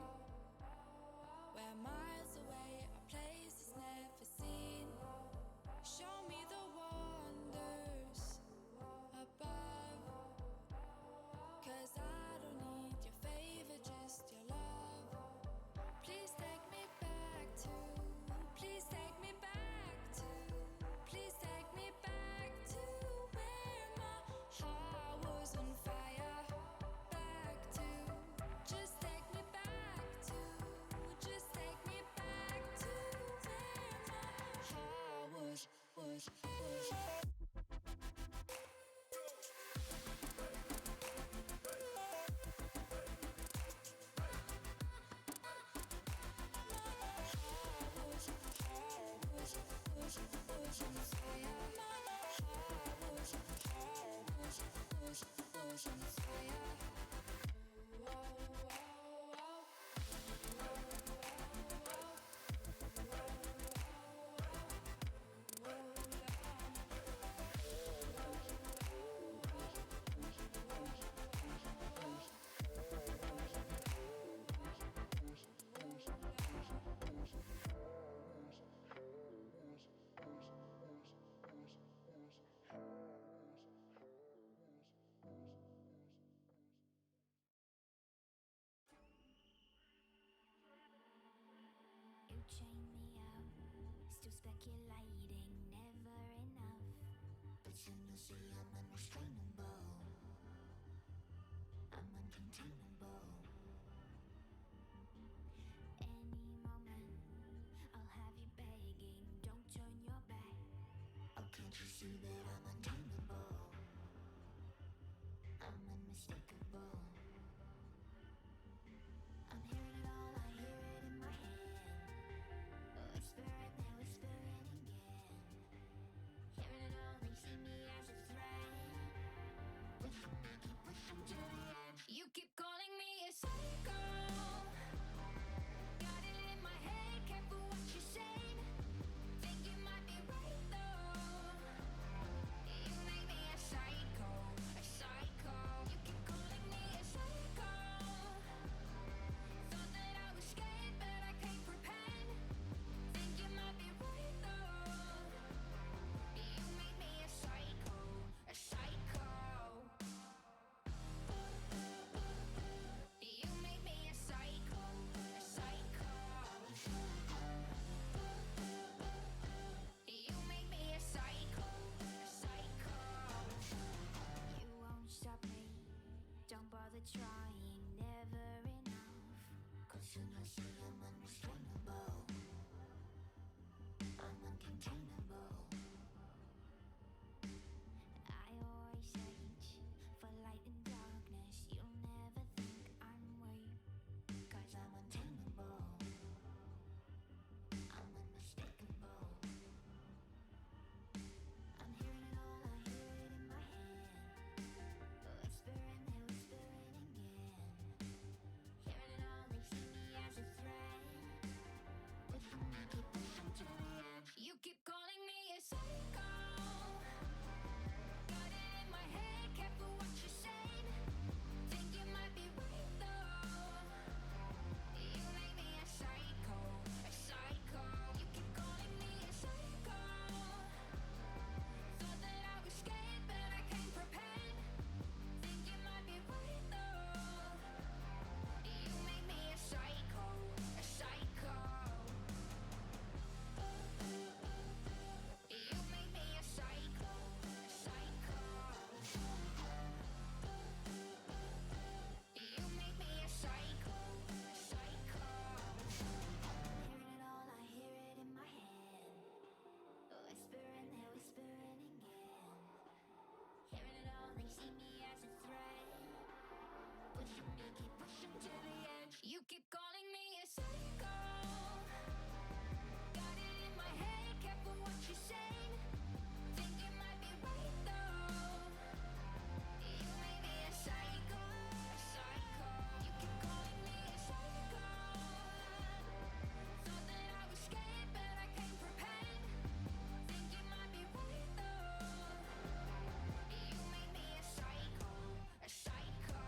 where miles away, a place is never seen. Show me the wonders soon you'll see I'm unrestrainable. I'm uncontainable. Any moment, I'll have you begging, don't turn your back. Oh, can't you see that I'm untamable? I'm unmistakable. I'm hearing it all, I hear it in my head. Whispering, they're whispering again. Hearing it all, they see me as a threat. Pushing me, keep pushing to the edge. You keep calling me a psycho. Got it in my head, careful what you say. Think you might be right though. You make me a psycho, a psycho. You keep calling me a psycho. Thought that I was scared, but I can't pretend. Think you might be right though. You make me a psycho, a psycho. You make me a psycho, a psycho. You make me a psycho, a psycho. You won't stop me, don't bother trying, never enough. 'Cause soon you'll see I'm unrestrainable. I'm uncontainable. I always search for light in darkness. You'll never think I'm weak, 'cause I'm untamable. I'm unmistakable. I'm hearing it all, I hear it in my head. Whispering, they're whispering again. Hearing it all, they see me as a threat. Pushing me, keep pushing to the edge. You keep calling me a psycho. Got it in my head, careful what you say. Think you might be right though. You make me a psycho, a psycho. You keep calling me a psycho. Thought that I was scared, but I can't pretend. Think you might be right though. You make me a psycho, a psycho. You make me a psycho, a psycho. You make me a psycho, a psycho. Hearing it all, I hear it in my head. Whispering, they're whispering again. Hearing it all, they see me as a threat. Pushing me, keep pushing to the edge. You keep calling me a psycho. Got it in my head, careful what you say. Think you might be right though. You make me a psycho, a psycho. You keep calling me a psycho. Thought that I was scared, but I can't pretend. Think you might be right though. You make me a psycho, a psycho.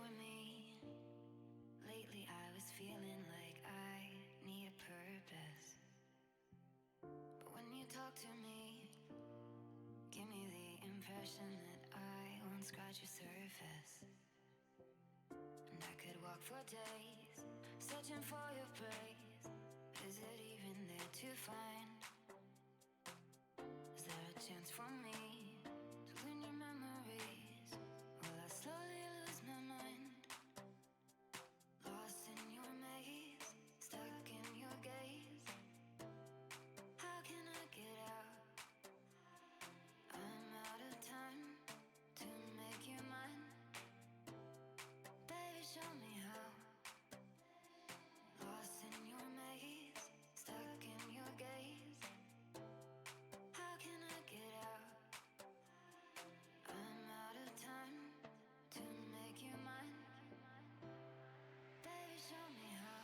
for me. Lately I was feeling like I need a purpose. But when you talk to me, give me the impression that I won't scratch your surface. And I could walk for days, searching for your praise. Is it even there to find? Is there a chance for me to win your memories? Will I slowly lose my mind? Lost in your maze, stuck in your gaze. How can I get out? I'm out of time to make you mine. Baby, show me how. Lost in your maze, stuck in your gaze. How can I get out? I'm out of time to make you mine. Baby, show me how.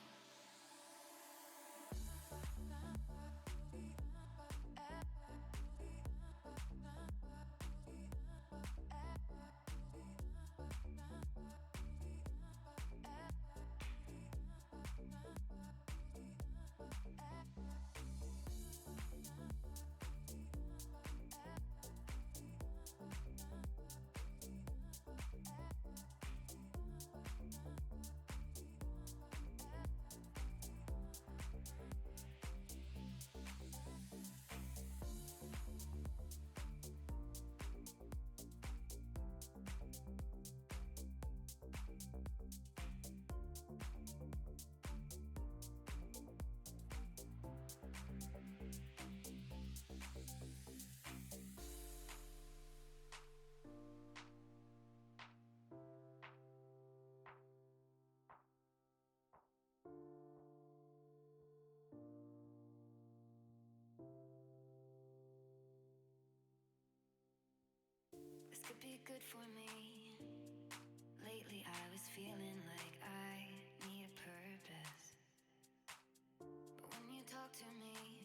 This could be good for me. Lately I was feeling like I need a purpose. But when you talk to me,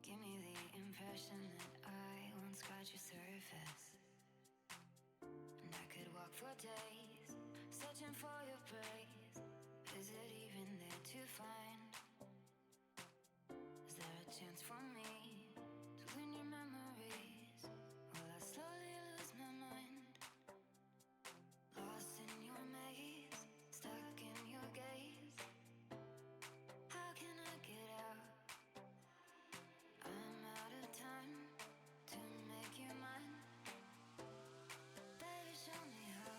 give me the impression that I won't scratch your surface. And I could walk for days, searching for your praise. Is it even there to find? Is there a chance for me to win your memories? Will I slowly lose my mind? Lost in your maze, stuck in your gaze. How can I get out? I'm out of time to make you mine. Baby, show me how.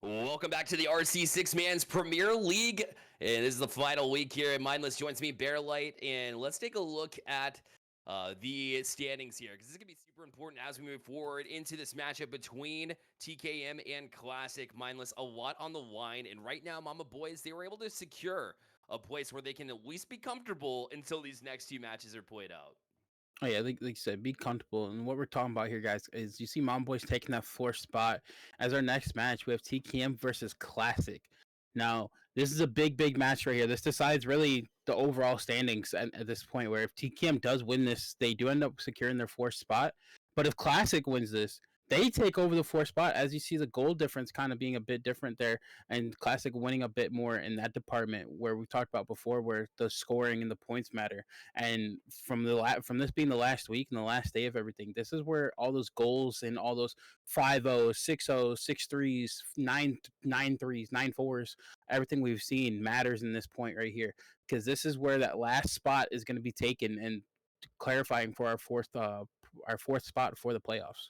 Welcome back to the RC Six Man's Premier League. And this is the final week here. Mindless joins me, Bearlight, and let's take a look at the standings here because this is going to be super important as we move forward into this matchup between TKM and Classic. Mindless, a lot on the line, and right now, Mama Boys, they were able to secure a place where they can at least be comfortable until these next two matches are played out. Oh yeah, like you said, be comfortable. And what we're talking about here, guys, is you see Mom Boys taking that fourth spot as our next match. We have TKM versus Classic. Now, this is a big match right here. This decides really the overall standings at this point. Where if TKM does win this, they do end up securing their fourth spot. But if Classic wins this, they take over the fourth spot. As you see, the goal difference kind of being a bit different there, and Classic winning a bit more in that department where we talked about before, where the scoring and the points matter. And from this being the last week and the last day of everything, this is where all those goals and all those 5-0, 6-0, 6-3s, 9-3s, 9-4s, everything we've seen matters in this point right here, because this is where that last spot is going to be taken and clarifying for our fourth spot for the playoffs.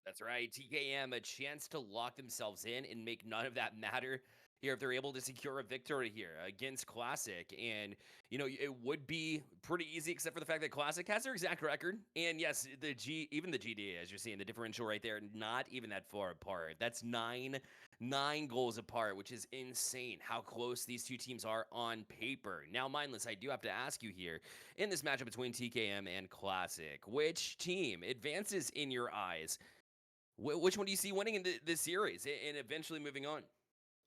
That's right. TKM, a chance to lock themselves in and make none of that matter here if they're able to secure a victory here against Classic. And, it would be pretty easy except for the fact that Classic has their exact record. And yes, even the GD, as you're seeing, the differential right there, not even that far apart. That's nine goals apart, which is insane how close these two teams are on paper. Now, Mindless, I do have to ask you here, in this matchup between TKM and Classic, which team advances in your eyes? Which one do you see winning in this series and eventually moving on?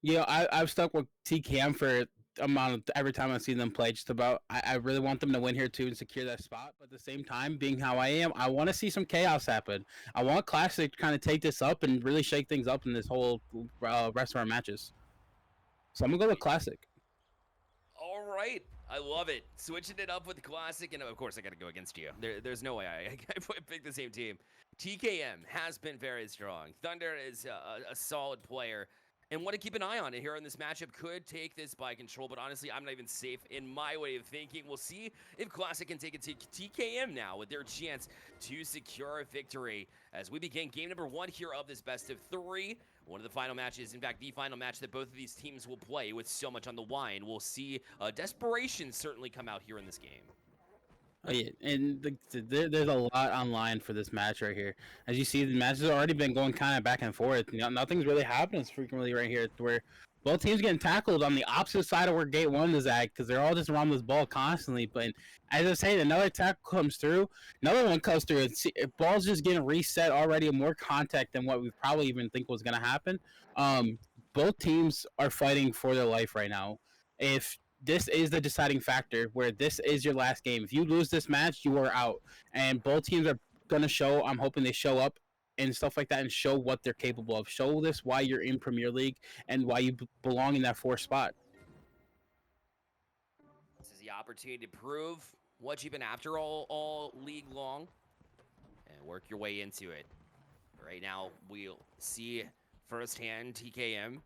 Yeah, I've stuck with TKM for amount of every time I see them play. Just about, I really want them to win here too and secure that spot. But at the same time, being how I am, I want to see some chaos happen. I want Classic to kind of take this up and really shake things up in this whole rest of our matches. So I'm gonna go with Classic. All right. I love it. Switching it up with Classic, and of course, I got to go against you. There's no way I pick the same team. TKM has been very strong. Thunder is a solid player, and want to keep an eye on it here in this matchup. Could take this by control, but honestly, I'm not even safe in my way of thinking. We'll see if Classic can take it to TKM now with their chance to secure a victory as we begin game number 1 here of this best of 3. One of the final matches, in fact, the final match that both of these teams will play with so much on the line. We'll see desperation certainly come out here in this game. Oh yeah, and there's a lot online for this match right here. As you see, the matches have already been going kind of back and forth. Nothing's really happening frequently right here, where both teams getting tackled on the opposite side of where Gate 1 is at, because they're all just around this ball constantly. But as I say, another tackle comes through, another one comes through. Ball's just getting reset already, more contact than what we probably even think was going to happen. Both teams are fighting for their life right now. If this is the deciding factor, where this is your last game. If you lose this match, you are out. And both teams are going to show, I'm hoping they show up and stuff like that and show what they're capable of. Show this why you're in Premier League and why you belong in that fourth spot. This is the opportunity to prove what you've been after all league long and work your way into it. Right now, we'll see firsthand TKM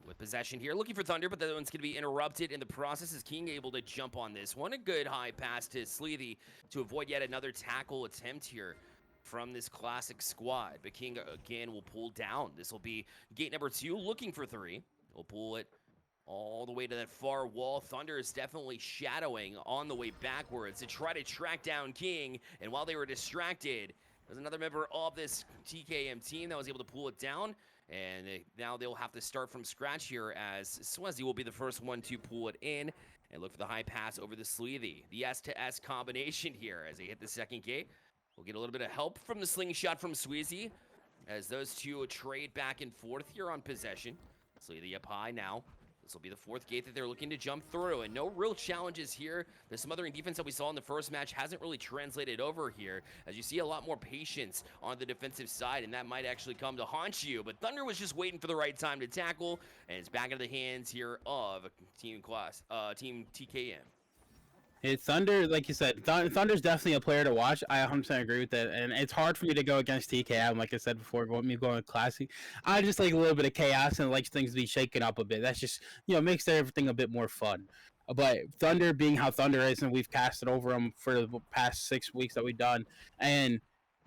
with possession here, looking for Thunder, but that one's going to be interrupted in the process. Is King able to jump on this one? A good high pass to Sleethy to avoid yet another tackle attempt here from this Classic squad. But King, again, will pull down. This will be gate number 2, looking for 3. He'll pull it all the way to that far wall. Thunder is definitely shadowing on the way backwards to try to track down King. And while they were distracted, there's another member of this TKM team that was able to pull it down. And now they'll have to start from scratch here, as Swazi will be the first one to pull it in and look for the high pass over the Sleethy. The S to S combination here as they hit the second gate. We'll get a little bit of help from the slingshot from Sweezy as those two trade back and forth here on possession. Sleethy up high now. This will be the 4th gate that they're looking to jump through, and no real challenges here. The smothering defense that we saw in the first match hasn't really translated over here, as you see a lot more patience on the defensive side, and that might actually come to haunt you. But Thunder was just waiting for the right time to tackle, and it's back into the hands here of Team TKM. Hey, Thunder, like you said, Thunder's definitely a player to watch. I 100% agree with that, and it's hard for me to go against TKM. Like I said before, going with Classic, I just like a little bit of chaos and like things to be shaken up a bit. That's just makes everything a bit more fun. But Thunder being how Thunder is, and we've casted over them for the past 6 weeks that we've done, and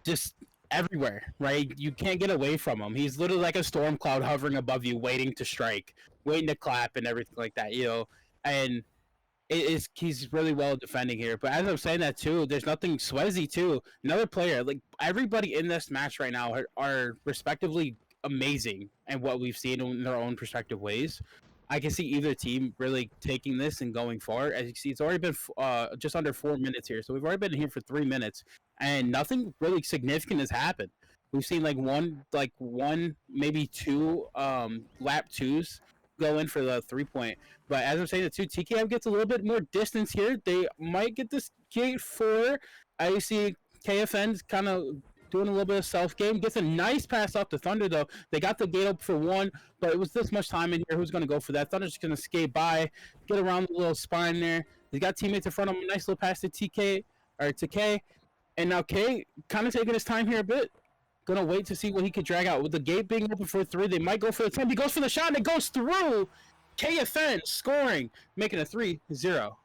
just everywhere, right? You can't get away from him. He's literally like a storm cloud hovering above you, waiting to strike, waiting to clap, and everything like that. And he's really well defending here. But as I'm saying that too, there's nothing Swezy too. Another player, like everybody in this match right now are respectively amazing and what we've seen in their own respective ways. I can see either team really taking this and going far. As you see, it's already been just under 4 minutes here, so we've already been here for 3 minutes, and nothing really significant has happened. We've seen one, maybe two lap twos go in for the 3 point. But as I'm saying, the two TKM gets a little bit more distance here. They might get this gate 4. I see KFN's kind of doing a little bit of self game. Gets a nice pass off to Thunder though. They got the gate up for 1, but it was this much time in here. Who's going to go for that? Thunder's just going to skate by, get around the little spine there. They got teammates in front of him. Nice little pass to K, and now K kind of taking his time here a bit. Gonna wait to see what he could drag out. With the gate being open for 3, they might go for the 10. He goes for the shot and it goes through. KFN scoring, making a 3-0.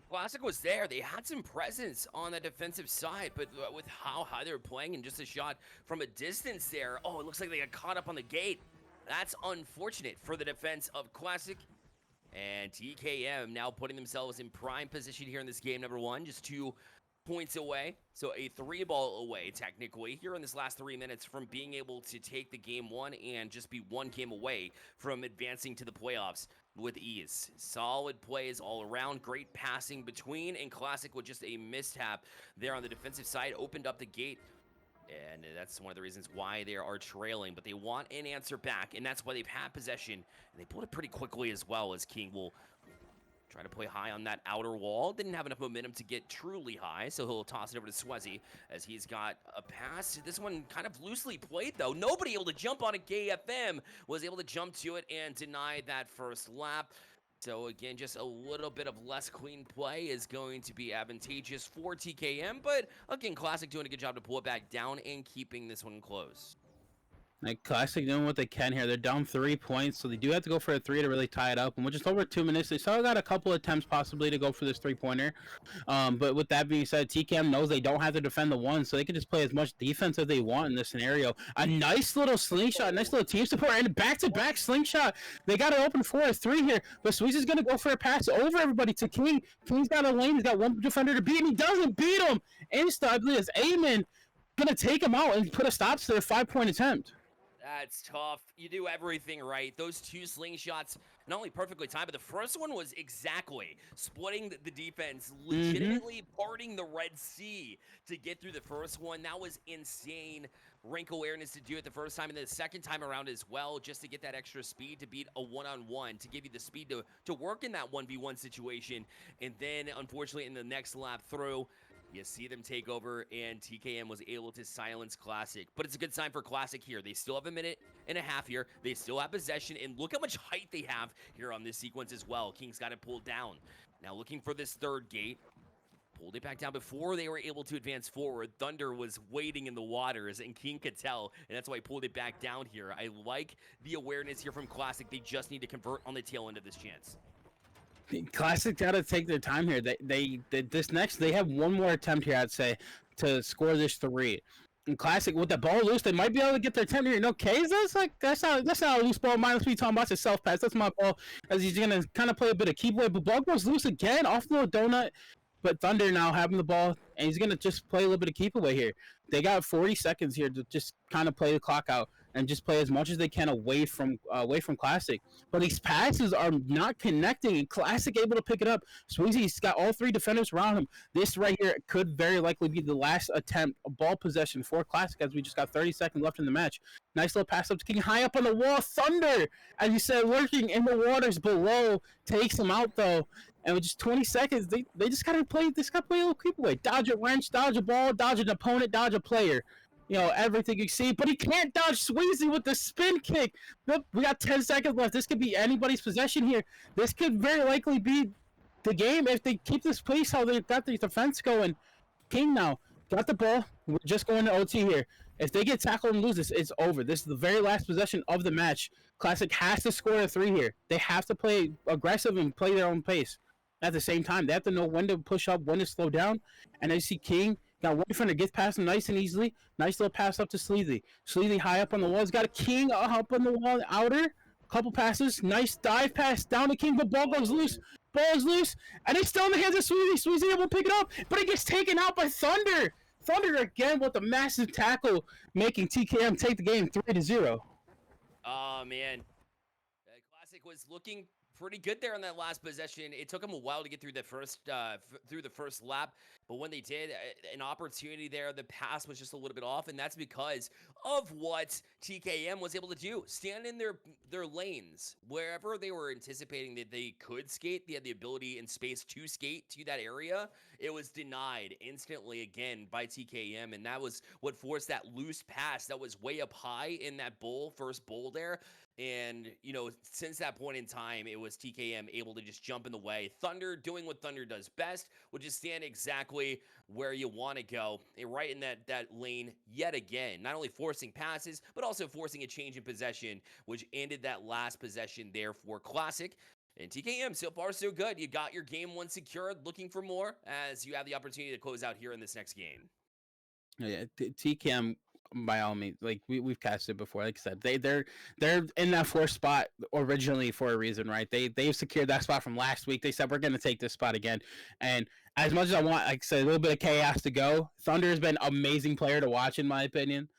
Classic was there. They had some presence on the defensive side, but with how high they were playing and just a shot from a distance there, it looks like they got caught up on the gate. That's unfortunate for the defense of Classic. And TKM now putting themselves in prime position here in this game number 1, just 2 points away. So a 3-ball away, technically, here in this last 3 minutes from being able to take the game 1 and just be 1 game away from advancing to the playoffs with ease. Solid plays all around, great passing between, and Classic with just a mishap there on the defensive side opened up the gate. And that's one of the reasons why they are trailing, but they want an answer back, and that's why they've had possession, and they pulled it pretty quickly as well, as King will try to play high on that outer wall. Didn't have enough momentum to get truly high, so he'll toss it over to Swezy as he's got a pass. This one kind of loosely played, though. Nobody able to jump on it. KFM was able to jump to it and deny that first lap. So again, just a little bit of less clean play is going to be advantageous for TKM, but again, Classic doing a good job to pull it back down and keeping this one close. Like Classic doing what they can here. They're down 3 points, so they do have to go for a 3 to really tie it up. And we're just over 2 minutes. They still got a couple attempts possibly to go for this 3-pointer. But with that being said, TCAM knows they don't have to defend the 1, so they can just play as much defense as they want in this scenario. A nice little slingshot, nice little team support, and back-to-back slingshot. They got it open for a 3 here, but Sweezy's going to go for a pass over everybody to King. King's got a lane. He's got 1 defender to beat, and he doesn't beat him. Insta, I believe it's Eamon going to take him out and put a stop to their 5-point attempt. That's tough. You do everything right. Those 2 slingshots, not only perfectly timed, but the first one was exactly splitting the defense, legitimately parting the Red Sea to get through the first one. That was insane. Rank awareness to do it the first time, and then the second time around as well, just to get that extra speed to beat a 1-on-1, to give you the speed to work in that 1v1 situation. And then, unfortunately, in the next lap through, you see them take over, and TKM was able to silence Classic. But it's a good sign for Classic here. They still have a minute and a half here. They still have possession, and look how much height they have here on this sequence as well. King's got it pulled down. Now looking for this 3rd gate. Pulled it back down before they were able to advance forward. Thunder was waiting in the waters, and King could tell, and that's why he pulled it back down here. I like the awareness here from Classic. They just need to convert on the tail end of this chance. Classic got to take their time here. They have 1 more attempt here, I'd say, to score this 3. And Classic with the ball loose, they might be able to get their attempt here. No, K's, that's not a loose ball. Minus me talking about the self pass. That's my ball. As he's gonna kind of play a bit of keep away, but ball goes loose again off the donut. But Thunder now having the ball, and he's gonna just play a little bit of keep away here. They got 40 seconds here to just kind of play the clock out and just play as much as they can away from Classic. But these passes are not connecting, and Classic able to pick it up. Sweezy's got all 3 defenders around him. This right here could very likely be the last attempt, a ball possession for Classic, as we just got 30 seconds left in the match. Nice little pass up to King, high up on the wall. Thunder, as you said, lurking in the waters below, takes him out though. And with just 20 seconds, they just gotta play. They just gotta play a little creep away. Dodge a wrench, dodge a ball, dodge an opponent, dodge a player. Everything you see. But he can't dodge Sweezy with the spin kick. Nope, we got 10 seconds left. This could be anybody's possession here. This could very likely be the game if they keep this pace how they got the defense going. King now got the ball. We're just going to OT here. If they get tackled and lose this, it's over. This is the very last possession of the match. Classic has to score a 3 here. They have to play aggressive and play their own pace. At the same time, they have to know when to push up, when to slow down. And I see King Got one defender, gets past him nice and easily. Nice little pass up to Sleazy. Sleazy high up on the wall. He's got a King up on the wall, outer. Couple passes. Nice dive pass down to King, but ball goes loose. Ball is loose, and it's still in the hands of Sleazy. Sleazy able to pick it up, but it gets taken out by Thunder. Thunder again with a massive tackle, making TKM take the game 3-0. Oh man, Classic was looking pretty good there on that last possession. It took them a while to get through the first lap, but when they did, an opportunity there, the pass was just a little bit off, and that's because of what TKM was able to do. Stand in their lanes wherever they were anticipating that they could skate. They had the ability and space to skate to that area. It was denied instantly again by TKM, and that was what forced that loose pass that was way up high in that first bowl there. And, since that point in time, it was TKM able to just jump in the way. Thunder doing what Thunder does best, which is stand exactly where you want to go, right in that lane yet again. Not only forcing passes, but also forcing a change in possession, which ended that last possession there for Classic. And TKM, so far so good. You got your game one secured, looking for more as you have the opportunity to close out here in this next game. Yeah, TKM by all means, like we've casted before. Like I said, they're in that fourth spot originally for a reason, right? They've secured that spot from last week. They said we're going to take this spot again, and as much as I want, like I said, a little bit of chaos to go, Thunder has been an amazing player to watch in my opinion.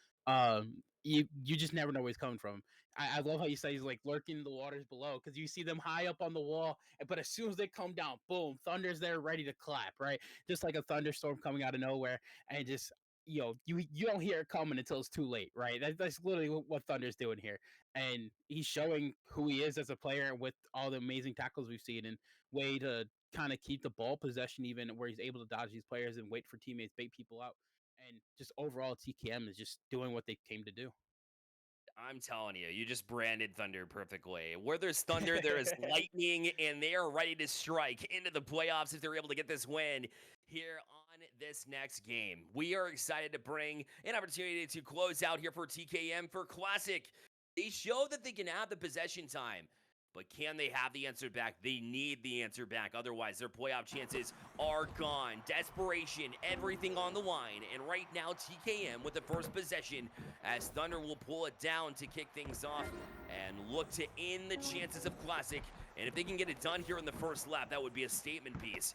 You just never know where he's coming from. I love how you say he's like lurking in the waters below, because you see them high up on the wall, but as soon as they come down, boom, Thunder's there ready to clap, right? Just like a thunderstorm coming out of nowhere, and just you don't hear it coming until it's too late, right? That's literally what Thunder's doing here, and he's showing who he is as a player with all the amazing tackles we've seen, and way to kind of keep the ball possession, even where he's able to dodge these players and wait for teammates, bait people out, and just overall TKM is just doing what they came to do. I'm telling you, you just branded Thunder perfectly. Where there's thunder, there is lightning, and they are ready to strike into the playoffs if they're able to get this win here on this next game. We are excited to bring an opportunity to close out here for TKM for Classic. They show that they can have the possession time, but can they have the answer back? They need the answer back. Otherwise, their playoff chances are gone. Desperation, everything on the line. And right now, TKM with the first possession as Thunder will pull it down to kick things off and look to end the chances of Classic. And if they can get it done here in the first lap, that would be a statement piece.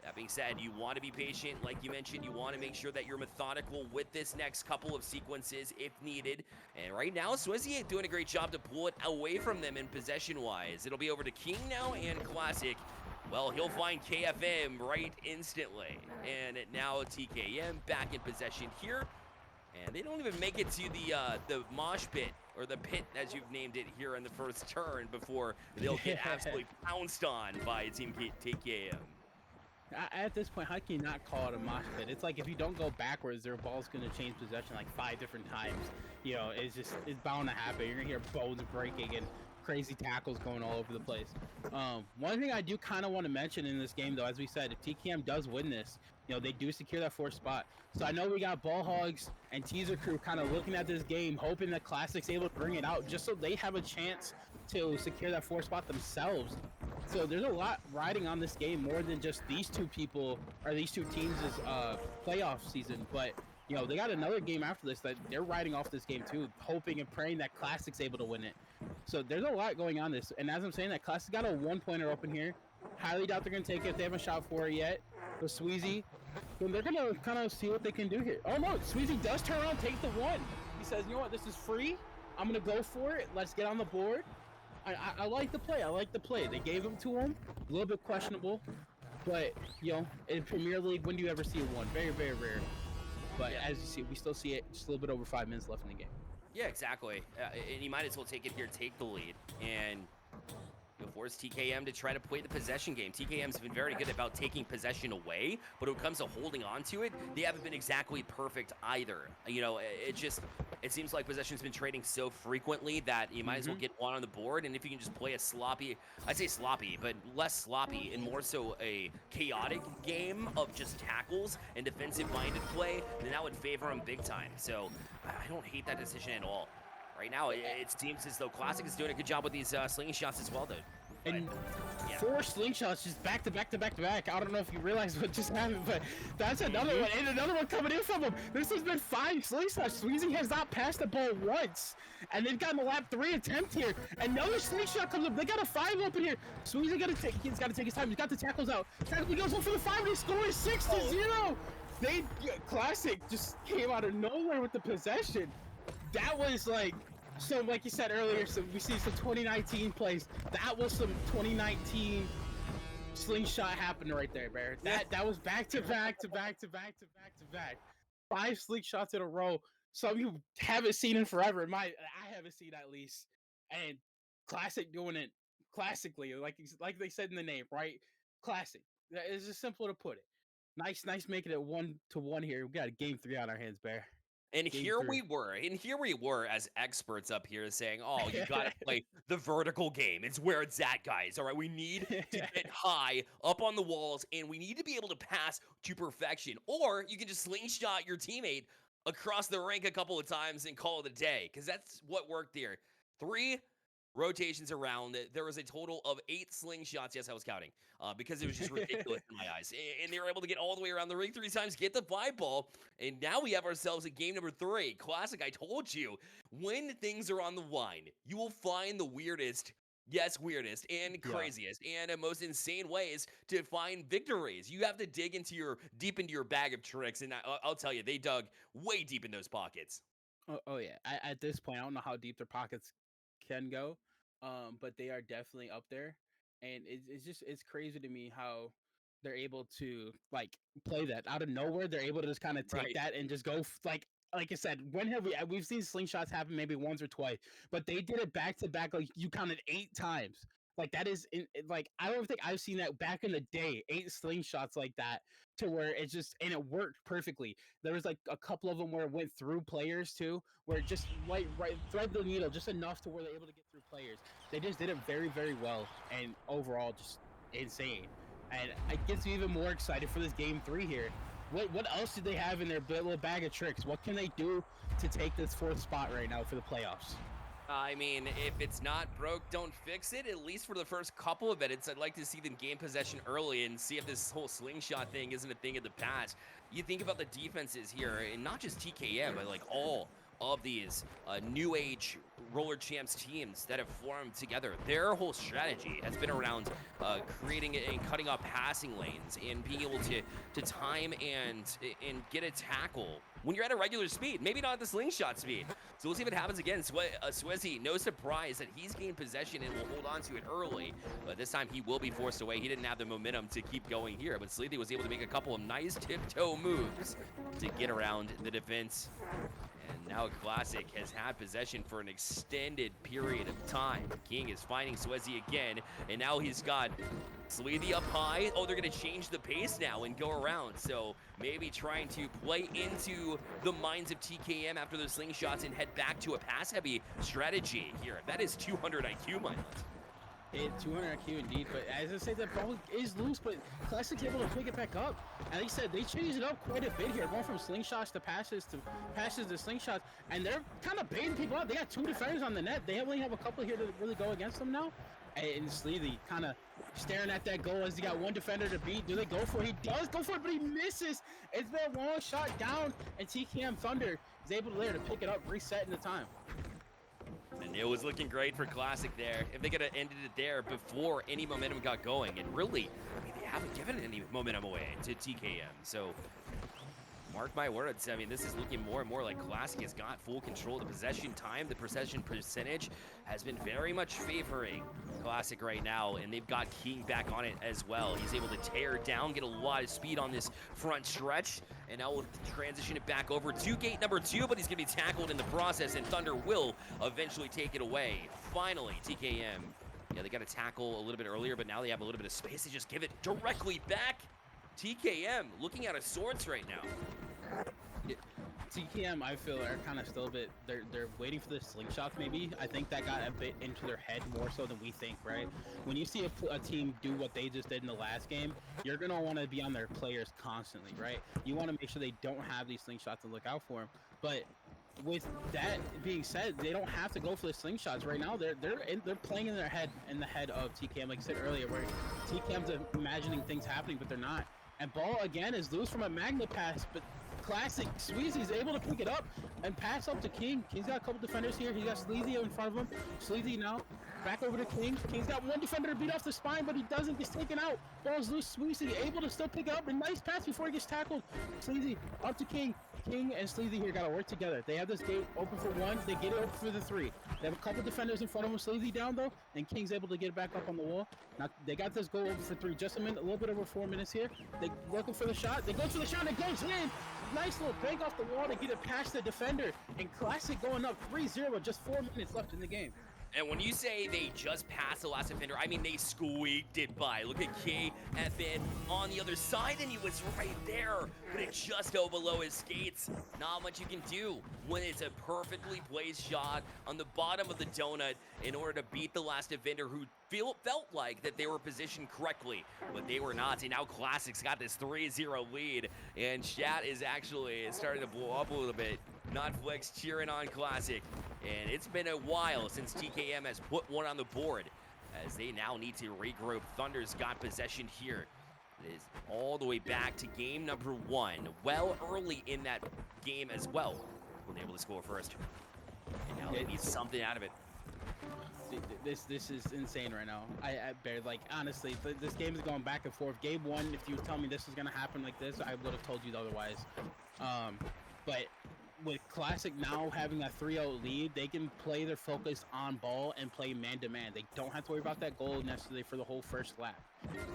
That being said, you want to be patient. Like you mentioned, you want to make sure that you're methodical with this next couple of sequences if needed. And right now, Swizzy doing a great job to pull it away from them in possession-wise. It'll be over to King now and Classic. Well, he'll find KFM right instantly. And now TKM back in possession here. And they don't even make it to the mosh pit, or the pit as you've named it here in the first turn, before they'll get absolutely pounced on by Team TKM. At this point, how can you not call it a mosh pit? It's like if you don't go backwards, their ball's going to change possession like 5 different times. It's bound to happen. You're going to hear bones breaking and crazy tackles going all over the place. One thing I do kind of want to mention in this game, though, as we said, if TKM does win this, they do secure that 4th spot. So I know we got Ball Hogs and Teaser Crew kind of looking at this game, hoping that Classic's able to bring it out just so they have a chance to secure that 4th spot themselves. So there's a lot riding on this game, more than just these two people or these two teams' playoff season. But they got another game after this that they're riding off this game too, hoping and praying that Classic's able to win it. So there's a lot going on this. And as I'm saying, that Classic got a 1-pointer open here. Highly doubt they're gonna take it. They haven't shot for it yet. So Sweezy, so they're gonna kind of see what they can do here. Oh no, Sweezy does turn around, take the 1. He says, you know what, this is free. I'm gonna go for it. Let's get on the board. I like the play. I like the play. They gave him to him. A little bit questionable. But, in Premier League, when do you ever see a 1? Very, very rare. But as you see, we still see it. Just a little bit over 5 minutes left in the game. Yeah, exactly. And you might as well take it here, take the lead. And force TKM to try to play the possession game. TKM's been very good about taking possession away, but when it comes to holding on to it, they haven't been exactly perfect either. It seems like possession's been trading so frequently that you might as well get one on the board, and if you can just play a sloppy, I'd say sloppy, but less sloppy and more so a chaotic game of just tackles and defensive-minded play, then that would favor them big time. So I don't hate that decision at all. Right now, it seems as though Classic is doing a good job with these slingshots as well, though. And yeah. 4 slingshots just back to back to back to back. I don't know if you realize what just happened, but that's another one. And another one coming in from him. This has been 5 slingshots. Sweezy has not passed the ball once. And they've gotten a lap 3 attempt here. Another slingshot comes up. They got a 5 open here. Sweezy he's got to take his time. He's got the tackles out. Tackle goes for the 5 and he scores 6-0. Classic just came out of nowhere with the possession. That was like, so like you said earlier, so we see some 2019 plays. That was some 2019 slingshot happening right there, Bear. That was back to back to back to back to back to back. 5 slingshots in a row. Some you haven't seen in forever. I haven't seen at least. And Classic doing it classically, like they said in the name, right? Classic. It's just simple to put it. Nice making it 1-1 here. We got a game 3 on our hands, Bear. And here we were as experts up here saying, oh, you gotta play the vertical game. It's where it's at, guys. All right, we need to get high up on the walls, and we need to be able to pass to perfection. Or you can just slingshot your teammate across the rink a couple of times and call it a day, because that's what worked there. 3 rotations around. There was a total of 8 slingshots. Yes, I was counting because it was just ridiculous in my eyes. And they were able to get all the way around the ring 3 times, get the 5 ball, and now we have ourselves a game number 3. Classic, I told you, when things are on the line, you will find the weirdest and craziest and most insane ways to find victories. You have to dig deep into your bag of tricks, and I'll tell you, they dug way deep in those pockets. Oh yeah. At this point, I don't know how deep their pockets can go, but they are definitely up there, and it's crazy to me how they're able to like play that out of nowhere. They're able to just kind of take that and just go like I said. When have we've seen slingshots happen maybe once or twice, but they did it back to back. Like you counted 8 times. Like that is like I don't think I've seen that back in the day. 8 slingshots like that to where it just and it worked perfectly. There was like a couple of them where it went through players too, where it just right thread the needle just enough to where they're able to get through players. They just did it very very well, and overall just insane. And it gets me even more excited for this game 3 here. What else do they have in their little bag of tricks? What can they do to take this 4th spot right now for the playoffs? I mean, if it's not broke, don't fix it. At least for the first couple of minutes, I'd like to see them gain possession early and see if this whole slingshot thing isn't a thing of the past. You think about the defenses here, and not just TKM, but like all of these new age roller champs teams that have formed together. Their whole strategy has been around creating and cutting off passing lanes and being able to time and get a tackle when you're at a regular speed, maybe not at the slingshot speed. So we'll see if it happens again. Swezzy, no surprise that he's gained possession and will hold on to it early, but this time he will be forced away. He didn't have the momentum to keep going here, but Sleethy was able to make a couple of nice tiptoe moves to get around the defense. And now Classic has had possession for an extended period of time. King is finding Swezzy again, and now he's got Sleethy up high. Oh, they're going to change the pace now and go around. So maybe trying to play into the minds of TKM after those slingshots and head back to a pass-heavy strategy here. That is 200 IQ, my lord. 200 IQ indeed, but as I say, that ball is loose, but Classic's able to pick it back up. And like I said, they changed it up quite a bit here, going from slingshots to passes to slingshots, and they're kind of baiting people out. They got 2 defenders on the net. They only have a couple here to really go against them now. And Sleethy kind of staring at that goal as he got 1 defender to beat. Do they go for it? He does go for it, but he misses. It's been a long shot down, and TKM Thunder is able to pick it up, reset in the time. And it was looking great for Classic there. If they could have ended it there before any momentum got going. And really, I mean, they haven't given any momentum away to TKM. So, mark my words. I mean, this is looking more and more like Classic has got full control of the possession time. The possession percentage has been very much favoring Classic right now. And they've got King back on it as well. He's able to tear down, get a lot of speed on this front stretch. And now we'll transition it back over to gate number 2, but he's going to be tackled in the process, and Thunder will eventually take it away. Finally, TKM. Yeah, they got to tackle a little bit earlier, but now they have a little bit of space to just give it directly back. TKM looking out of sorts right now. Yeah, TKM, I feel, are kind of still a bit, they're waiting for the slingshots maybe. I think that got a bit into their head more so than we think, right? When you see a team do what they just did in the last game, you're going to want to be on their players constantly, right? You want to make sure they don't have these slingshots to look out for them. But with that being said, they don't have to go for the slingshots right now. They're playing in the head of TKM, like I said earlier, where TKM's imagining things happening, but they're not. And ball again is loose from a magnet pass, but classic Sweezy's able to pick it up and pass up to King. King's got a couple defenders here. He got Sleazy in front of him. Sleazy now back over to King. King's got one defender to beat off the spine, but he doesn't. Gets taken out. Ball's loose. Sweezy able to still pick it up. A nice pass before he gets tackled. Sleazy up to King. King and Sleazy here got to work together. They have this gate open for one. They get it open for the three. They have a couple defenders in front of them. Sleazy down though, and King's able to get it back up on the wall. Now they got this goal open for three. Just a minute, a little bit over 4 minutes here. They looking for the shot. They go for the shot. It goes in. Nice little bank off the wall to get it past the defender. And Classic going up 3-0. Just 4 minutes left in the game. And when you say they just passed the last defender, I mean they squeaked it by. Look at KFN on the other side, and he was right there, but it just go below his skates. Not much you can do when it's a perfectly placed shot on the bottom of the donut in order to beat the last defender who felt like that they were positioned correctly, but they were not. And now Classic's got this 3-0 lead, and chat is actually starting to blow up a little bit. Notflix cheering on Classic, and it's been a while since TKM has put one on the board, as they now need to regroup. Thunder's got possession here. It is all the way back to game number 1. Well, early in that game as well, when able to score first. And now they need something out of it. This is insane right now. I bear, like, honestly, this game is going back and forth. Game 1, if you tell me this is gonna happen like this, I would have told you otherwise. But with Classic now having a 3-0 lead, they can play their focus on ball and play man-to-man. They don't have to worry about that goal necessarily for the whole first lap.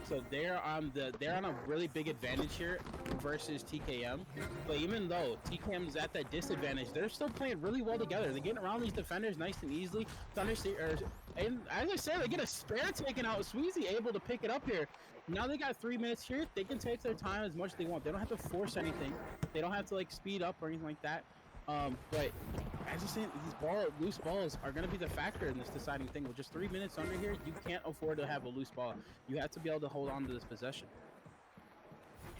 So they're on a really big advantage here versus TKM. But even though TKM is at that disadvantage, they're still playing really well together. They're getting around these defenders nice and easily. And as I said, they get a spare taken out. Sweezy able to pick it up here. Now they got 3 minutes here. They can take their time as much as they want. They don't have to force anything. They don't have to like speed up or anything like that. But as I said, these loose balls are going to be the factor in this deciding thing. With just 3 minutes under here, you can't afford to have a loose ball. You have to be able to hold on to this possession.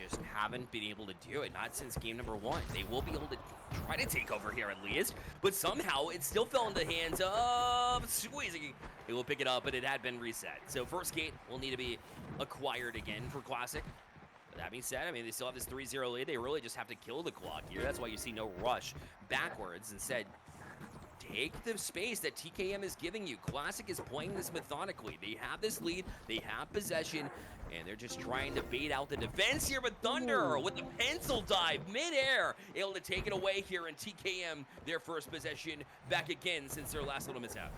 Just haven't been able to do it, not since game number 1. They will be able to try to take over here at least, but somehow it still fell in the hands of Squeezy. They will pick it up, but it had been reset. So first gate will need to be acquired again for Classic. But that being said, I mean, they still have this 3-0 lead. They really just have to kill the clock here. That's why you see no rush backwards. Instead, take the space that TKM is giving you. Classic is playing this methodically. They have this lead, they have possession, and they're just trying to bait out the defense here. But Thunder with the pencil dive midair, able to take it away here, and TKM their first possession back again since their last little mishap.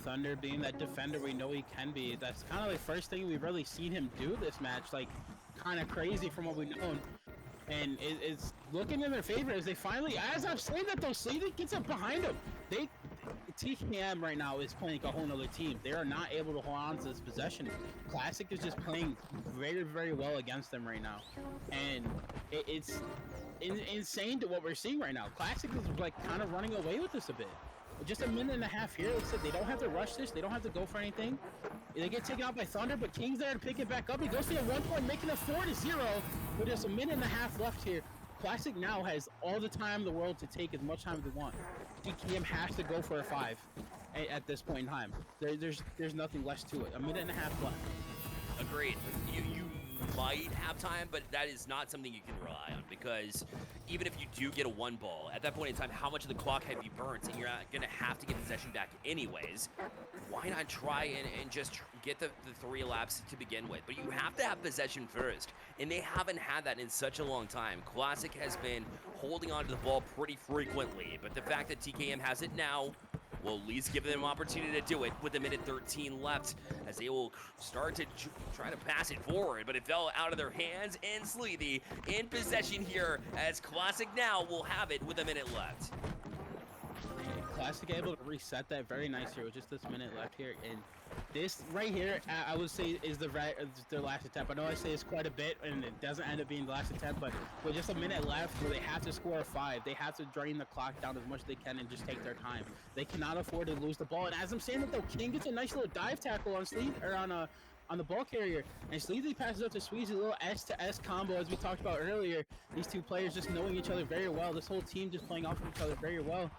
Thunder being that defender we know he can be. That's kind of the first thing we've really seen him do this match. Like, kind of crazy from what we've known. And it's looking in their favor as they finally, as I'm saying that though, Sleazy gets up behind him. TKM right now is playing like a whole nother team. They are not able to hold on to this possession. Classic is just playing very, very well against them right now. And it's insane to what we're seeing right now. Classic is like kind of running away with this a bit. Just a minute and a half here. Like I said, they don't have to rush this. They don't have to go for anything. They get taken out by Thunder, but King's there to pick it back up. He goes to the 1 point, making it 4-0 with just a minute and a half left here. Classic now has all the time in the world to take as much time as they want. TKM has to go for a 5 at this point in time. There's nothing less to it. A minute and a half left. Agreed. You might have time, but that is not something you can rely on, because even if you do get a 1 ball, at that point in time, how much of the clock have you burnt, and you're not going to have to get possession back anyways. Why not try and just get the 3 laps to begin with? But you have to have possession first, and they haven't had that in such a long time. Classic has been holding on to the ball pretty frequently, but the fact that TKM has it now will at least give them an opportunity to do it with a minute 13 left, as they will start to try to pass it forward, but it fell out of their hands, and Sleazy in possession here, as Classic now will have it with a minute left. Classic able to reset that very nice here with just this minute left here, and this right here, I would say, is their last attempt. I know I say it's quite a bit, and it doesn't end up being the last attempt, but with just a minute left where they have to score a 5, they have to drain the clock down as much as they can and just take their time. They cannot afford to lose the ball. And as I'm saying that though, King gets a nice little dive tackle on on the ball carrier, and Sleazy passes up to Sweezy, a little S to S combo as we talked about earlier. These two players just knowing each other very well. This whole team just playing off of each other very well,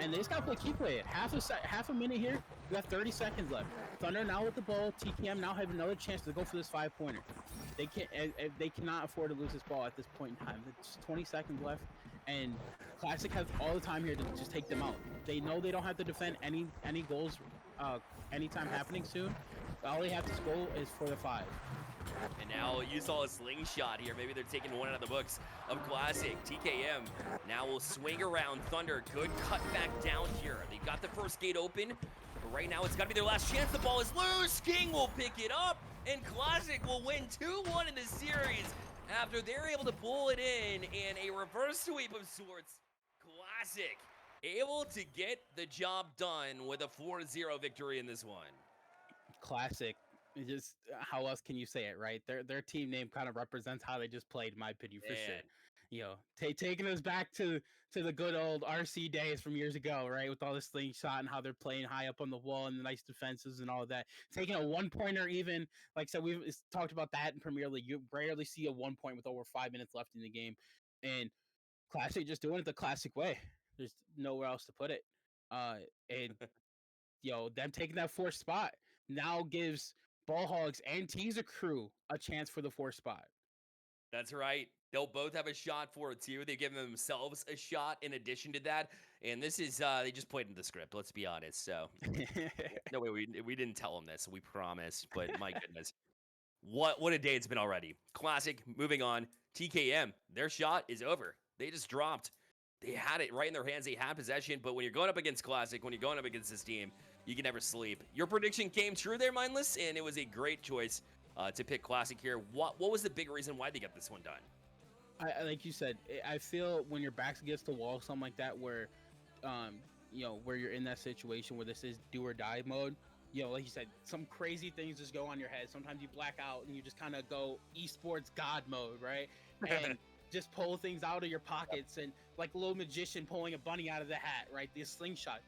and they just gotta play key play. Half a minute here. We got 30 seconds left. Thunder now with the ball. TKM now have another chance to go for this 5-pointer. They cannot afford to lose this ball at this point in time. It's 20 seconds left, and Classic has all the time here to just take them out. They know they don't have to defend any goals anytime happening soon. All they have to score is for the 5. And now you saw a slingshot here. Maybe they're taking one out of the books of Classic. TKM now will swing around. Thunder, good cut back down here. They got the first gate open, but right now it's got to be their last chance. The ball is loose. King will pick it up, and Classic will win 2-1 in the series after they're able to pull it in a reverse sweep of sorts. Classic able to get the job done with a 4-0 victory in this one. Classic. Just how else can you say it, right? Their team name kind of represents how they just played, in my opinion, for sure. You know, taking us back to the good old RC days from years ago, right? With all the slingshot and how they're playing high up on the wall and the nice defenses and all of that. Taking a 1-pointer even, like I said, we've talked about that in Premier League. You rarely see a 1-point with over 5 minutes left in the game. And Classic just doing it the Classic way. There's nowhere else to put it. And them taking that 4th spot now gives Ball Hogs and Teaser Crew a chance for the 4th spot. That's right. They'll both have a shot for it too. They've given themselves a shot in addition to that. And this is, they just played in the script, let's be honest. So, no way, we didn't tell them this, we promise. But my goodness, what a day it's been already. Classic, moving on. TKM, their shot is over. They just dropped. They had it right in their hands. They had possession. But when you're going up against Classic, when you're going up against this team, you can never sleep. Your prediction came true there, Mindless, and it was a great choice to pick Classic here. What was the big reason why they got this one done? Like you said, I feel when your back's against the wall, something like that, where, where you're in that situation where this is do or die mode, like you said, some crazy things just go on your head. Sometimes you black out and you just kind of go Esports God mode, right? And just pull things out of your pockets and like a little magician pulling a bunny out of the hat, right? The slingshot.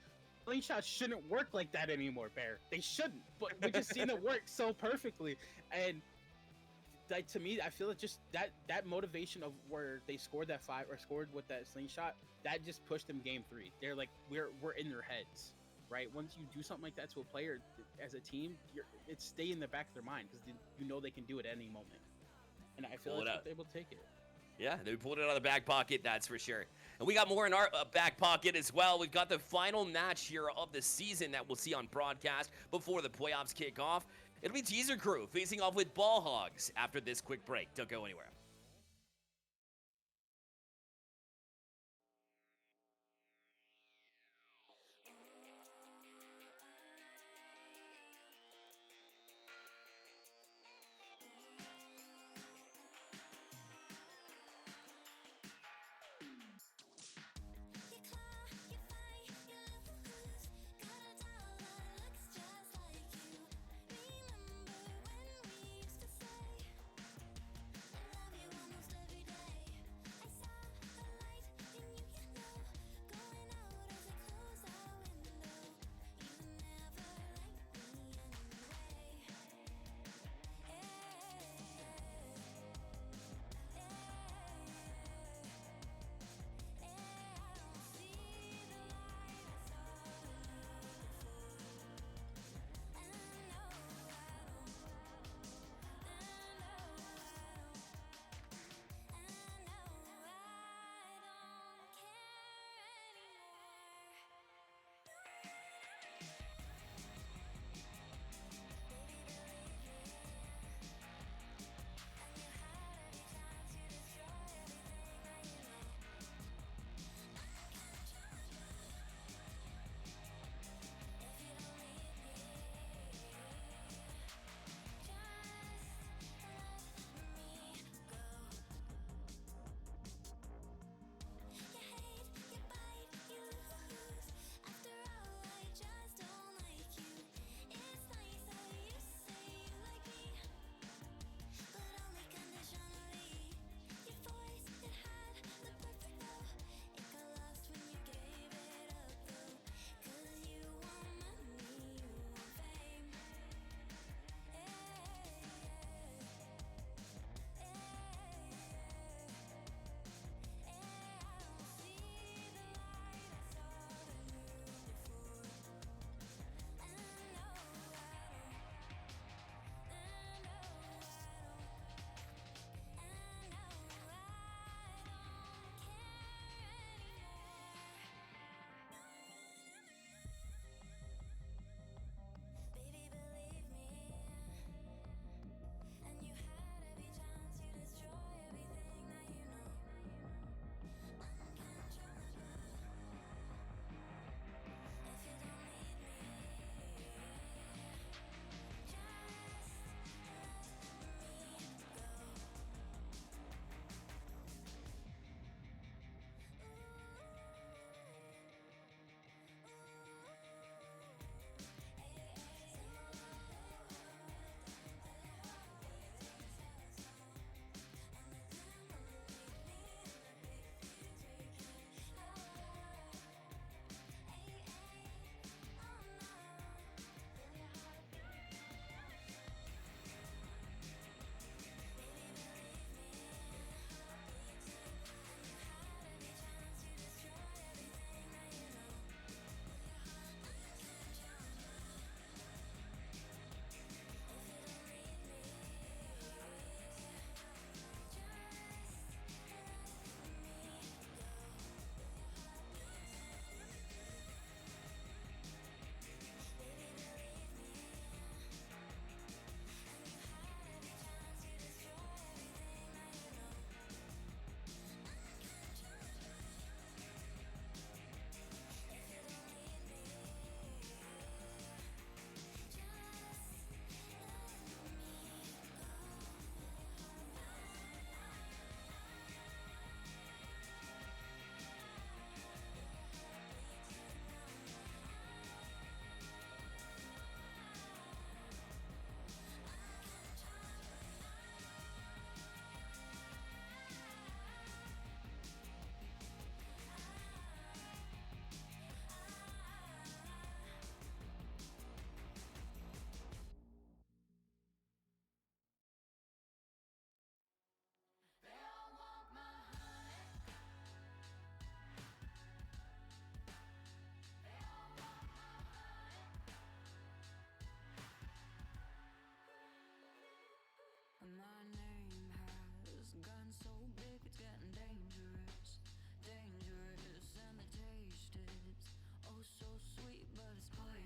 Slingshots shouldn't work like that anymore, Bear. They shouldn't, but we just seen it work so perfectly. And like, to me, I feel like just that motivation of where they scored that 5 or scored with that slingshot, that just pushed them game 3. They're like, we're in their heads, right? Once you do something like that to a player as a team, it's stay in the back of their mind because you know they can do it at any moment. And I feel like they're able to take it. Yeah, they pulled it out of the back pocket, that's for sure. And we got more in our back pocket as well. We've got the final match here of the season that we'll see on broadcast before the playoffs kick off. It'll be Teaser Crew facing off with Ball Hogs after this quick break. Don't go anywhere.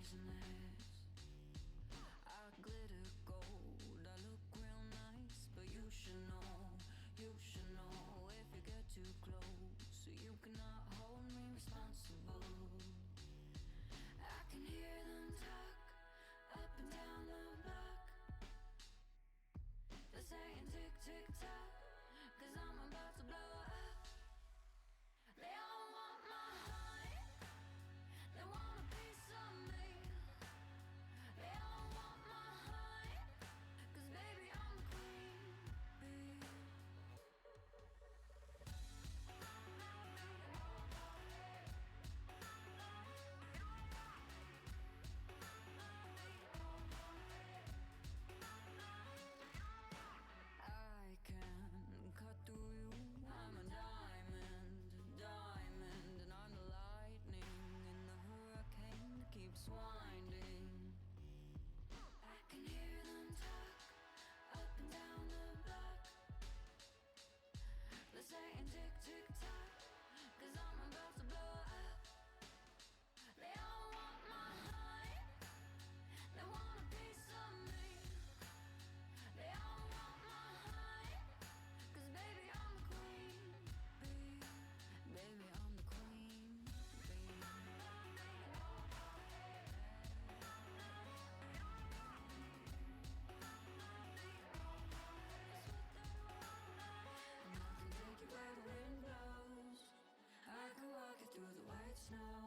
poisonous. I glitter gold, I look real nice, but you should know if you get too close, you cannot hold me responsible. I can hear them talk up and down the block. They're saying tick, tick, tock, 'cause I'm about to blow up. They all want my heart, they want a piece of me. They all want my heart, 'cause baby I'm the queen bee. I can cut through you, I'm a diamond, and I'm the lightning in the hurricane that keeps winding. I can hear them talk up and down the block. They're saying tick, tick, tock, 'cause I'm about to blow up. They all want my heart, they want a piece of me. They all want my heart, 'cause baby I'm the queen bee. Baby I'm the queen bee. And I can take you where the wind blows. I can walk you through the white snow,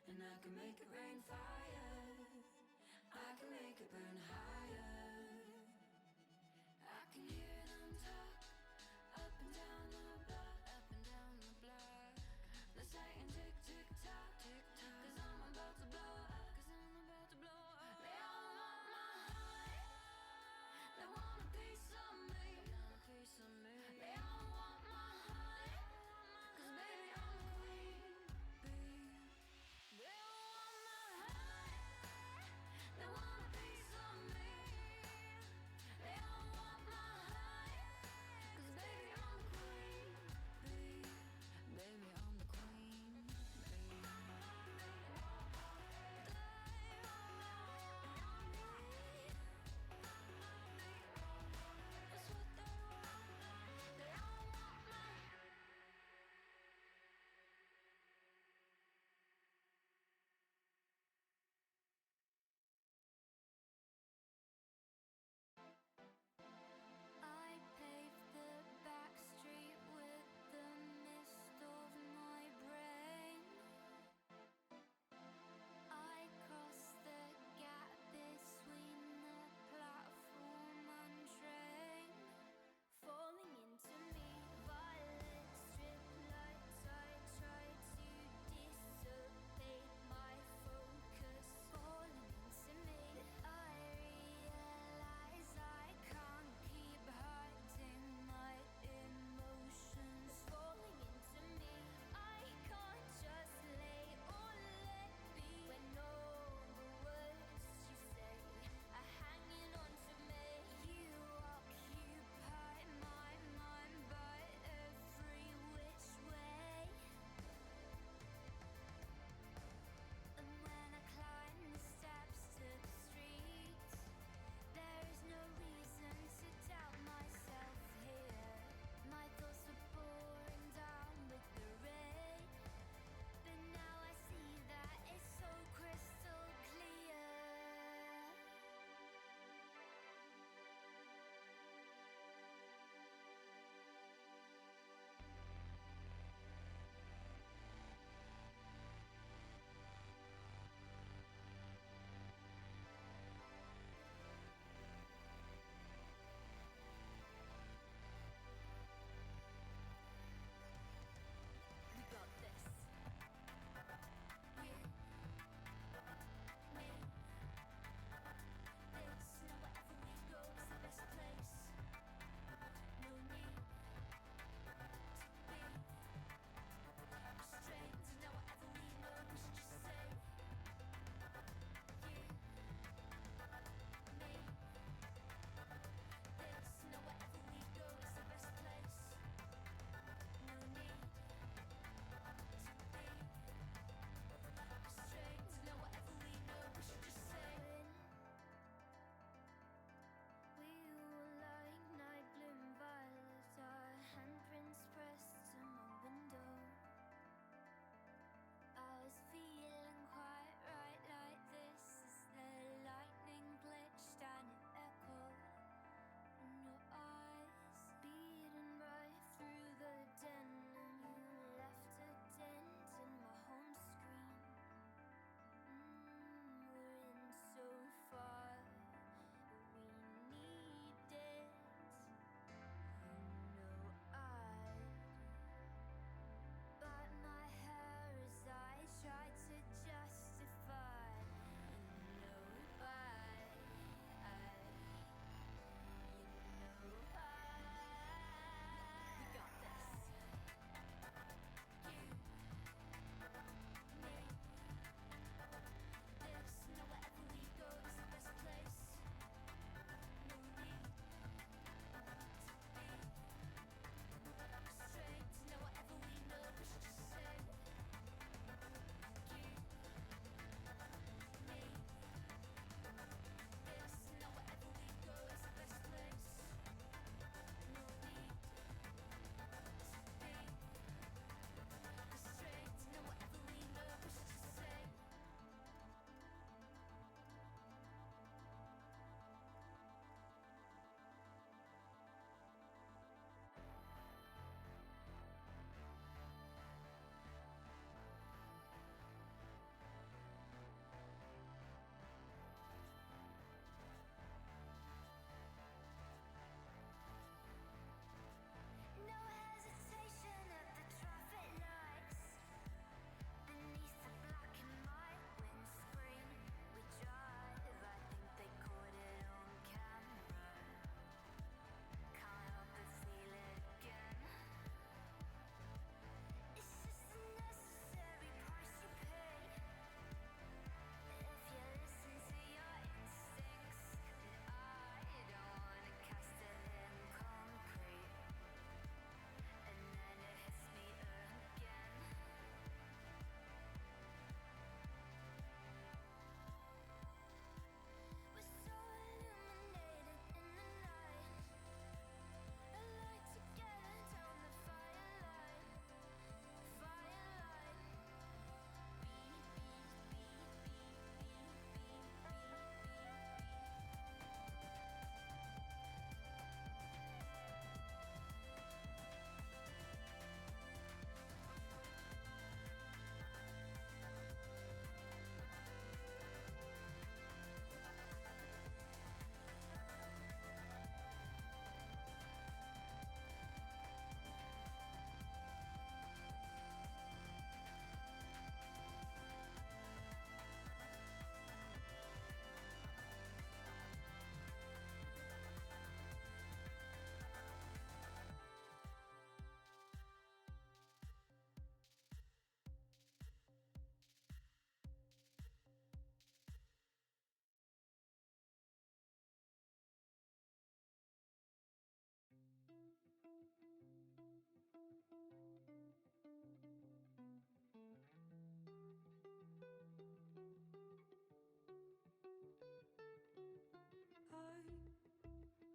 and I can make it rain fire. I can make it burn higher. I can hear them talk up and down the block, up and down the block. They're saying tick, tick, tock, tick, tock, 'cause I'm about to blow up, 'cause I'm about to blow up. They all want my heart, they want a piece of me, they want a piece of me. They all want my heart, 'cause baby I'm the queen bee. They all want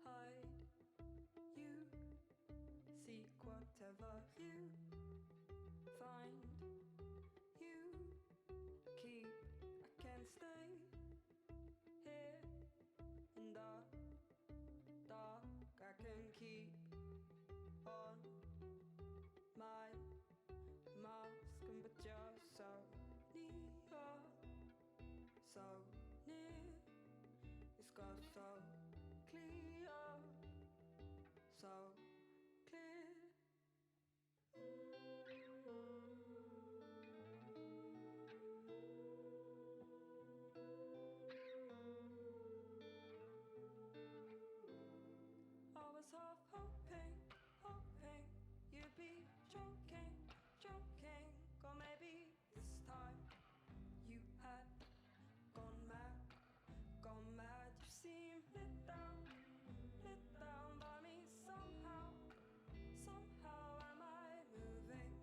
Hide, you seek whatever you find. You keep, I can stay here in the dark. I can keep on my mask, but you're so near, so near. It's got so clear, so clear. I was half hoping you'd be joking, or maybe this time you had gone mad. You seem lit down by me somehow. Am I moving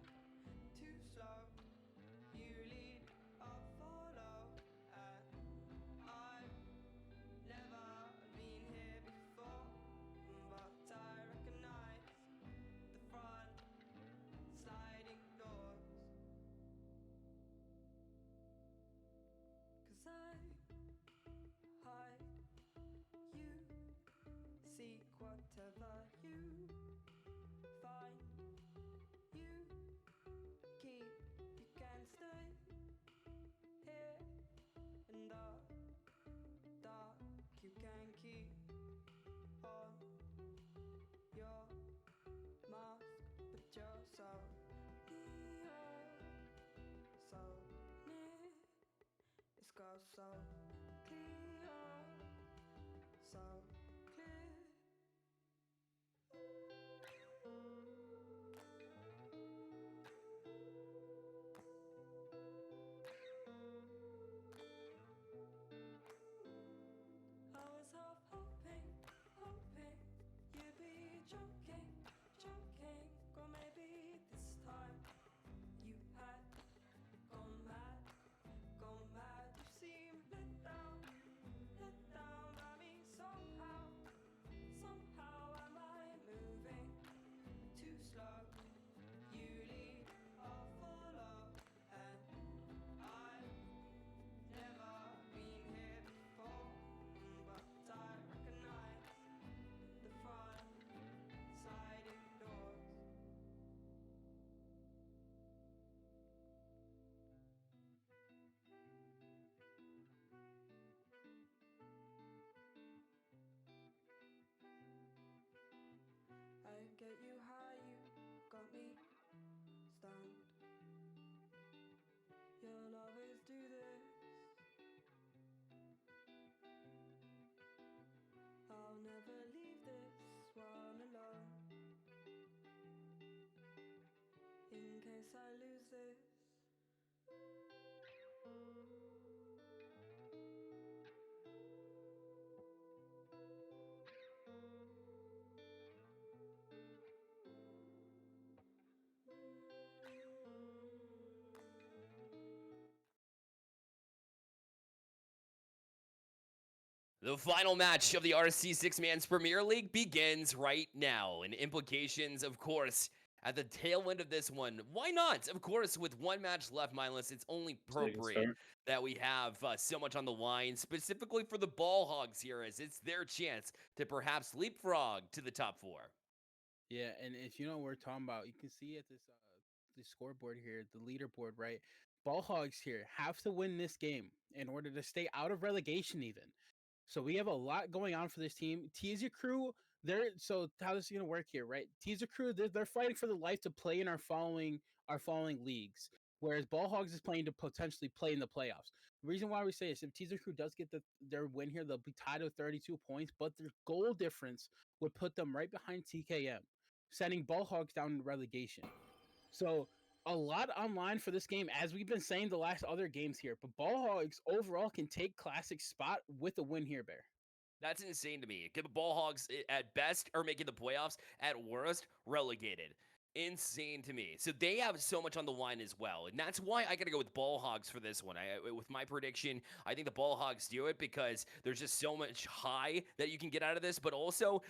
too slow? You lead, I'll follow, and I've never been here before, but I recognize the front sliding doors. 'Cause I hide, you seek whatever you find. You keep, you can stay here in the dark. You can keep on your mask, but you're so near, so near. It's got so clear, so clear. I was half hoping you'd be joking, or maybe this time you had gone mad. You seem lit down by me somehow. Am I moving too slow? You lead, I'll follow, and I've never been here before, but I recognize the front sliding doors. I get you high, you got me stoned. You'll always do this. I'll never leave this one alone, in case I lose this. The final match of the RC Six Man's Premier League begins right now, and implications, of course, at the tail end of this one. Why not? Of course, with one match left, mindless, it's only appropriate that we have so much on the line, specifically for the Ball Hogs here, as it's their chance to perhaps leapfrog to the top four. Yeah, and if you know what we're talking about, you can see at this scoreboard here, the leaderboard, right? Ball Hogs here have to win this game in order to stay out of relegation even. So we have a lot going on for this team. Teaser Crew, so how this is gonna work here, right? Teaser Crew, they're fighting for the life to play in our following leagues, whereas Ball Hogs is playing to potentially play in the playoffs. The reason why we say this, if Teaser Crew does get their win here, they'll be tied with 32 points, but their goal difference would put them right behind TKM, sending Ball Hogs down in relegation. So a lot online for this game, as we've been saying the last other games here. But Ball Hogs overall can take Classic's spot with a win here, Bear. That's insane to me. The Ball Hogs, at best, are making the playoffs. At worst, relegated. insane to me. So they have so much on the line as well, and that's why I got to go with Ball Hogs for this one. With my prediction, I think the Ball Hogs do it because there's just so much high that you can get out of this, but also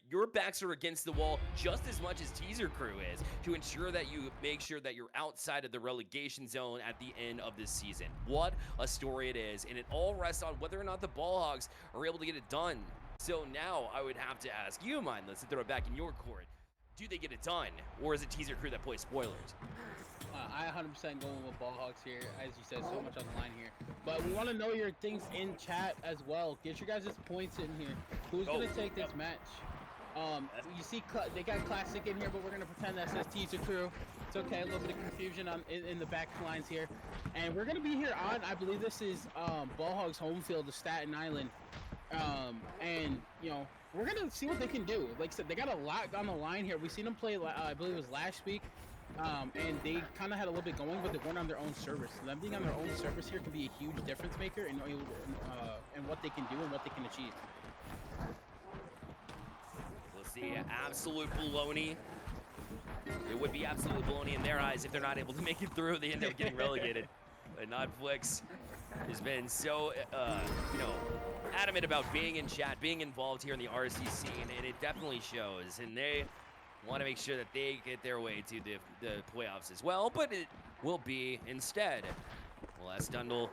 your backs are against the wall just as much as Teaser Crew is to ensure that you make sure that you're outside of the relegation zone at the end of this season. What a story it is, and it all rests on whether or not the Ball Hogs are able to get it done. So now I would have to ask you, Mindless, to throw it back in your court. Do they get it done, or is it Teaser Crew that plays spoilers? I 100% going with Ball Hogs here, as you said, so much on the line here. But we want to know your things in chat as well. Get your guys' points in here. Who's going to take this match? You see, they got Classic in here, but we're going to pretend that says Teaser Crew. It's okay, a little bit of confusion in the back lines here. And we're going to be here on, I believe this is Ball Hogs' home field of Staten Island. And, you know, we're going to see what they can do. Like I said, they got a lot on the line here. We've seen them play, I believe it was last week, and they kind of had a little bit going, but they weren't on their own service. So them being on their own service here can be a huge difference maker in what they can do and what they can achieve. We'll see absolute baloney. It would be absolute baloney in their eyes if they're not able to make it through. They end up getting relegated. But Netflix has been so, adamant about being in chat, being involved here in the RC scene, and it definitely shows. And they want to make sure that they get their way to the playoffs as well, but it will be instead. Les Dundle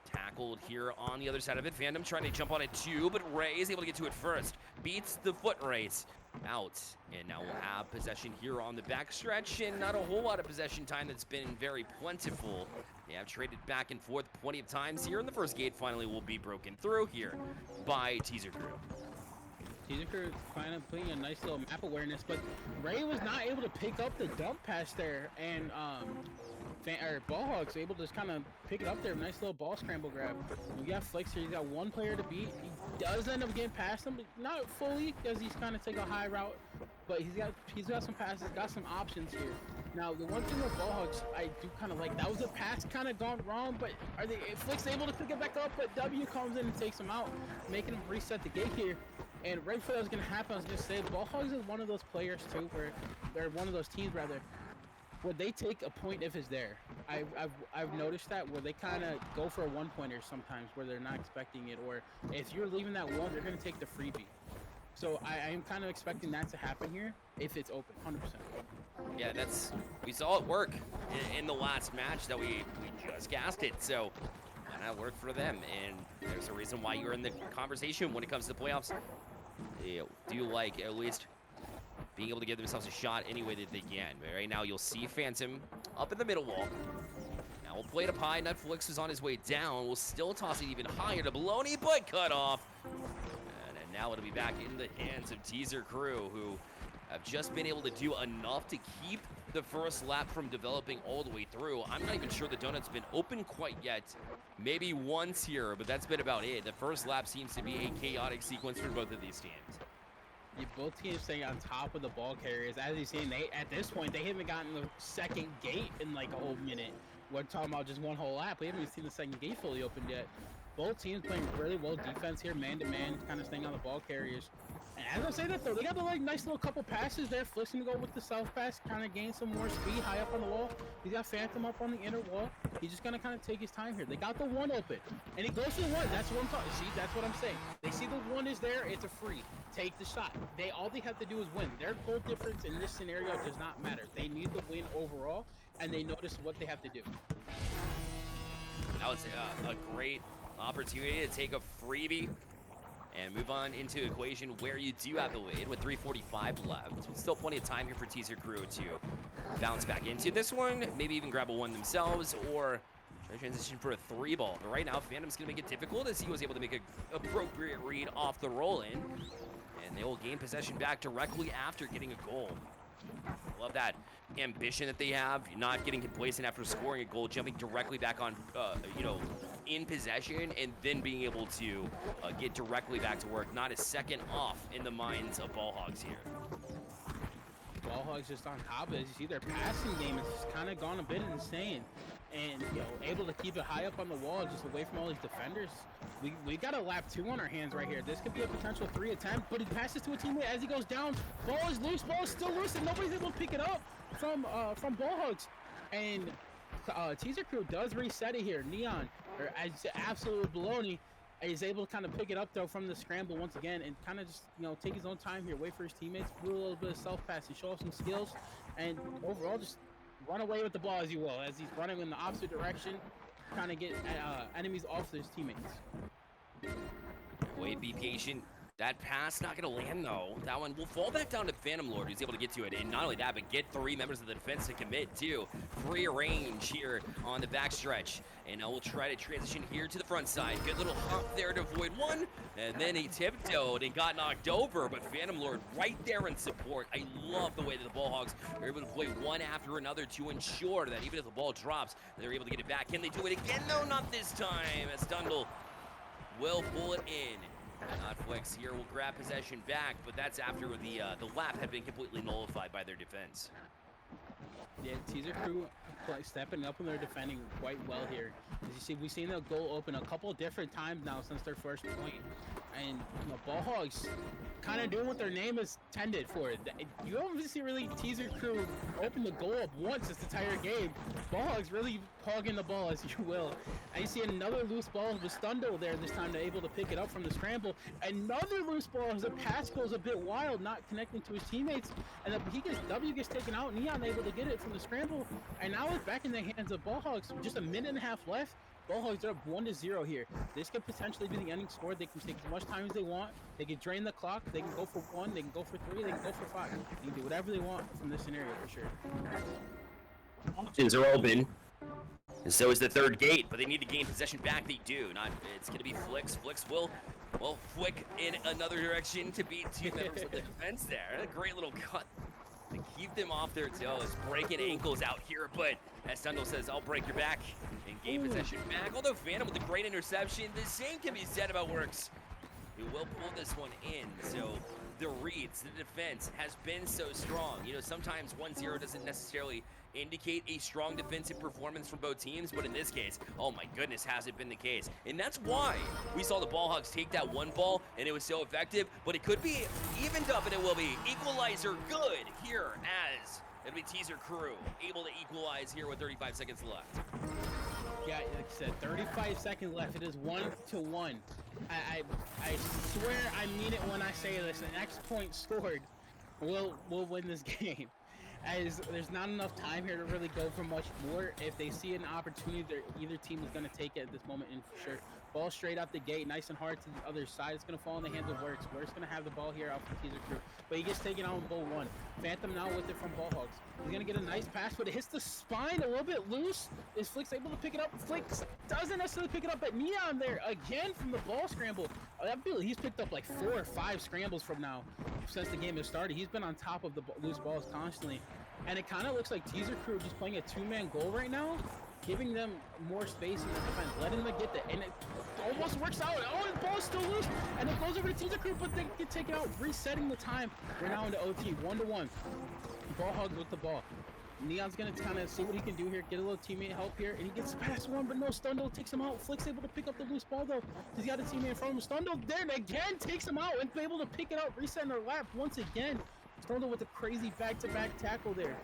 tackled here on the other side of it. Phantom trying to jump on it too, but Ray is able to get to it first. Beats the foot race out, and now we'll have possession here on the backstretch, and not a whole lot of possession time that's been very plentiful. They have traded back and forth plenty of times here, and the first gate finally will be broken through here by Teaser Crew. Teaser Crew kind of putting a nice little map awareness, but Ray was not able to pick up the dump pass there, and Ball Hogs able to just kind of pick it up there. Nice little ball scramble grab. We got Flex here. He's got one player to beat. He does end up getting past him, but not fully because he's kind of taking a high route. But he's got some passes, got some options here. Now the one thing with Ball Hogs I do kind of like, that was a pass kind of gone wrong, but Flex able to pick it back up? But W comes in and takes him out, making him reset the gate here. And right before that was going to happen, I was going to say, Ball Hogs is one of those players too, where they're one of those teams rather, where they take a point if it's there. I've noticed that where they kind of go for a one-pointer sometimes where they're not expecting it, or if you're leaving that one, they're going to take the freebie. So I am kind of expecting that to happen here if it's open, 100%. Yeah, we saw it work in the last match that we just casted, so why not work for them? And there's a reason why you're in the conversation when it comes to the playoffs. They do like at least being able to give themselves a shot any way that they can. But right now, you'll see Phantom up in the middle wall. Now we'll play it up high. Netflix is on his way down. We'll still toss it even higher to Baloney, but cut off. And now it'll be back in the hands of Teaser Crew, who have just been able to do enough to keep the first lap from developing all the way through. I'm not even sure the donut's been open quite yet. Maybe once here, but that's been about it. The first lap seems to be a chaotic sequence for both of these teams. Both teams staying on top of the ball carriers. As you've seen, at this point, they haven't gotten the second gate in like a whole minute. We're talking about just one whole lap. We haven't even seen the second gate fully opened yet. Both teams playing really well defense here, man-to-man, kind of staying on the ball carriers. And as I say that, though, they got the nice little couple passes there. Flick's going to go with the south pass, kind of gain some more speed high up on the wall. He's got Phantom up on the inner wall. He's just going to kind of take his time here. They got the one open, and he goes to the one. That's what I'm talking. See, that's what I'm saying. They see the one is there. It's a free. Take the shot. All they have to do is win. Their goal difference in this scenario does not matter. They need to win overall, and they notice what they have to do. That was a great opportunity to take a freebie and move on into equation where you do have the lead with 3:45 left. Still plenty of time here for Teaser Crew to bounce back into this one, maybe even grab a one themselves, or try to transition for a three ball. But right now, Phantom's going to make it difficult as he was able to make an appropriate read off the roll-in, and they will gain possession back directly after getting a goal. I love that ambition that they have, not getting complacent after scoring a goal, jumping directly back on, in possession, and then being able to get directly back to work. Not a second off in the minds of Ball Hogs here. Ball Hogs just on top of it. You see their passing game has just kind of gone a bit insane. and able to keep it high up on the wall, just away from all these defenders. We got a lap 2 on our hands right here. This could be a potential 3 attempt, but he passes to a teammate as he goes down. Ball is loose, ball is still loose, and nobody's able to pick it up from Ball Hugs. And Teaser Crew does reset it here. Neon, or as absolute baloney, is able to kind of pick it up though from the scramble once again, and kind of just take his own time here, wait for his teammates, do a little bit of self pass, and show off some skills, and overall just run away with the ball as you will, as he's running in the opposite direction, trying to get enemies off his teammates. Wait, be patient. That pass not going to land, though. That one will fall back down to Phantom Lord, who's able to get to it. And not only that, but get 3 members of the defense to commit, too. Free range here on the backstretch. And now we'll try to transition here to the front side. Good little hop there to avoid one. And then he tiptoed and got knocked over. But Phantom Lord right there in support. I love the way that the Ball Hogs are able to play one after another to ensure that even if the ball drops, they're able to get it back. Can they do it again? No, not this time. As Dundle will pull it in. Not Flex here will grab possession back, but that's after the lap had been completely nullified by their defense. Yeah, Teaser Crew stepping up and they're defending quite well here. As you see, we've seen the goal open a couple different times now since their first point. And Ball Hogs kind of doing what their name is intended for. You don't see really Teaser Crew open the goal up once this entire game. Ball Hogs really hogging the ball, as you will. And you see another loose ball with Stundle there this time. They're able to pick it up from the scramble. Another loose ball as the pass goes a bit wild, not connecting to his teammates. And then W gets taken out. Neon able to get it from the scramble. And now it's back in the hands of Ball Hogs. Just a minute and a half left. Ball Hogs are up 1-0 here. This could potentially be the ending score. They can take as much time as they want. They can drain the clock. They can go for 1. They can go for 3. They can go for 5. They can do whatever they want from this scenario for sure. Options are open. And so is the third gate, but they need to gain possession back. They do. It's going to be Flicks. Flicks will flick in another direction to beat 2 members of the defense there. A great little cut to keep them off their toes. Breaking ankles out here, but as Stundle says, I'll break your back and gain possession back. Although Phantom with a great interception, the same can be said about Works, who will pull this one in. So the reads, the defense has been so strong. Sometimes 1-0 doesn't necessarily indicate a strong defensive performance from both teams, but in this case, oh my goodness, has it been the case. And that's why we saw the Ball Hogs take that one ball and it was so effective, but it could be evened up and it will be equalizer good here as it'll be Teaser Crew able to equalize here with 35 seconds left. Yeah, like I said, 35 seconds left. It is 1-1. I swear I mean it when I say this. The next point scored will win this game. As there's not enough time here to really go for much more. If they see an opportunity, either team is going to take it at this moment, and for sure. Ball straight out the gate, nice and hard to the other side. It's going to fall in the hands of Works. Works going to have the ball here out from Teaser Crew, but he gets taken out in goal 1. Phantom now with it from Ball Hogs. He's going to get a nice pass, but it hits the spine a little bit loose. Is Flicks able to pick it up? Flicks doesn't necessarily pick it up, but Neon there again from the ball scramble. I feel he's picked up like 4 or 5 scrambles from now since the game has started. He's been on top of the loose balls constantly. And it kind of looks like Teaser Crew just playing a 2-man goal right now, giving them more space in the defense, letting them get and it almost works out. Oh, the ball's still loose, and it goes over to Teaser Crew, but they get taken out, resetting the time. We're now into OT, 1-1. Ball Hog with the ball. Neon's gonna kind of see what he can do here, get a little teammate help here, and he gets past one, but no, Stundle takes him out. Flick's able to pick up the loose ball though. He's got a teammate in front of him. Stundle there again takes him out and able to pick it up, resetting their lap once again. Stundle with a crazy back-to-back tackle there.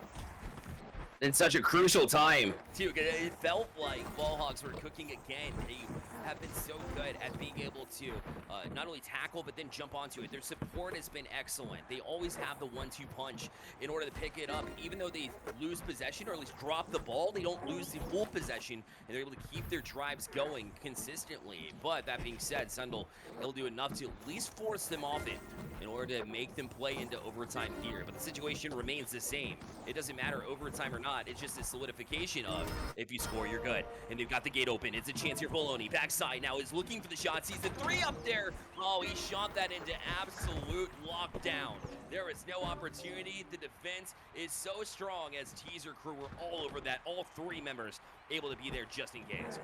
In such a crucial time, too. It felt like Ball Hogs were cooking again. They have been so good at being able to not only tackle, but then jump onto it. Their support has been excellent. They always have the 1-2 punch in order to pick it up. Even though they lose possession, or at least drop the ball, they don't lose the full possession, and they're able to keep their drives going consistently. But that being said, Sundle, he'll do enough to at least force them off it in order to make them play into overtime here. But the situation remains the same. It doesn't matter overtime or not. It's just a solidification of if you score, you're good. And they've got the gate open. It's a chance here. Bologna backside now is looking for the shot. Sees the 3 up there. Oh, he shot that into absolute lockdown. There is no opportunity. The defense is so strong as Teaser Crew were all over that. All 3 members able to be there just in case.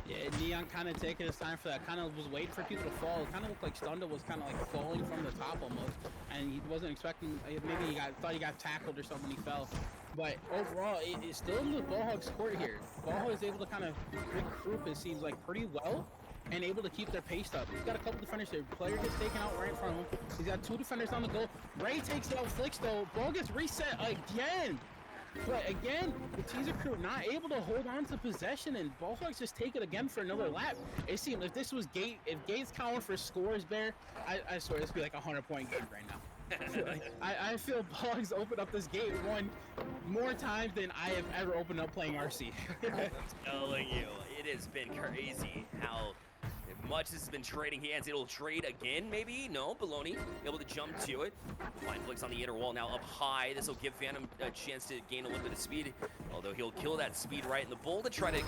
Yeah, Neon kind of taking his time for that. Kind of was waiting for people to fall. It kind of looked like Stunda was kind of like falling from the top almost, and he wasn't expecting. Maybe thought he got tackled or something. He fell, but overall, it's still in the Ballhogs' court here. Ballhog is able to kind of regroup. It seems like pretty well, and able to keep their pace up. He's got a couple defenders here. Player gets taken out right in front of him. He's got 2 defenders on the goal. Ray takes it out, flicks though. Ball gets reset again. But again, the Teaser crew not able to hold on to possession, and Ballhogs just take it again for another lap. It seemed if this was if Gates counting for scores, Bear, I swear this would be like a 100-point game right now. I feel Ballhogs open up this gate one more times than I have ever opened up playing RC. I'm telling you, it has been crazy how much has been trading hands. It'll trade again, maybe? No, Baloney able to jump to it. Fine flicks on the inner wall now up high. This will give Phantom a chance to gain a little bit of speed, although he'll kill that speed right in the bowl to try to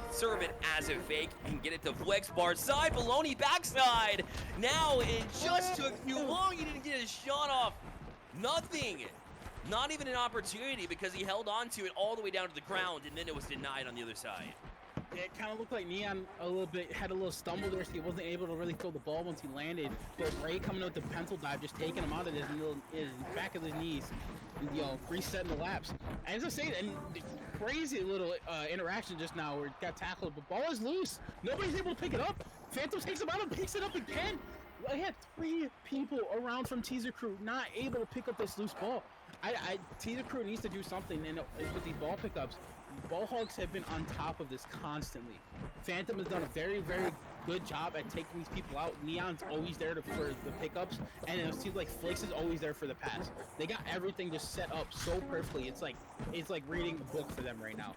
serve it as a fake. He can get it to Flex, bar side, Baloney backside. Now it just took too long. He didn't get his shot off. Nothing. Not even an opportunity because he held on to it all the way down to the ground, and then it was denied on the other side. It kind of looked like Neon had a little stumble there, so he wasn't able to really throw the ball once he landed. But Ray coming out with the pencil dive, just taking him out of his back of his knees, resetting the laps. As I say, and crazy little interaction just now where it got tackled, but ball is loose. Nobody's able to pick it up. Phantom takes him out and picks it up again. I had 3 people around from Teaser Crew not able to pick up this loose ball. Teaser Crew needs to do something with these ball pickups. Ballhogs have been on top of this constantly. Phantom has done a very, very good job at taking these people out. Neon's always there for the pickups, and it seems like Flakes is always there for the pass. They got everything just set up so perfectly. It's like reading a book for them right now.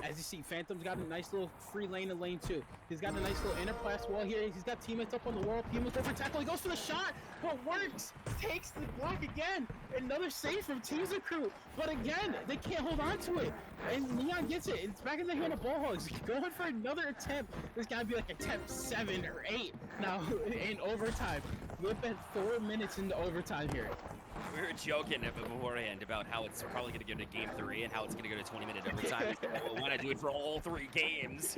As you see, Phantom's got a nice little free lane in lane 2. He's got a nice little inner pass wall here. He's got teammates up on the wall. Teammates over tackle. He goes for the shot, but works. Takes the block again. Another save from Teaser Crew. But again, they can't hold on to it. And Neon gets it. It's back in the hand of Ballhogs. Going for another attempt. This got to be like attempt 7 or 8 now in overtime. We've been 4 minutes into overtime here. We were joking beforehand about how it's probably going to go to game 3 and how it's going to go to 20-minute overtime. Why not do it for all 3 games?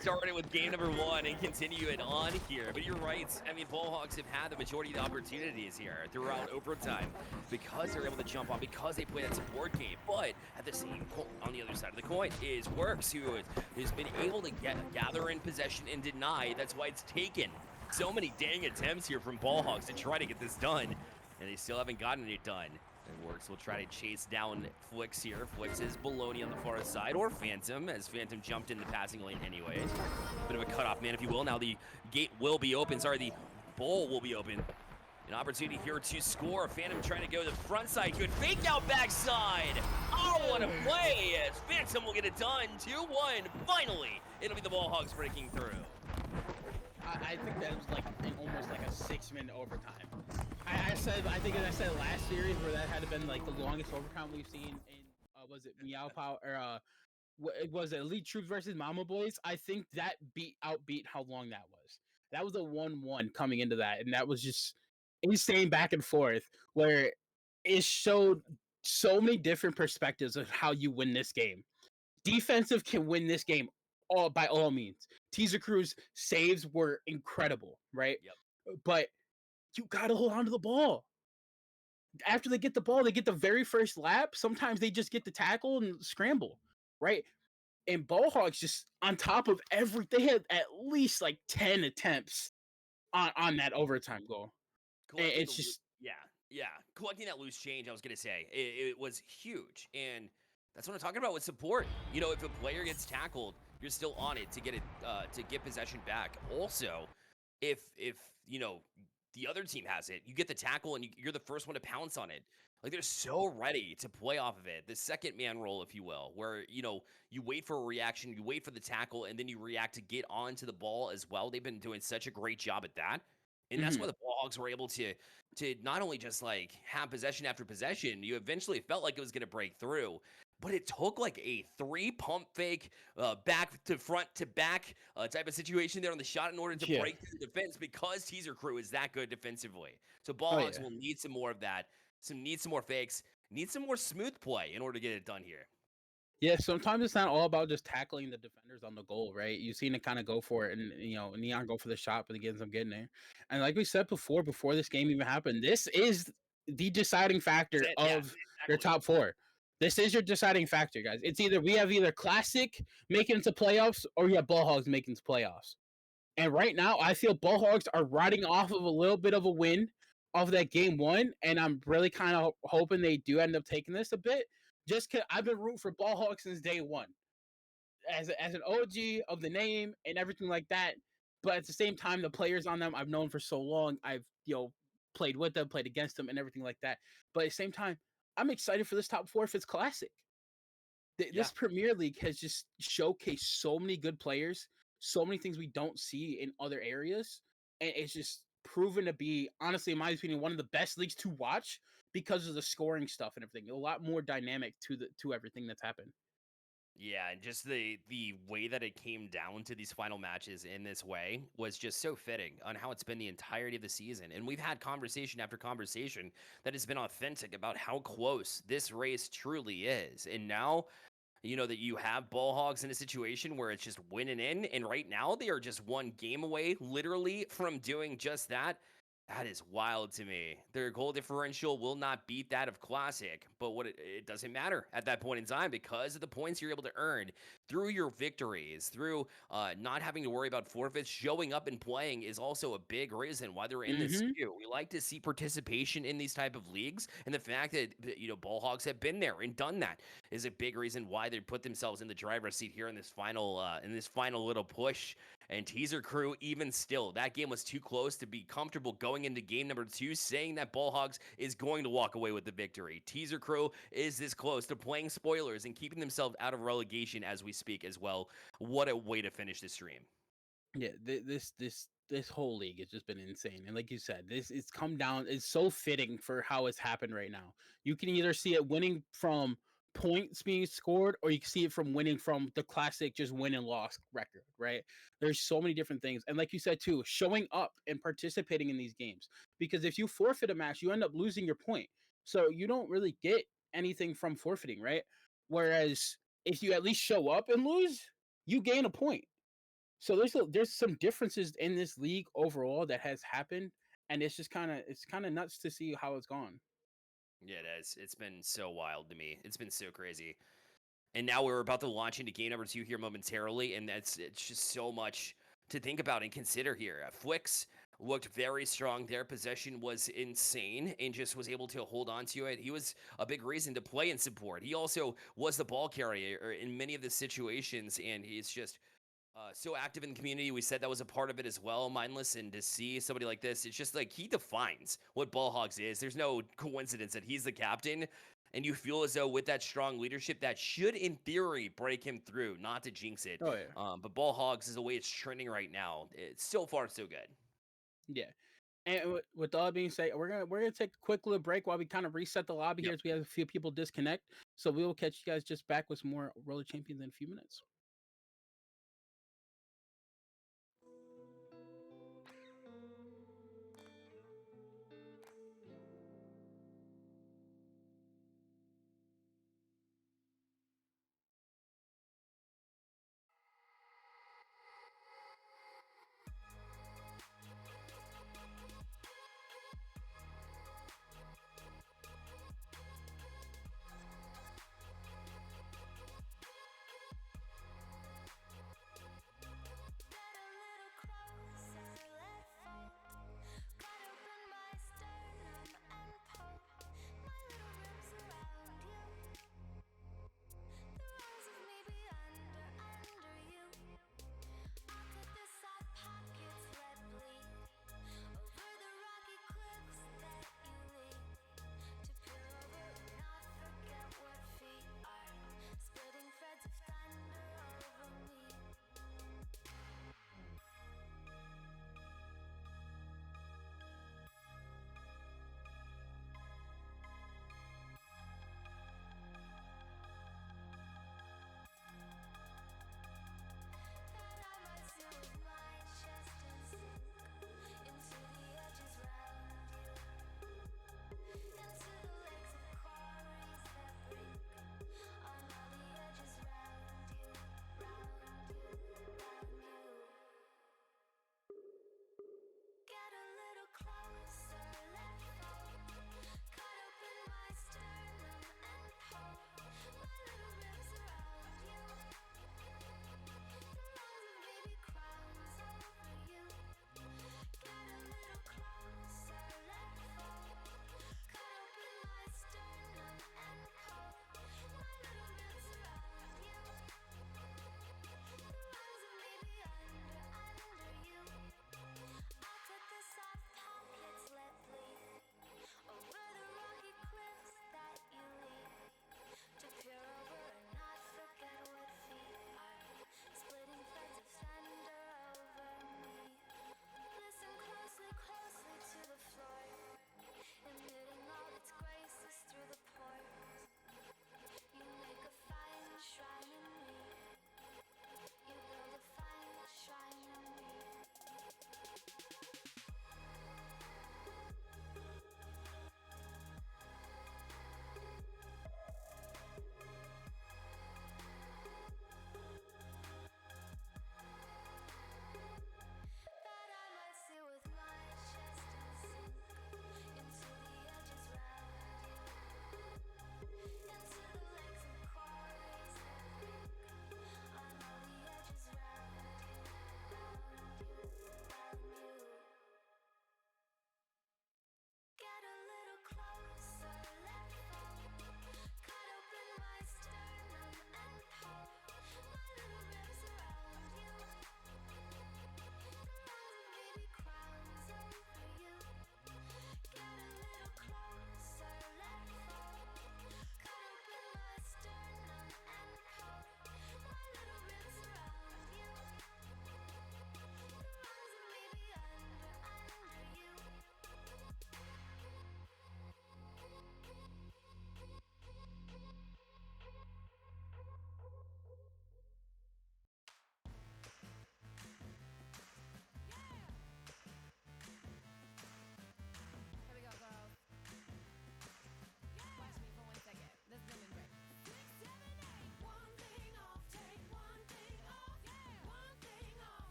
Start it with game number 1 and continue it on here. But you're right. I mean, Ballhogs have had the majority of the opportunities here throughout overtime because they're able to jump on, because they play that support game. But at the same on the other side of the coin is Works, who has been able to gather in possession and deny. That's why it's taken so many dang attempts here from Ballhogs to try to get this done. And they still haven't gotten it done. And Works will try to chase down Flicks here. Flicks is Baloney on the far side, or Phantom, as Phantom jumped in the passing lane anyways. Bit of a cutoff man, if you will. Now the gate will be open. Sorry, the bowl will be open. An opportunity here to score. Phantom trying to go to the front side. Good fake out backside. Oh, what a play. As Phantom will get it done. 2-1. Finally, it'll be the Ballhogs breaking through. I think that was almost like a 6-minute overtime. I think I said last series where that had been like the longest overtime we've seen in was it Meow Power or was it Elite Troops versus Mama Boys? I think that outbeat how long that was. That was a 1-1 coming into that, and that was just insane back and forth where it showed so many different perspectives of how you win this game. Defensive can win this game by all means. Teaser Crew's saves were incredible, right? Yep. But you gotta hold on to the ball. After they get the ball, they get the very first lap. Sometimes they just get the tackle and scramble, right? And Ballhogs just on top of they had at least like 10 attempts on that overtime goal. And it's just yeah. Collecting that loose change, I was gonna say, it was huge, and that's what I'm talking about with support. You know, if a player gets tackled, you're still on it to get possession back. Also, if you know the other team has it, you get the tackle and you're the first one to pounce on it. Like, they're so ready to play off of it. The second man role, if you will, where, you wait for a reaction, you wait for the tackle, and then you react to get onto the ball as well. They've been doing such a great job at that. And that's why the Ballhogs were able to not only just have possession after possession, you eventually felt like it was going to break through. But it took like a 3 pump fake, back to front to back type of situation there on the shot in order to break through the defense, because Teaser Crew is that good defensively. So Ballhogs will need some more of that. Need some more fakes. Need some more smooth play in order to get it done here. Yeah, sometimes it's not all about just tackling the defenders on the goal, right? You've seen it kind of go for it, and Neon go for the shot, but he ends up getting there. And like we said before this game even happened, this is the deciding That's factor it. Yeah, of your exactly. top four. This is your deciding factor, guys. It's either we have either Classic making it to playoffs or we have Ball Hogs making it to playoffs. And right now, I feel Ball Hogs are riding off of a little bit of a win of that game one, and I'm really kind of hoping they do end up taking this a bit. Just cause I've been rooting for Ball Hogs since day one, as an OG of the name and everything like that. But at the same time, the players on them I've known for so long. I've played with them, played against them, and everything like that. But at the same time, I'm excited for this top four if it's classic. Yeah. This Premier League has just showcased so many good players, so many things we don't see in other areas, and it's just proven to be, honestly, in my opinion, one of the best leagues to watch because of the scoring stuff and everything. A lot more dynamic to everything that's happened. Yeah, and just the way that it came down to these final matches in this way was just so fitting on how it's been the entirety of the season. And we've had conversation after conversation that has been authentic about how close this race truly is. And now, that you have Ball Hogs in a situation where it's just winning in, and right now they are just one game away, literally, from doing just that. That is wild to me. Their goal differential will not beat that of Classic, but it doesn't matter at that point in time because of the points you're able to earn through your victories, through not having to worry about forfeits. Showing up and playing is also a big reason why they're in this Mm-hmm. queue. We like to see participation in these type of leagues, and the fact that Ball Hogs have been there and done that is a big reason why they put themselves in the driver's seat here in this final little push. And Teaser Crew, even still, that game was too close to be comfortable going into game number 2, saying that Ball Hogs is going to walk away with the victory. Teaser Crew is this close to playing spoilers and keeping themselves out of relegation as we speak as well. What a way to finish the stream. Yeah, this whole league has just been insane, and like you said, this it's come down. It's so fitting for how it's happened right now. You can either see it winning from points being scored, or you can see it from winning from the classic just win and loss record. Right? There's so many different things, and like you said too, showing up and participating in these games. Because if you forfeit a match, you end up losing your point, so you don't really get anything from forfeiting, right? Whereas if you at least show up and lose, you gain a point. So there's some differences in this league overall that has happened, and it's kind of nuts to see how it's gone. Yeah, it is. It's been so wild to me. It's been so crazy. And now we're about to launch into game number 2 here momentarily, and it's just so much to think about and consider here. Flix looked very strong. Their possession was insane and just was able to hold on to it. He was a big reason to play and support. He also was the ball carrier in many of the situations, and he's just so active in the community. We said that was a part of it as well, Mindless. And to see somebody like this, it's just like he defines what Ball Hogs is. There's no coincidence that he's the captain. And you feel as though with that strong leadership, that should, in theory, break him through. Not to jinx it, Oh yeah, but Ball Hogs is the way it's trending right now. It's so far so good. yeah. And with all that being said, we're gonna take a quick little break while we kind of reset the lobby Yep. here, as we have a few people disconnect. So we will catch you guys just back with some more Roller Champions in a few minutes.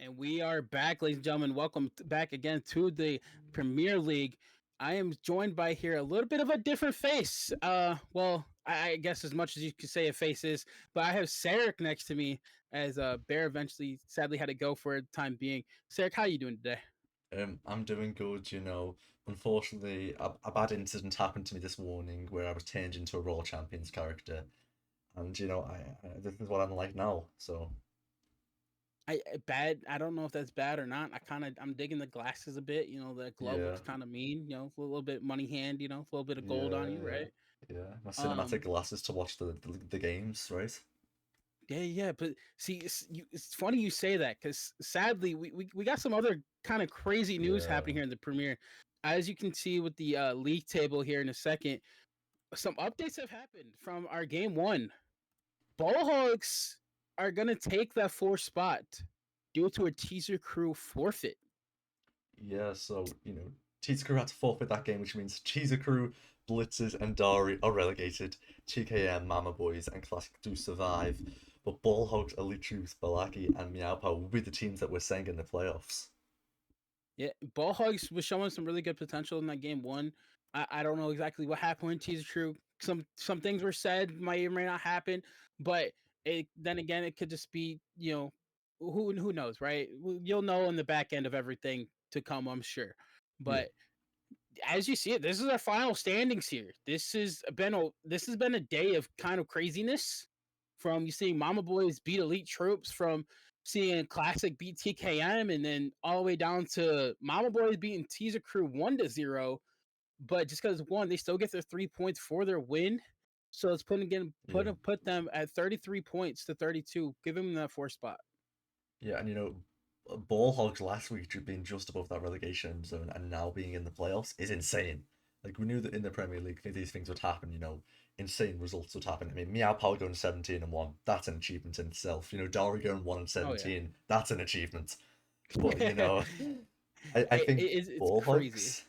And we are back, ladies and gentlemen. Welcome back again to the Premier League. I am joined by here a little bit of a different face. Well, I guess as much as you could say a face is, but I have Sarek next to me as Bear eventually sadly had to go for a time being. Sarek, how are you doing today? I'm doing good, you know. Unfortunately, a bad incident happened to me this morning where I was turned into a Raw Champions character, and you know, this is what I'm like now. So Bad. I don't know if that's bad or not. I'm digging the glasses a bit. You know, the glove yeah, looks kind of mean. You know, a little bit money hand. You know, a little bit of gold on you, yeah, right? yeah. My cinematic Um, glasses to watch the games, right? yeah, but see, it's funny you say that because sadly, we got some other kind of crazy news Yeah, happening here in the premiere. As you can see with the league table here in a second, some updates have happened from our game one. Bullhogs are gonna take that fourth spot due to a teaser crew forfeit. yeah. So you know, Teaser Crew had to forfeit that game, which means Teaser Crew, Blitzers, and Dari are relegated. TKM, Mama Boys, and Classic do survive, but Ballhogs, Elite Truth, Balaki, and Meow Power will be the teams that we're saying in the playoffs. Yeah, Bullhogs was showing some really good potential in that game one. I don't know exactly what happened with Teaser Crew. Some things were said might or may not happen, but then again it could just be who knows, right? You'll know in the back end of everything to come, I'm sure. Yeah, But as you see it, this is our final standings here. This has been a day of kind of craziness. From you seeing Mama Boys beat Elite Troops, from seeing Classic beat TKM, and then all the way down to Mama Boys beating Teaser Crew 1-0. But just because one, they still get their 3 points for their win. So it's yeah. put them at 33 points to 32, give them that fourth spot. Yeah, and you know, Ball Hogs last week being just above that relegation zone and now being in the playoffs is insane. Like we knew that in the Premier League these things would happen, you know, insane results would happen. I mean, Meow Power going 17-1, that's an achievement in itself. You know, Dari going 1 and Oh yeah. 17, that's an achievement. But you know, I think It's Ball crazy. Hogs,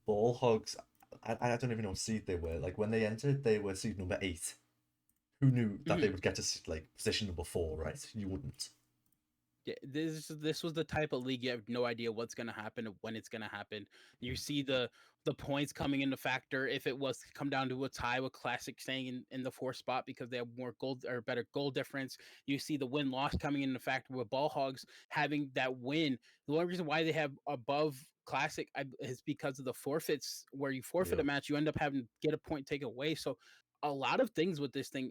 Ball Hogs, I don't even know what seed they were. Like when they entered, they were seed number 8. Who knew that they Mhm. would get to like position number 4, right? You wouldn't. Yeah, this was the type of league you have no idea what's gonna happen and when it's gonna happen. You see the points coming into factor if it was to come down to a tie with Classic staying in the fourth spot because they have more gold or better goal difference. You see the win loss coming into factor with Ball Hogs having that win. The only reason why they have above Classic is because of the forfeits where you forfeit Yeah, a match, you end up having to get a point taken away. So a lot of things with this thing,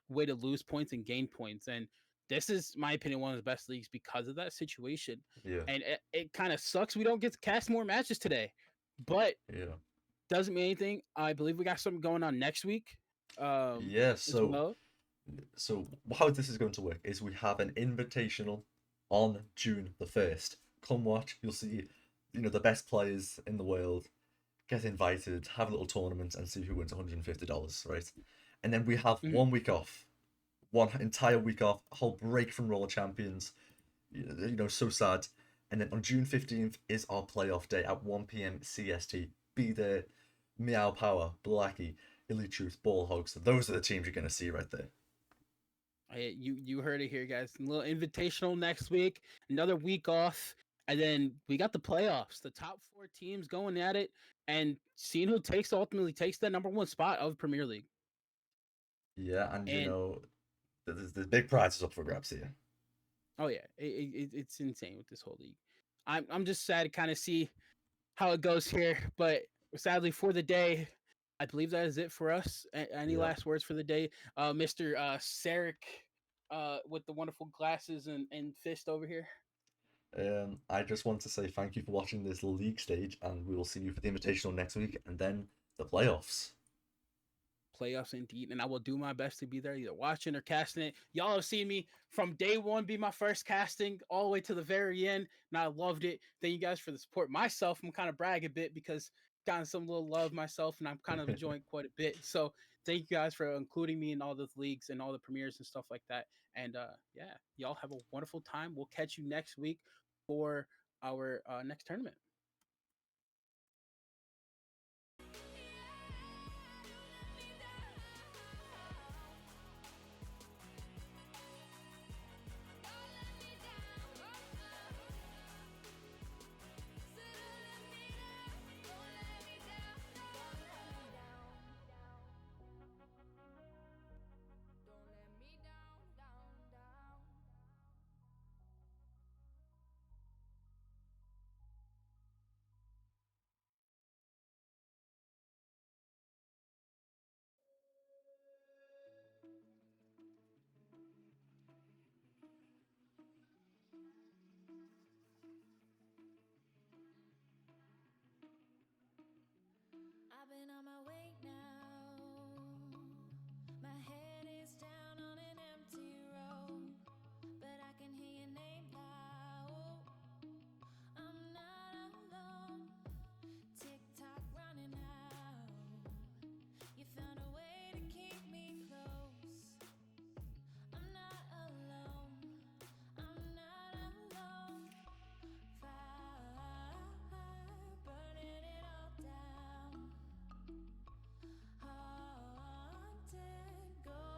way to lose points and gain points. And this is my opinion one of the best leagues because of that situation. yeah, And it kind of sucks we don't get to cast more matches today, but yeah. doesn't mean anything. I believe we got something going on next week, Yeah, as well. so how this is going to work is we have an invitational on June the 1st. Come watch, you'll see, you know, the best players in the world get invited, have a little tournament and see who wins $150, right? And then we have Mhm. 1 week off. One entire week off, a whole break from Roller Champions. You know, so sad. And then on June 15th is our playoff day at 1 p.m. CST. Be there. Meow Power, Blackie, Elite Truth, Ball Hogs. Those are the teams you're going to see right there. You heard it here, guys. A little invitational next week, another week off, and then we got the playoffs. The top four teams going at it, and seeing who ultimately takes that number one spot of Premier League. Yeah, and you And know, there's big prizes up for grabs here. oh yeah, it's insane with this whole league. I'm just sad to kind of see how it goes here, but sadly for the day, I believe that is it for us. Any Yeah. last words for the day, Mister Sarek, with the wonderful glasses and fist over here? I just want to say thank you for watching this league stage, and we will see you for the invitational next week, and then the playoffs. Playoffs indeed, and I will do my best to be there, either watching or casting it. Y'all have seen me from day one be my first casting all the way to the very end, and I loved it. Thank you guys for the support. Myself, I'm kind of brag a bit because gotten some little love myself, and I'm kind of enjoying quite a bit. So thank you guys for including me in all those leagues and all the premieres and stuff like that. And yeah, y'all have a wonderful time. We'll catch you next week for our next tournament. I've been on my way now. My head is down on an empty road, but I can hear your name loud. I'm not alone. Tick tock running out. You found a way to keep me close. I'm not alone. I'm not alone. Fire burning it all down. Haunted, go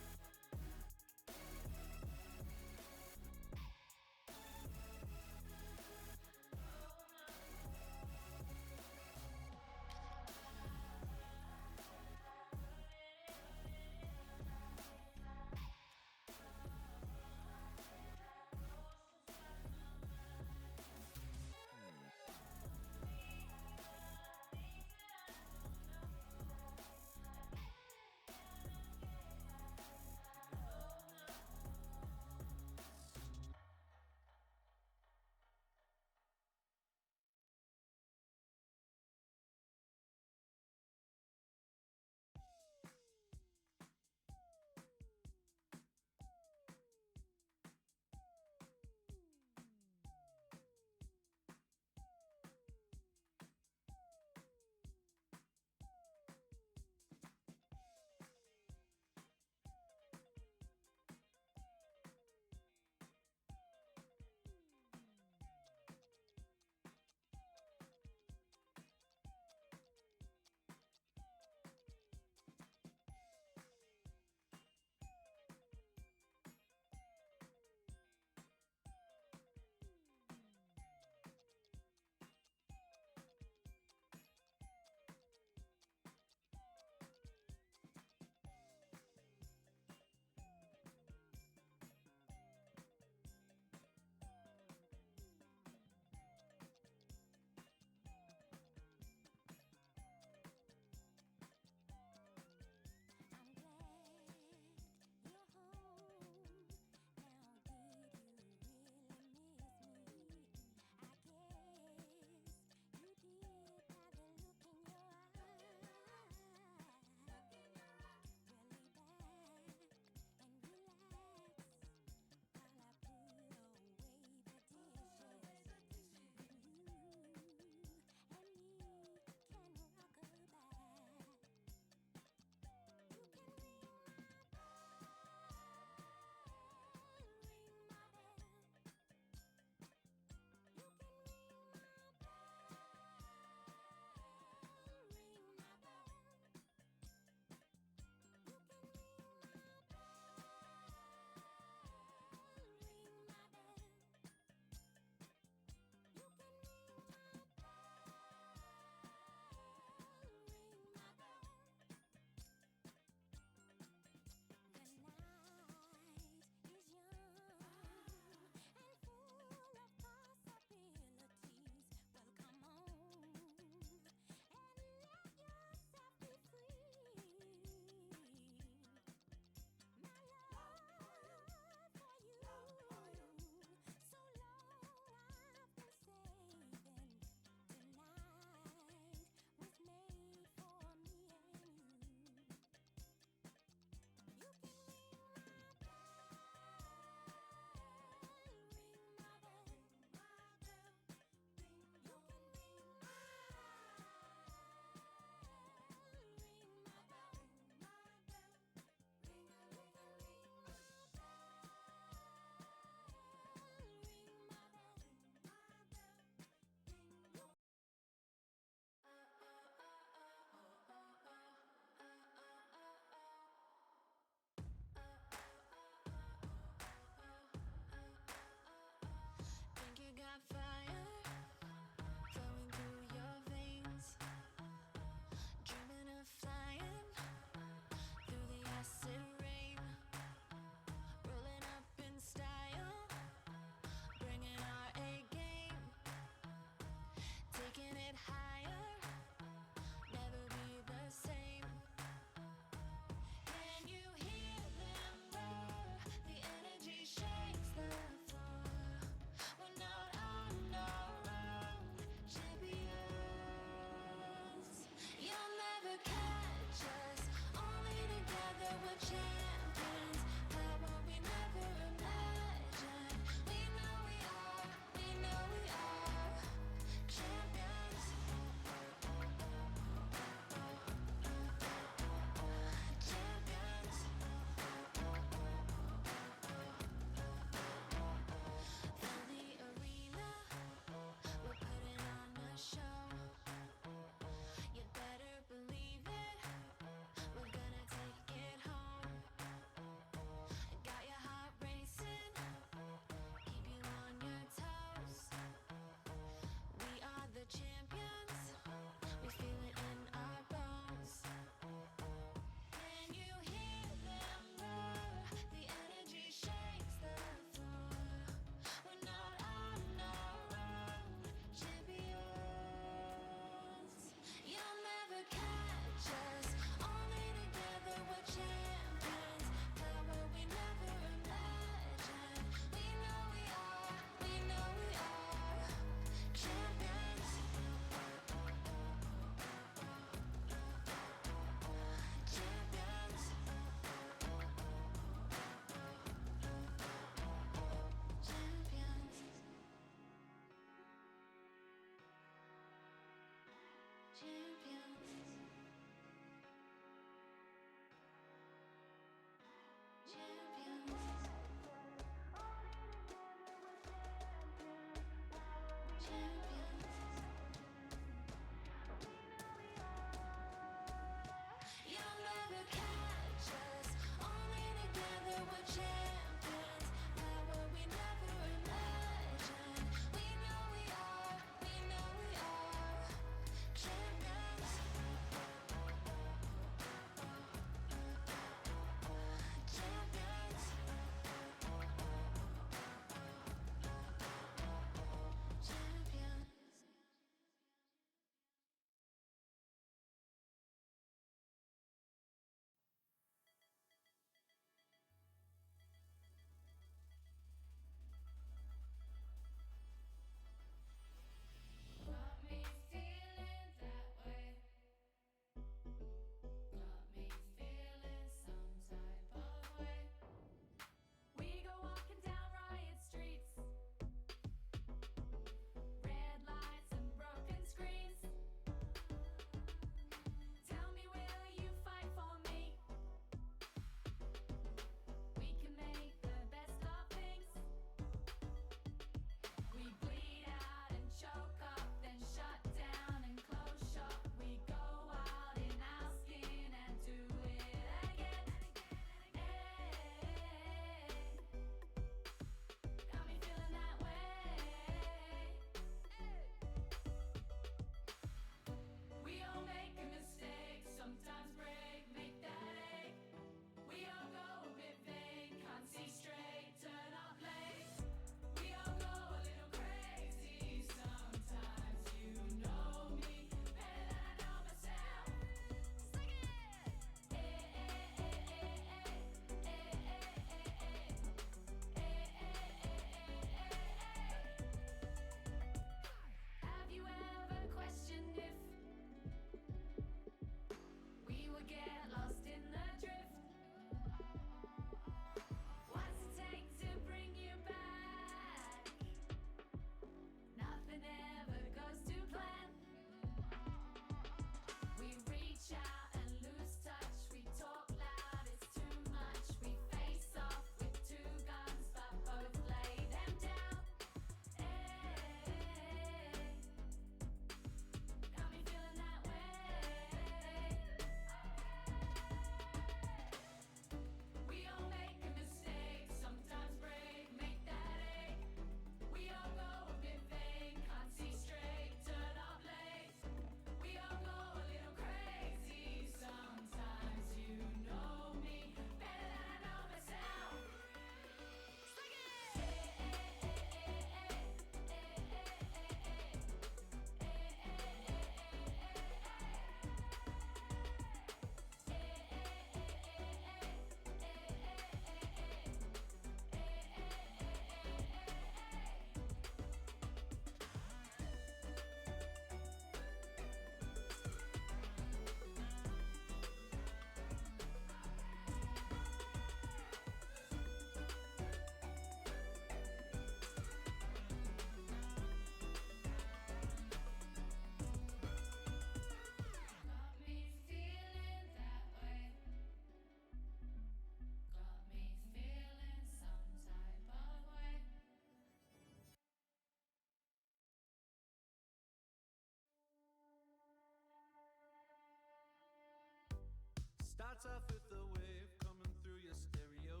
tough with the wave coming through your stereo.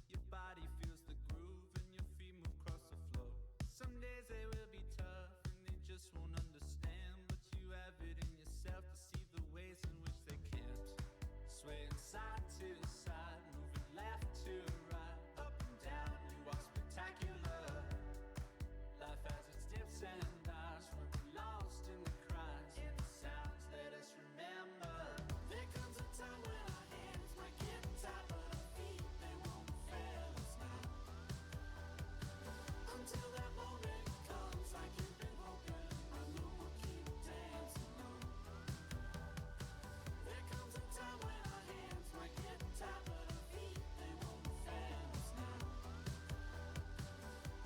Your body feels the groove and your feet move across the floor. Some days they will be tough and they just won't understand, but you have it in yourself to see the ways in which they can't. Swaying side to side, moving left to right, up and down, you are spectacular. Life has its dips and dives, we're lost in the cries, in the sounds, let us remember. There comes a time when our hands might get tied, but our feet, they won't fail us now. Until that moment comes, like you've been hoping, I know we'll keep dancing on. There comes a time when our hands might get tied, but our feet, they won't fail us now.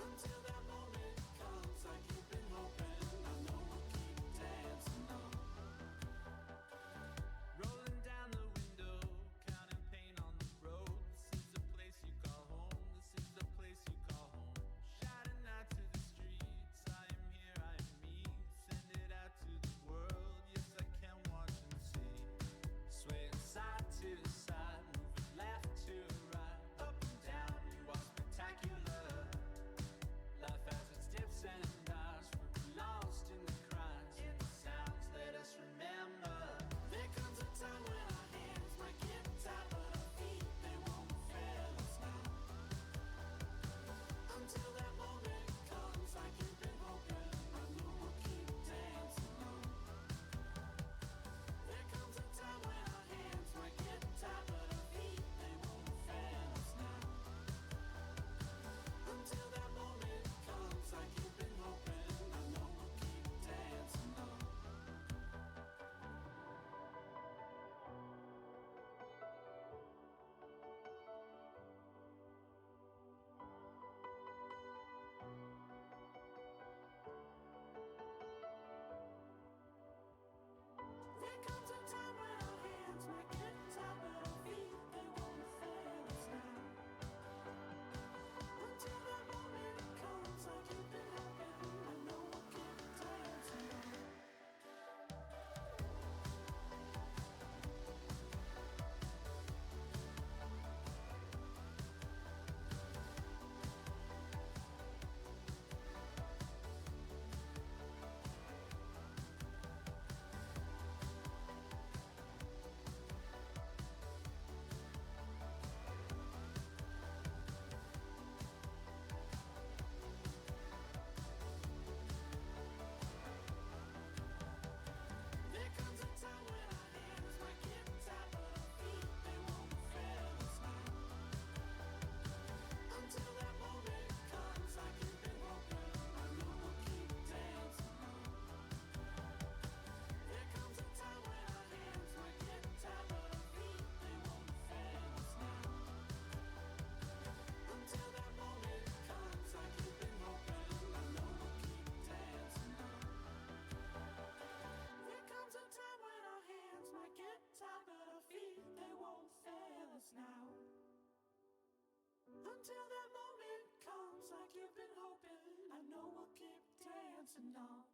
Until that moment comes, like you've been hoping, I know we'll keep dancing on. Rolling down the window, counting pain on the road. This is the place you call home. This is the place you call home. Shouting out to the streets, I am here, I am me. Send it out to the world. Yes, I can watch and see. Swaying side to side, moving left to right, up and down. You are spectacular. Life has its dips and dives. We're lost in the cries, in the sounds. Let us remember. There comes a time when our hands might get tied, but our feet, they won't fail us now. Until that moment comes, like you've been hoping, I know we'll keep dancing on. There comes a time when our hands might get tied, but our feet, they won't fail us now. Until that moment comes, like you've been hoping, I know we'll keep dancing on. There comes a time when our hands might get tied, but our feet, they won't fail us now. Until that moment comes, like you've been hoping, I know we'll keep dancing on. There comes a time when our hands might get tied, but our feet, they won't fail us now. Until that moment comes, like you've been hoping, I know we'll keep dancing on. There comes a time when our hands might get tied, but our feet, they won't fail us now. Until that moment comes, like you've been hoping, I know we'll keep dancing on. There comes a time when our hands might get tied, but our feet, they won't fail us now. Until that moment comes, like you've been hoping, I know we'll keep dancing on.